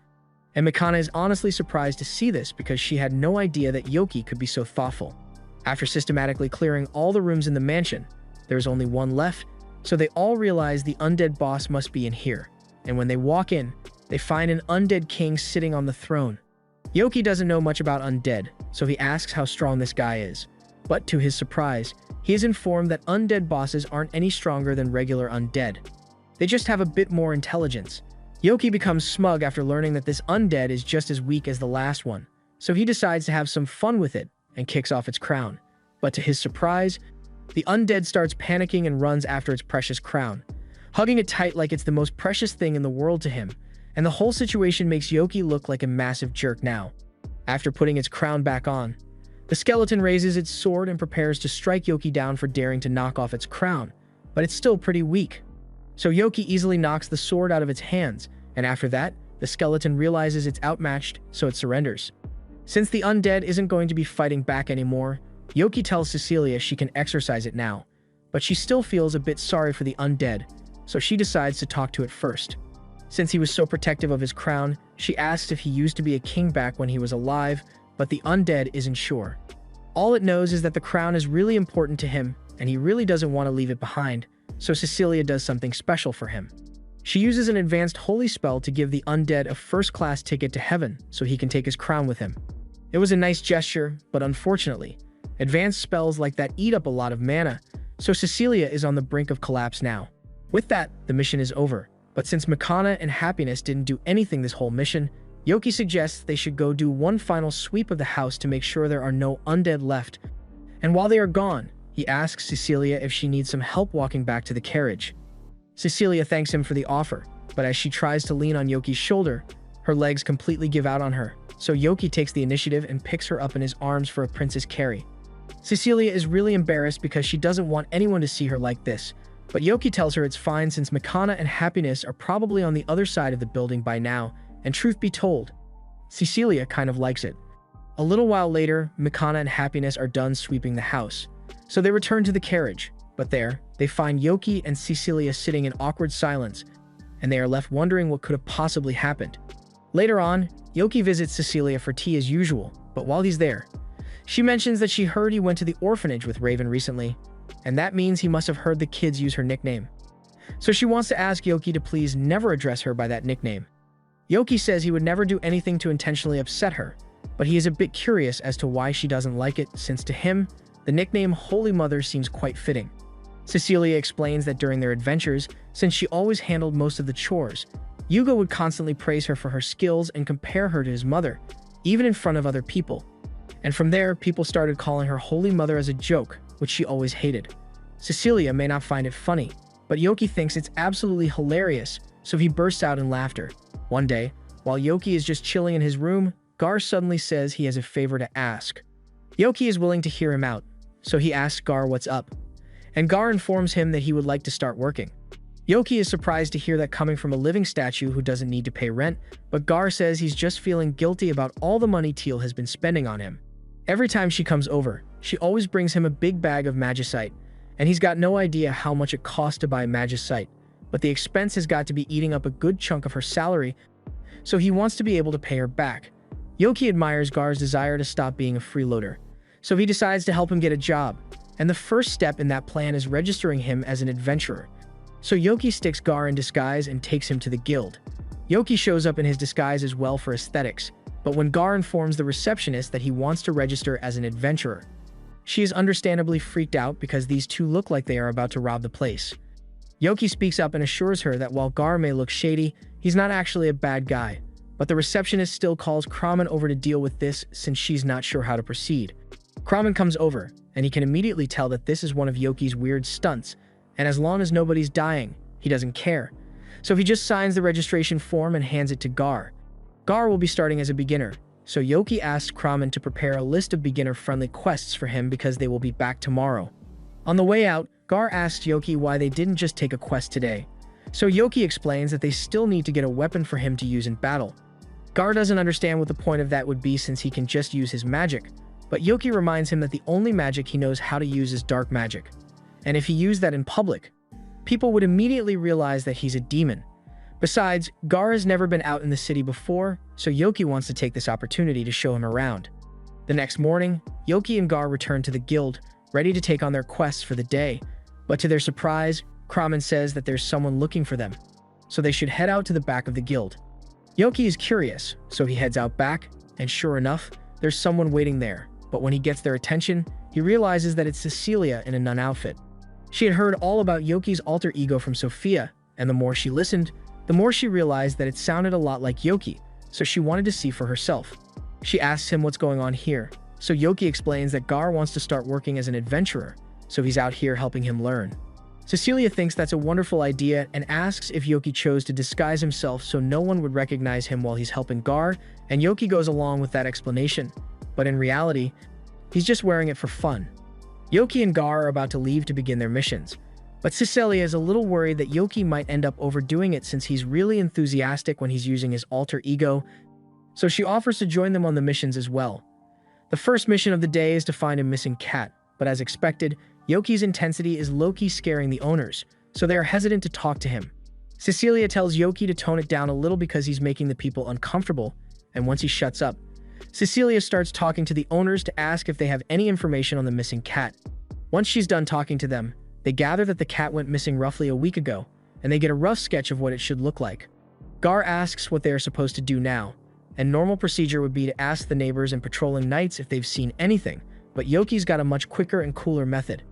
And Mikana is honestly surprised to see this because she had no idea that Yoki could be so thoughtful. After systematically clearing all the rooms in the mansion, there is only one left, so they all realize the undead boss must be in here. And when they walk in, they find an undead king sitting on the throne. Yoki doesn't know much about undead, so he asks how strong this guy is. But to his surprise, he is informed that undead bosses aren't any stronger than regular undead. They just have a bit more intelligence. Yoki becomes smug after learning that this undead is just as weak as the last one, so he decides to have some fun with it and kicks off its crown. But to his surprise, the undead starts panicking and runs after its precious crown, hugging it tight like it's the most precious thing in the world to him, and the whole situation makes Yoki look like a massive jerk now. After putting its crown back on, the skeleton raises its sword and prepares to strike Yoki down for daring to knock off its crown, but it's still pretty weak. So Yoki easily knocks the sword out of its hands, and after that, the skeleton realizes it's outmatched, so it surrenders. Since the undead isn't going to be fighting back anymore, Yoki tells Cecilia she can exorcise it now, but she still feels a bit sorry for the undead, so she decides to talk to it first. Since he was so protective of his crown, she asks if he used to be a king back when he was alive, but the undead isn't sure. All it knows is that the crown is really important to him, and he really doesn't want to leave it behind, so Cecilia does something special for him. She uses an advanced holy spell to give the undead a first-class ticket to heaven so he can take his crown with him. It was a nice gesture, but unfortunately, advanced spells like that eat up a lot of mana, so Cecilia is on the brink of collapse now. With that, the mission is over, but since Makana and Happiness didn't do anything this whole mission, Yoki suggests they should go do one final sweep of the house to make sure there are no undead left. And while they are gone, he asks Cecilia if she needs some help walking back to the carriage. Cecilia thanks him for the offer, but as she tries to lean on Yoki's shoulder, her legs completely give out on her, so Yoki takes the initiative and picks her up in his arms for a princess carry. Cecilia is really embarrassed because she doesn't want anyone to see her like this, but Yoki tells her it's fine since Makana and Happiness are probably on the other side of the building by now, and truth be told, Cecilia kind of likes it. A little while later, Makana and Happiness are done sweeping the house, so they return to the carriage, but there, they find Yoki and Cecilia sitting in awkward silence, and they are left wondering what could have possibly happened. Later on, Yoki visits Cecilia for tea as usual, but while he's there, she mentions that she heard he went to the orphanage with Raven recently, and that means he must have heard the kids use her nickname. So she wants to ask Yoki to please never address her by that nickname. Yoki says he would never do anything to intentionally upset her, but he is a bit curious as to why she doesn't like it, since to him, the nickname Holy Mother seems quite fitting. Cecilia explains that during their adventures, since she always handled most of the chores, Yugo would constantly praise her for her skills and compare her to his mother, even in front of other people. And from there, people started calling her Holy Mother as a joke, which she always hated. Cecilia may not find it funny, but Yoki thinks it's absolutely hilarious, so he bursts out in laughter. One day, while Yoki is just chilling in his room, Gar suddenly says he has a favor to ask. Yoki is willing to hear him out, so he asks Gar what's up, and Gar informs him that he would like to start working. Yoki is surprised to hear that coming from a living statue who doesn't need to pay rent, but Gar says he's just feeling guilty about all the money Teal has been spending on him. Every time she comes over, she always brings him a big bag of magicite, and he's got no idea how much it costs to buy magicite, but the expense has got to be eating up a good chunk of her salary, so he wants to be able to pay her back. Yoki admires Gar's desire to stop being a freeloader, so he decides to help him get a job, and the first step in that plan is registering him as an adventurer. So Yoki sticks Gar in disguise and takes him to the guild. Yoki shows up in his disguise as well for aesthetics, but when Gar informs the receptionist that he wants to register as an adventurer, she is understandably freaked out because these two look like they are about to rob the place. Yoki speaks up and assures her that while Gar may look shady, he's not actually a bad guy, but the receptionist still calls Kramen over to deal with this since she's not sure how to proceed. Kramen comes over, and he can immediately tell that this is one of Yoki's weird stunts, and as long as nobody's dying, he doesn't care. So he just signs the registration form and hands it to Gar. Gar will be starting as a beginner, so Yoki asks Kramen to prepare a list of beginner-friendly quests for him because they will be back tomorrow. On the way out, Gar asks Yoki why they didn't just take a quest today, so Yoki explains that they still need to get a weapon for him to use in battle. Gar doesn't understand what the point of that would be since he can just use his magic, but Yoki reminds him that the only magic he knows how to use is dark magic, and if he used that in public, people would immediately realize that he's a demon. Besides, Gar has never been out in the city before, so Yoki wants to take this opportunity to show him around. The next morning, Yoki and Gar return to the guild, ready to take on their quests for the day, but to their surprise, Kramen says that there's someone looking for them, so they should head out to the back of the guild. Yoki is curious, so he heads out back, and sure enough, there's someone waiting there, but when he gets their attention, he realizes that it's Cecilia in a nun outfit. She had heard all about Yoki's alter ego from Sophia, and the more she listened, the more she realized that it sounded a lot like Yoki, so she wanted to see for herself. She asks him what's going on here, so Yoki explains that Gar wants to start working as an adventurer, so he's out here helping him learn. Cecilia thinks that's a wonderful idea and asks if Yoki chose to disguise himself so no one would recognize him while he's helping Gar, and Yoki goes along with that explanation, but in reality, he's just wearing it for fun. Yoki and Gar are about to leave to begin their missions, but Cecilia is a little worried that Yoki might end up overdoing it since he's really enthusiastic when he's using his alter ego, so she offers to join them on the missions as well. The first mission of the day is to find a missing cat, but as expected, Yoki's intensity is low-key scaring the owners, so they are hesitant to talk to him. Cecilia tells Yoki to tone it down a little because he's making the people uncomfortable, and once he shuts up, Cecilia starts talking to the owners to ask if they have any information on the missing cat. Once she's done talking to them, they gather that the cat went missing roughly a week ago, and they get a rough sketch of what it should look like. Gar asks what they are supposed to do now, and normal procedure would be to ask the neighbors and patrolling nights if they've seen anything, but Yoki's got a much quicker and cooler method.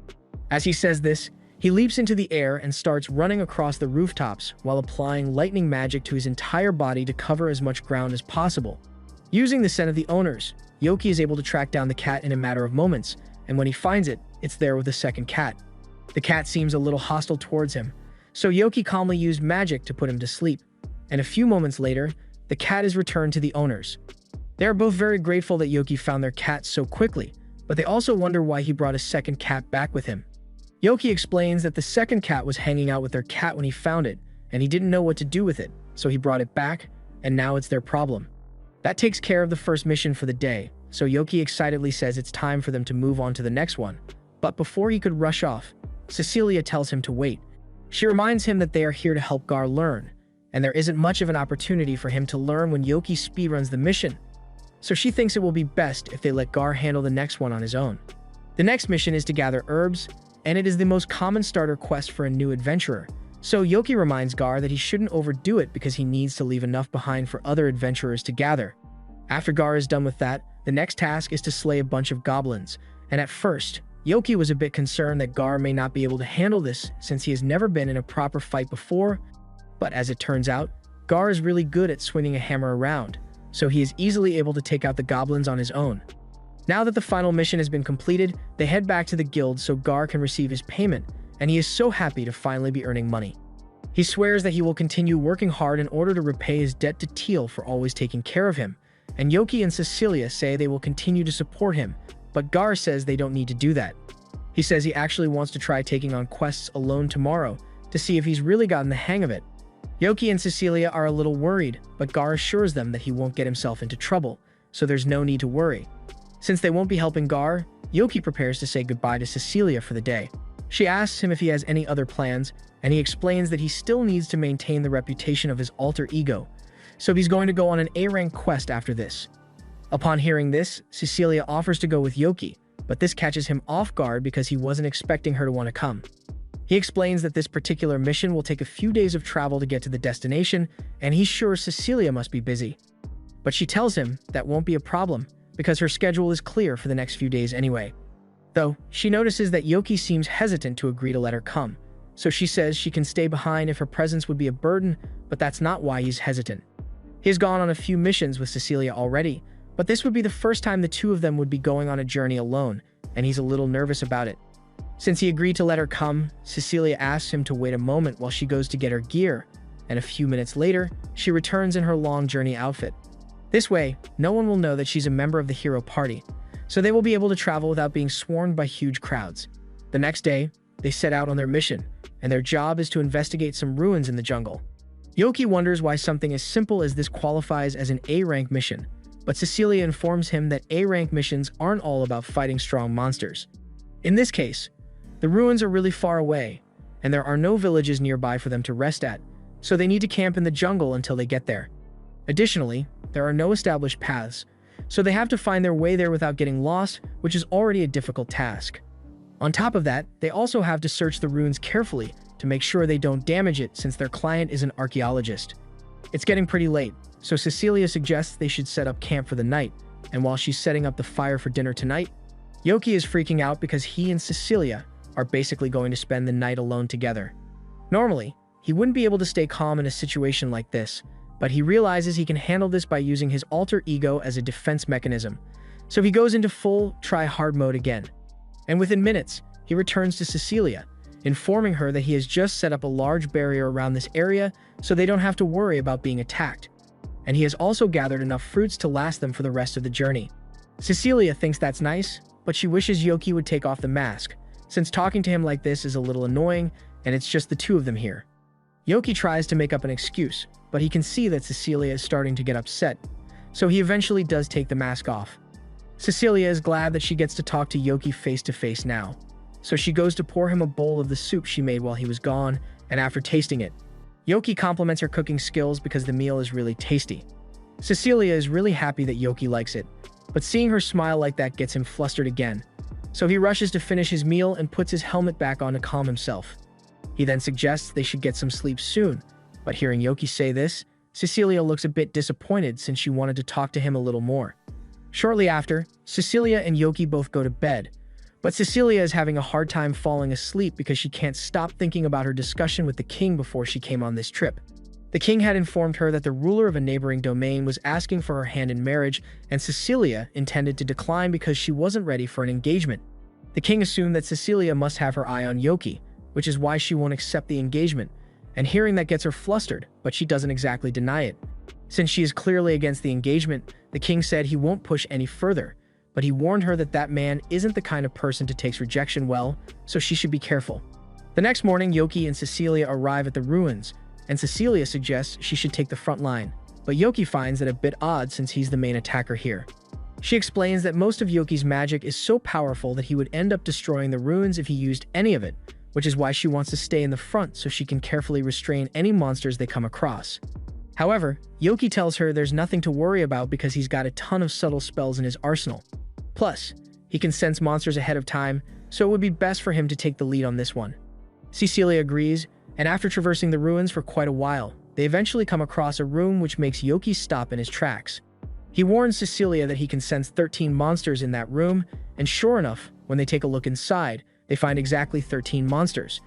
As he says this, he leaps into the air and starts running across the rooftops while applying lightning magic to his entire body to cover as much ground as possible. Using the scent of the owners, Yoki is able to track down the cat in a matter of moments, and when he finds it, it's there with a second cat. The cat seems a little hostile towards him, so Yoki calmly used magic to put him to sleep, and a few moments later, the cat is returned to the owners. They are both very grateful that Yoki found their cat so quickly, but they also wonder why he brought a second cat back with him. Yoki explains that the second cat was hanging out with their cat when he found it, and he didn't know what to do with it, so he brought it back, and now it's their problem. That takes care of the first mission for the day, so Yoki excitedly says it's time for them to move on to the next one. But before he could rush off, Cecilia tells him to wait. She reminds him that they are here to help Gar learn, and there isn't much of an opportunity for him to learn when Yoki speedruns the mission, so she thinks it will be best if they let Gar handle the next one on his own. The next mission is to gather herbs, and it is the most common starter quest for a new adventurer, so Yoki reminds Gar that he shouldn't overdo it because he needs to leave enough behind for other adventurers to gather. After Gar is done with that, the next task is to slay a bunch of goblins, and at first, Yoki was a bit concerned that Gar may not be able to handle this since he has never been in a proper fight before, but as it turns out, Gar is really good at swinging a hammer around, so he is easily able to take out the goblins on his own. Now that the final mission has been completed, they head back to the guild so Gar can receive his payment, and he is so happy to finally be earning money. He swears that he will continue working hard in order to repay his debt to Teal for always taking care of him, and Yoki and Cecilia say they will continue to support him, but Gar says they don't need to do that. He says he actually wants to try taking on quests alone tomorrow to see if he's really gotten the hang of it. Yoki and Cecilia are a little worried, but Gar assures them that he won't get himself into trouble, so there's no need to worry. Since they won't be helping Gar, Yoki prepares to say goodbye to Cecilia for the day. She asks him if he has any other plans, and he explains that he still needs to maintain the reputation of his alter ego, so he's going to go on an A-rank quest after this. Upon hearing this, Cecilia offers to go with Yoki, but this catches him off guard because he wasn't expecting her to want to come. He explains that this particular mission will take a few days of travel to get to the destination, and he's sure Cecilia must be busy. But she tells him that won't be a problem, because her schedule is clear for the next few days anyway. Though, she notices that Yoki seems hesitant to agree to let her come, so she says she can stay behind if her presence would be a burden, but that's not why he's hesitant. He's gone on a few missions with Cecilia already, but this would be the first time the two of them would be going on a journey alone, and he's a little nervous about it. Since he agreed to let her come, Cecilia asks him to wait a moment while she goes to get her gear, and a few minutes later, she returns in her long journey outfit. This way, no one will know that she's a member of the hero party, so they will be able to travel without being swarmed by huge crowds. The next day, they set out on their mission, and their job is to investigate some ruins in the jungle. Yoki wonders why something as simple as this qualifies as an A-rank mission, but Cecilia informs him that A-rank missions aren't all about fighting strong monsters. In this case, the ruins are really far away, and there are no villages nearby for them to rest at, so they need to camp in the jungle until they get there. Additionally, there are no established paths, so they have to find their way there without getting lost, which is already a difficult task. On top of that, they also have to search the ruins carefully to make sure they don't damage it since their client is an archaeologist. It's getting pretty late, so Cecilia suggests they should set up camp for the night, and while she's setting up the fire for dinner tonight, Yoki is freaking out because he and Cecilia are basically going to spend the night alone together. Normally, he wouldn't be able to stay calm in a situation like this, but he realizes he can handle this by using his alter ego as a defense mechanism, so he goes into full try-hard mode again. And within minutes, he returns to Cecilia, informing her that he has just set up a large barrier around this area so they don't have to worry about being attacked. And he has also gathered enough fruits to last them for the rest of the journey. Cecilia thinks that's nice, but she wishes Yoki would take off the mask, since talking to him like this is a little annoying and it's just the two of them here. Yoki tries to make up an excuse, but he can see that Cecilia is starting to get upset, so he eventually does take the mask off. Cecilia is glad that she gets to talk to Yoki face to face now, so she goes to pour him a bowl of the soup she made while he was gone, and after tasting it, Yoki compliments her cooking skills because the meal is really tasty. Cecilia is really happy that Yoki likes it, But seeing her smile like that gets him flustered again. So he rushes to finish his meal and puts his helmet back on to calm himself. He then suggests they should get some sleep soon, but hearing Yoki say this, Cecilia looks a bit disappointed since she wanted to talk to him a little more. Shortly after, Cecilia and Yoki both go to bed, but Cecilia is having a hard time falling asleep because she can't stop thinking about her discussion with the king before she came on this trip. The king had informed her that the ruler of a neighboring domain was asking for her hand in marriage, and Cecilia intended to decline because she wasn't ready for an engagement. The king assumed that Cecilia must have her eye on Yoki, which is why she won't accept the engagement, and hearing that gets her flustered, but she doesn't exactly deny it. Since she is clearly against the engagement, the king said he won't push any further, but he warned her that that man isn't the kind of person to take rejection well, so she should be careful. The next morning, Yoki and Cecilia arrive at the ruins, and Cecilia suggests she should take the front line, but Yoki finds it a bit odd since he's the main attacker here. She explains that most of Yoki's magic is so powerful that he would end up destroying the ruins if he used any of it, which is why she wants to stay in the front so she can carefully restrain any monsters they come across. However, Yoki tells her there's nothing to worry about because he's got a ton of subtle spells in his arsenal. Plus, he can sense monsters ahead of time, so it would be best for him to take the lead on this one. Cecilia agrees, and after traversing the ruins for quite a while, they eventually come across a room which makes Yoki stop in his tracks. He warns Cecilia that he can sense 13 monsters in that room, and sure enough, when they take a look inside, they find exactly 13 monsters.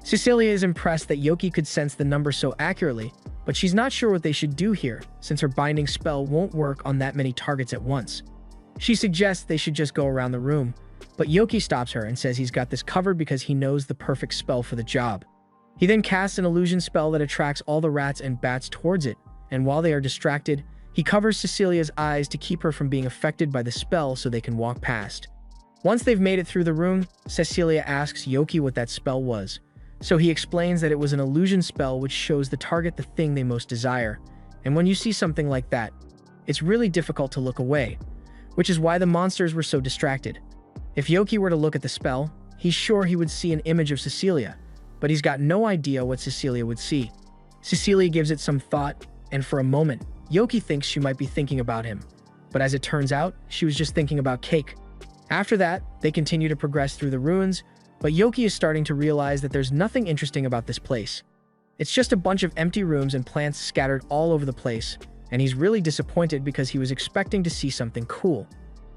Cecilia is impressed that Yoki could sense the number so accurately, but she's not sure what they should do here, since her binding spell won't work on that many targets at once. She suggests they should just go around the room, but Yoki stops her and says he's got this covered because he knows the perfect spell for the job. He then casts an illusion spell that attracts all the rats and bats towards it, and while they are distracted, he covers Cecilia's eyes to keep her from being affected by the spell so they can walk past. Once they've made it through the room, Cecilia asks Yoki what that spell was. So he explains that it was an illusion spell which shows the target the thing they most desire, and when you see something like that, it's really difficult to look away, which is why the monsters were so distracted. If Yoki were to look at the spell, he's sure he would see an image of Cecilia, but he's got no idea what Cecilia would see. Cecilia gives it some thought, and for a moment, Yoki thinks she might be thinking about him, but as it turns out, she was just thinking about cake. After that, they continue to progress through the ruins, but Yoki is starting to realize that there's nothing interesting about this place. It's just a bunch of empty rooms and plants scattered all over the place, and he's really disappointed because he was expecting to see something cool.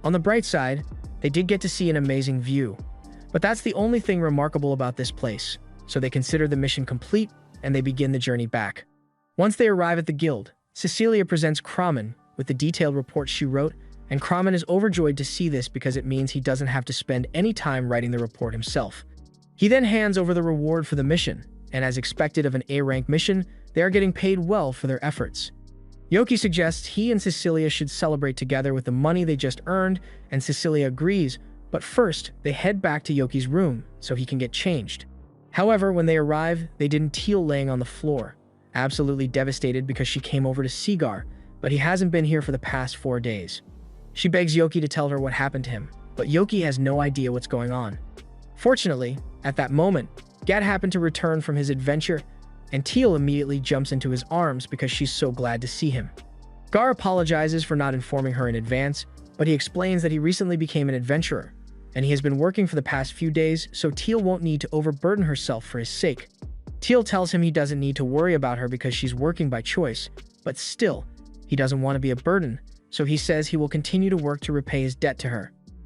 On the bright side, they did get to see an amazing view, but that's the only thing remarkable about this place, so they consider the mission complete and they begin the journey back. Once they arrive at the guild, Cecilia presents Kramen with the detailed report she wrote, and Kramen is overjoyed to see this because it means he doesn't have to spend any time writing the report himself. He then hands over the reward for the mission, and as expected of an A-rank mission, they are getting paid well for their efforts. Yoki suggests he and Cecilia should celebrate together with the money they just earned, and Cecilia agrees, but first, they head back to Yoki's room so he can get changed. However, when they arrive, they didn't Teal laying on the floor, absolutely devastated because she came over to Seagar, but he hasn't been here for the past 4 days. She begs Yoki to tell her what happened to him, but Yoki has no idea what's going on. Fortunately, at that moment, Gat happened to return from his adventure, and Teal immediately jumps into his arms because she's so glad to see him. Gar apologizes for not informing her in advance, but he explains that he recently became an adventurer, and he has been working for the past few days, so Teal won't need to overburden herself for his sake. Teal tells him he doesn't need to worry about her because she's working by choice, but still, he doesn't want to be a burden, so he says he will continue to work to repay his debt to her.